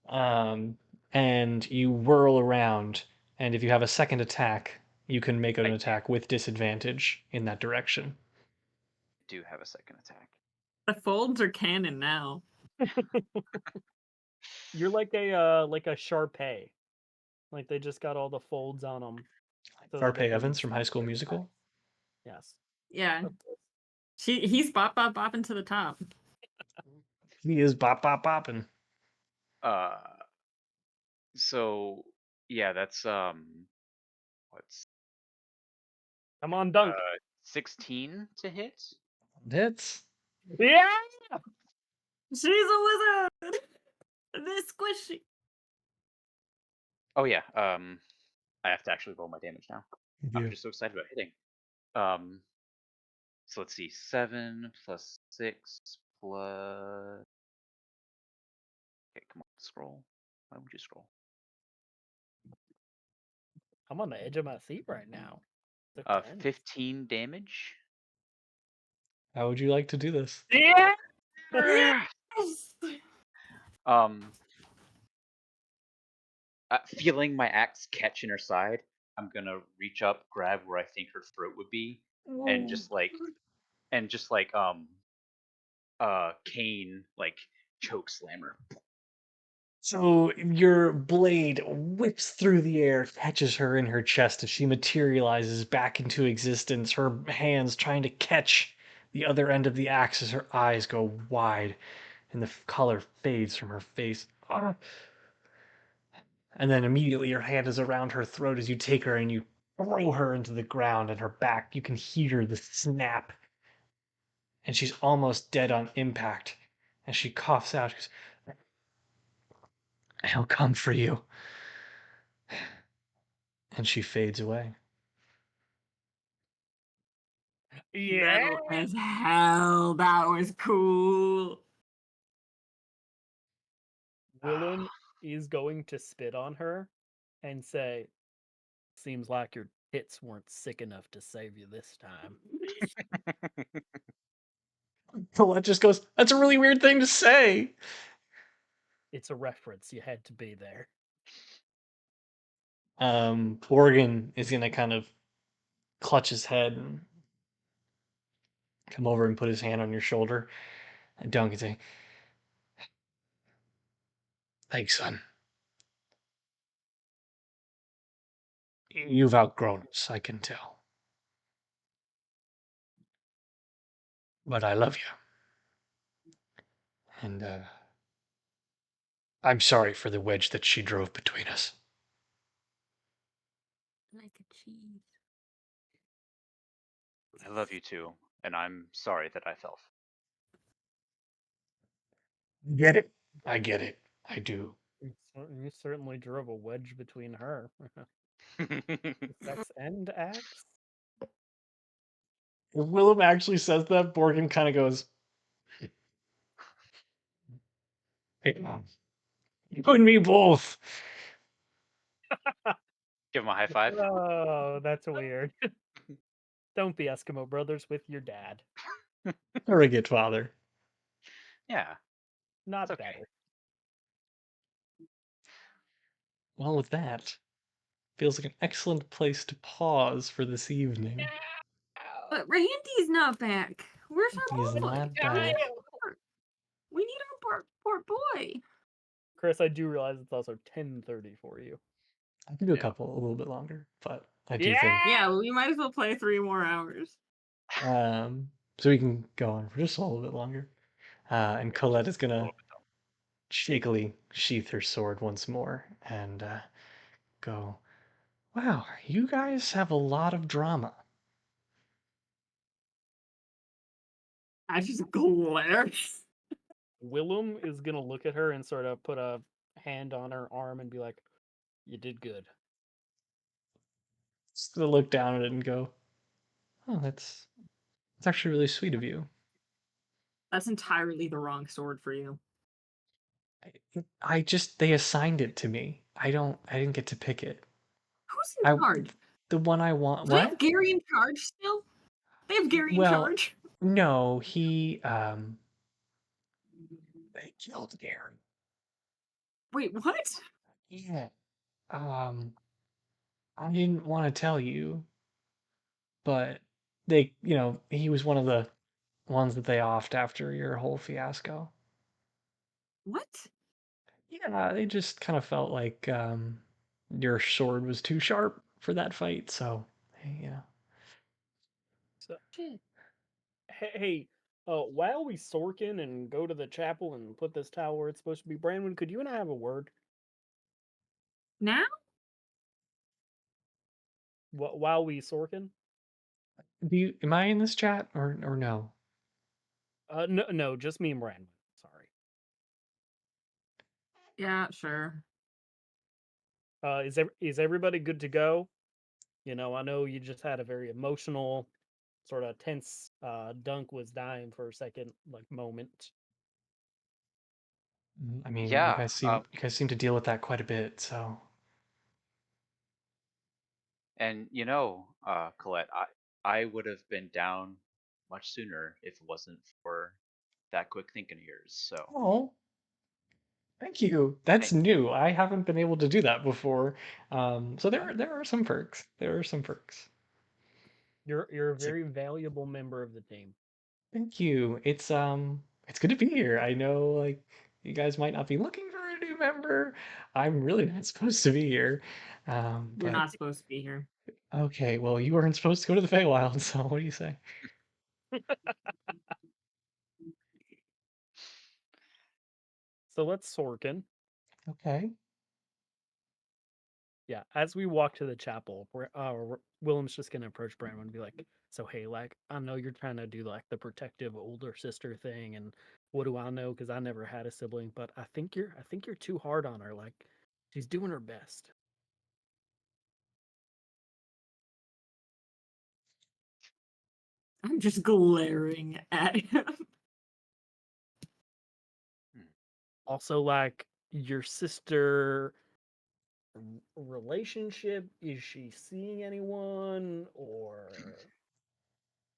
Um, and you whirl around, and if you have a second attack, you can make an I attack with disadvantage in that direction. do have a second attack. The folds are canon now. You're like a Sharpay. Like they just got all the folds on them. So that they Sharpay can Evans from High School their Musical. Yes. Yeah. Of course. He's bopping to the top. He is bop bop bopping. Uh, so yeah, that's what's Come on, Dunk. 16 to hit. Hits. Yeah. She's a wizard. This squishy. Oh yeah, I have to actually roll my damage now. I'm Yeah. just so excited about hitting. Um, so let's see, 7 plus 6 plus. Okay, come on, scroll. Why would you scroll? I'm on the edge of my seat right now. The 10. 15 damage. How would you like to do this? Yeah. Yes. Um, feeling my axe catch in her side, I'm gonna reach up, grab where I think her throat would be, and just like cane like choke slammer. So your blade whips through the air, catches her in her chest as she materializes back into existence, her hands trying to catch the other end of the axe as her eyes go wide and the color fades from her face. Ah. And then immediately your hand is around her throat as you take her and you throw her into the ground and her back. You can hear the snap. And she's almost dead on impact. As she coughs out, she goes, "I'll come for you." And she fades away. Yeah. Metal as hell. That was cool. Willem is going to spit on her and say, "Seems like your tits weren't sick enough to save you this time." Colette just goes, "That's a really weird thing to say." It's a reference. You had to be there. Morgan is gonna kind of clutch his head and come over and put his hand on your shoulder. And Duncan say, "Thanks, son. You've outgrown us, I can tell. But I love you. And I'm sorry for the wedge that she drove between us." Like a cheese. I love you too, and I'm sorry that I fell. Get it? I get it. I do. You certainly drove a wedge between her. Sex and axe? If Willem actually says that, Morgan kind of goes, "Hey, you and me both." Give him a high five. Oh, that's weird. Don't be Eskimo brothers with your dad. Surrogate father. Yeah, Not it's okay. better. Well, with that, feels like an excellent place to pause for this evening. But Randy's not back. Where's our He's boy? not back. We need our poor boy. Chris, I do realize it's also 10:30 for you. I can do a Yeah. couple a little bit longer, but I do Yeah! think Yeah, we might as well play 3 more hours. so we can go on for just a little bit longer. And Colette is A little gonna bit shakily sheath her sword once more and go, wow, you guys have a lot of drama. I just glare. Willem is gonna look at her and sort of put a hand on her arm and be like, "You did good." Just gonna look down at it and go, oh, that's actually really sweet of you. That's entirely the wrong sword for you. I just they assigned it to me. I didn't get to pick it. Who's in I charge? the one I want. Do they have What? Gary in charge still? They have Gary in Well, charge? no, they killed Gary. Wait, what? Yeah. Um I didn't want to tell you, but he was one of the ones that they offed after your whole fiasco. What? Yeah, they just kind of felt like your sword was too sharp for that fight, so yeah. So, Shit. hey, while we Sorkin and go to the chapel and put this towel where it's supposed to be, Branwenn, could you and I have a word? Now? While we Sorkin? Am I in this chat or no? No, just me and Branwenn. Sorry. Yeah, sure. Is everybody good to go? You know, I know you just had a very emotional, sort of tense. Dunk was dying for a second, like moment. I mean, Yeah. you guys seem to deal with that quite a bit, so And Colette, I would have been down much sooner if it wasn't for that quick thinking of yours. So oh, thank you. That's thank you. new. I haven't been able to do that before. So there are some perks. There are some perks. You're a It's a very valuable member of the team. Thank you. It's good to be here. I know like you guys might not be looking for a new member. I'm really not supposed to be here. You're But not supposed to be here. okay, well you weren't supposed to go to the Feywild, so what do you say? So let's Sorkin. Okay. Yeah, as we walk to the chapel, Willem's just gonna approach Branwenn and be like, "So hey, like, I know you're trying to do like the protective older sister thing, and what do I know? Because I never had a sibling, but I think you're too hard on her. Like, she's doing her best." I'm just glaring at him. Hmm. Also, like, your sister relationship, is she seeing anyone or?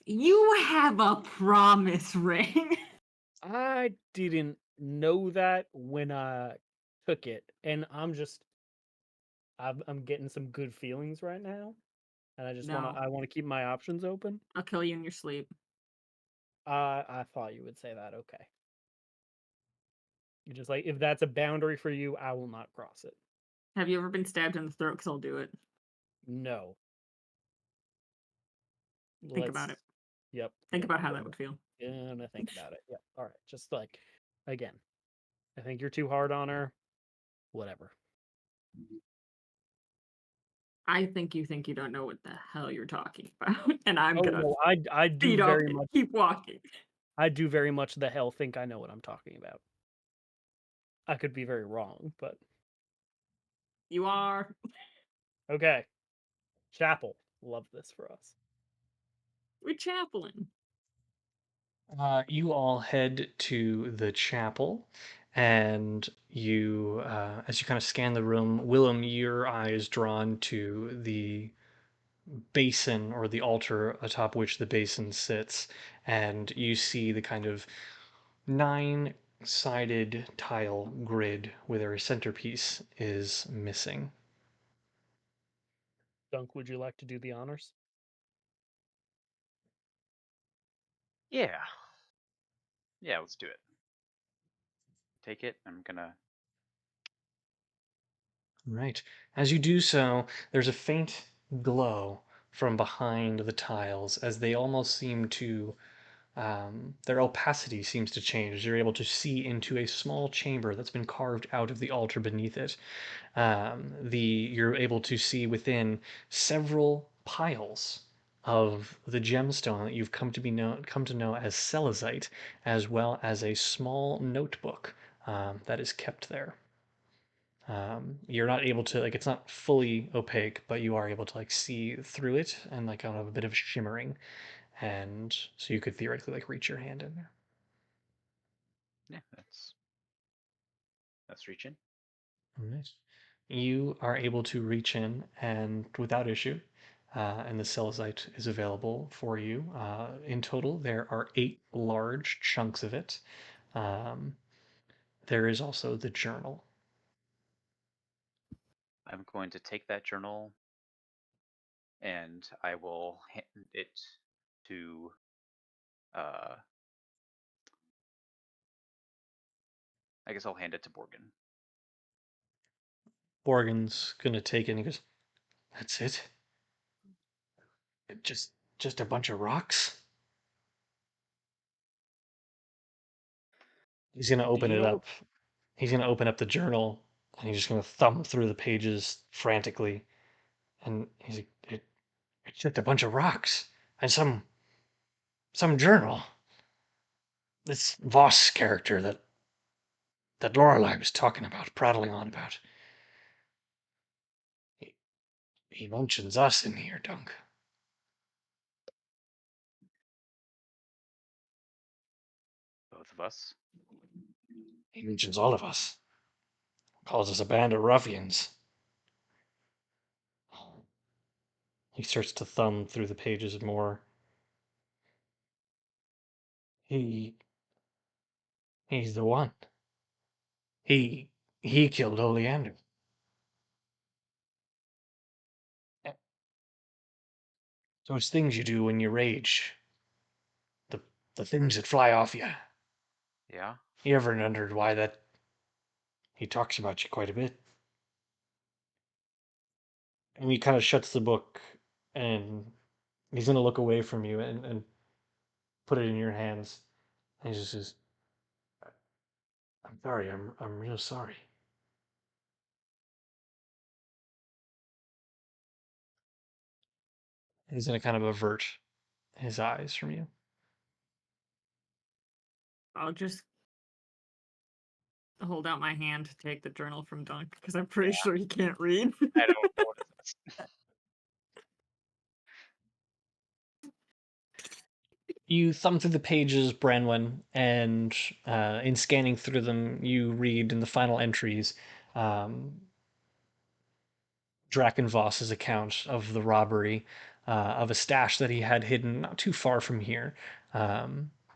You have a promise ring. I didn't know that when I took it, and I'm getting some good feelings right now, and No, I want to keep my options open. I'll kill you in your sleep. I thought you would say that. Okay, you just like, if that's a boundary for you, I will not cross it. Have you ever been stabbed in the throat? Because I'll do it. No, Think about it. let's. Yep, Think yep. about how that would feel. Gonna think about it. Yep. All right. Just like, again, I think you're too hard on her. Whatever. I think you don't know what the hell you're talking about, and I'm Oh gonna no, I do speed up very and much. keep walking. I do very much the hell think I know what I'm talking about. I could be very wrong, but You are. okay. Chapel. Love this for us. We're chaplain. You all head to the chapel, and as you kind of scan the room, Willem, your eye is drawn to the basin or the altar atop which the basin sits, and you see the kind of nine-sided tile grid where a centerpiece is missing. Dunk, would you like to do the honors? Yeah. Yeah, let's do it. Take it. I'm gonna. Right. As you do so, there's a faint glow from behind the tiles as they almost seem to their opacity seems to change. You're able to see into a small chamber that's been carved out of the altar beneath it. You're able to see within several piles of the gemstone that you've come to know as celestite, as well as a small notebook that is kept there. You're not able to like it's not fully opaque, but you are able to like see through it and like kind of a bit of shimmering, and so you could theoretically like reach your hand in there. Yeah, that's reaching. All right. You are able to reach in and without issue, and the celestite is available for you. In total, there are 8 large chunks of it. Um, there is also the journal. I'm going to take that journal and I will hand it to uh I guess I'll hand it to Borgin. Borgen's gonna take it and he goes, "That's it? It just a bunch of rocks?" He's gonna Do open you it know? up. He's gonna open up the journal and he's just gonna thumb through the pages frantically. And he's like, it's just a bunch of rocks and some journal. This Voss character that Lorelei was talking about, prattling on about. He, he mentions us in here, Dunk. Both of us. He mentions all of us. Calls us a band of ruffians. He starts to thumb through the pages more. He he's the one. He he killed Oleander. Those things you do when you rage. The the things that fly off you. Yeah. You ever wondered why that he talks about you quite a bit? And he kind of shuts the book and he's gonna look away from you and put it in your hands. And he just says, "I'm sorry. I'm real sorry." He's gonna kind of avert his eyes from you. I'll just hold out my hand to take the journal from Dunk because I'm pretty sure he can't read. I don't notice this. You thumb through the pages, Branwenn, and in scanning through them, you read in the final entries um, Drakenvoss's account of the robbery of a stash that he had hidden not too far from here.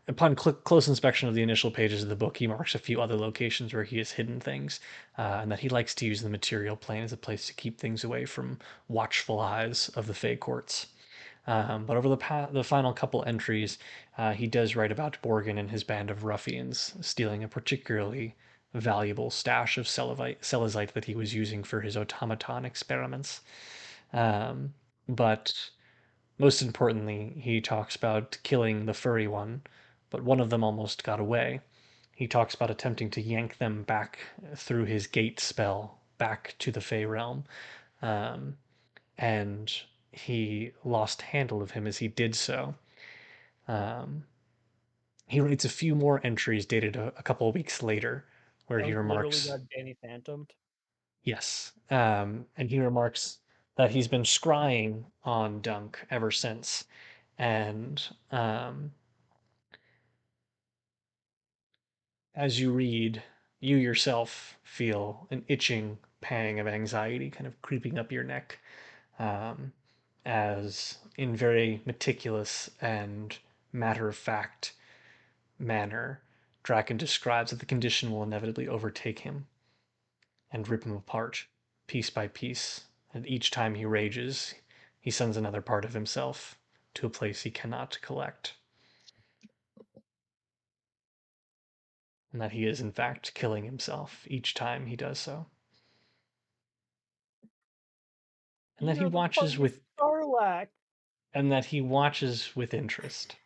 Upon close inspection of the initial pages of the book, he marks a few other locations where he has hidden things, and that he likes to use the material plane as a place to keep things away from watchful eyes of the Fey courts. But over the final couple entries, he does write about Borgin and his band of ruffians stealing a particularly valuable stash of celestite that he was using for his automaton experiments. Um, but most importantly, he talks about killing the furry one, but one of them almost got away. He talks about attempting to yank them back through his gate spell back to the Fey realm. Um, and he lost handle of him as he did so. Um, he writes a few more entries dated a couple of weeks later, where he Dunk literally remarks, got Danny Phantomed. yes, and he remarks that he's been scrying on Dunk ever since, and as you read, you yourself feel an itching pang of anxiety kind of creeping up your neck, um, as in very meticulous and matter of fact manner, Draken describes that the condition will inevitably overtake him and rip him apart, piece by piece, and each time he rages, he sends another part of himself to a place he cannot collect. And that he is, in fact, killing himself each time he does so. And that he You're the watches funniest with Sarlacc. and that he watches with interest.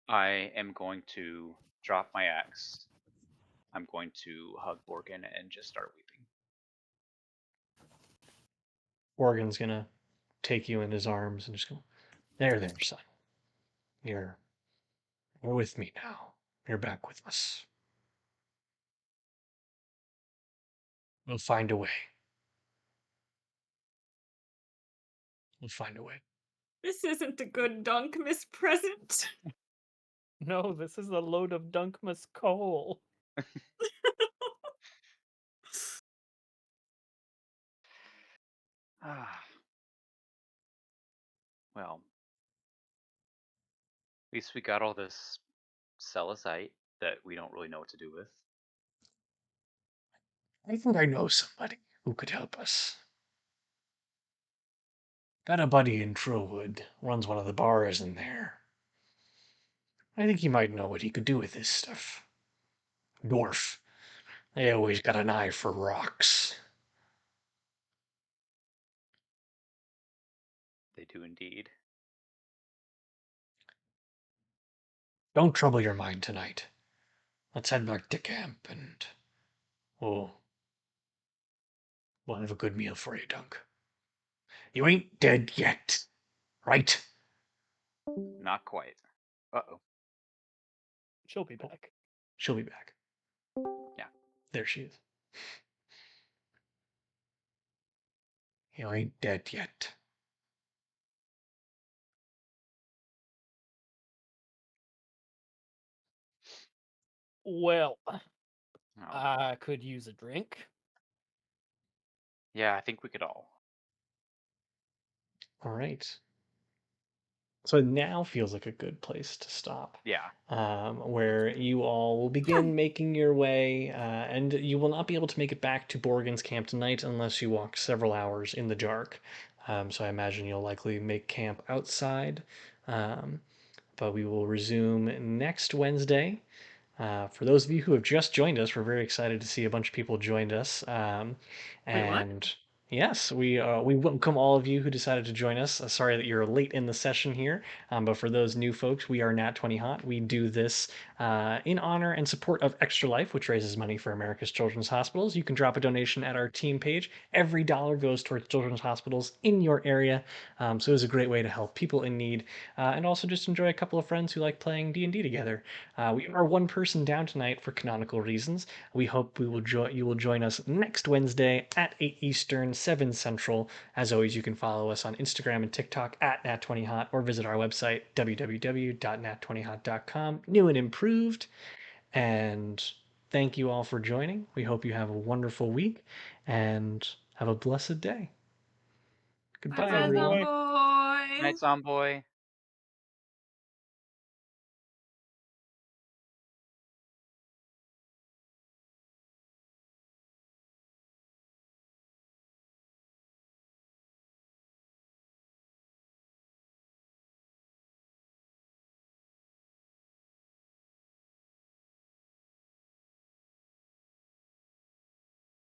I am going to drop my axe. I'm going to hug Borgin and just start weeping. Morgan's gonna take you in his arms and just go, there, son. You're with me now. You're back with us. We'll find a way. We'll find a way. This isn't a good dunk, Miss Present. No, this is a load of Dunkmas coal. Ah. Well, at least we got all this celicite that we don't really know what to do with. I think I know somebody who could help us. Got a buddy in Trillwood, runs one of the bars in there. I think he might know what he could do with this stuff. Dwarf. They always got an eye for rocks. They do indeed. Don't trouble your mind tonight. Let's head back to camp and we'll have a good meal for you, Dunk. You ain't dead yet, right? Not quite. Uh-oh. She'll be back. She'll be back. Yeah. There she is. You ain't dead yet. Well, Oh. I could use a drink. Yeah, I think we could all. All right. So it now feels like a good place to stop. Yeah. Where you all will begin making your way, and you will not be able to make it back to Borgen's camp tonight unless you walk several hours in the dark. So I imagine you'll likely make camp outside. But we will resume next Wednesday. For those of you who have just joined us, we're very excited to see a bunch of people joined us. Wait, what? And yes, we welcome all of you who decided to join us. Sorry that you're late in the session here, but for those new folks, we are Nat20Hot. We do this in honor and support of Extra Life, which raises money for America's children's hospitals. You can drop a donation at our team page. Every dollar goes towards children's hospitals in your area, so it's a great way to help people in need, and also just enjoy a couple of friends who like playing D&D together. We are one person down tonight for canonical reasons. We hope you will join us next Wednesday at 8 Eastern, 7 Central. As always, you can follow us on Instagram and TikTok at Nat20Hot or visit our website, www.nat20hot.com, new and improved. And thank you all for joining. We hope you have a wonderful week and have a blessed day. Goodbye, Bye, everyone. Boy. Night, Zomboy.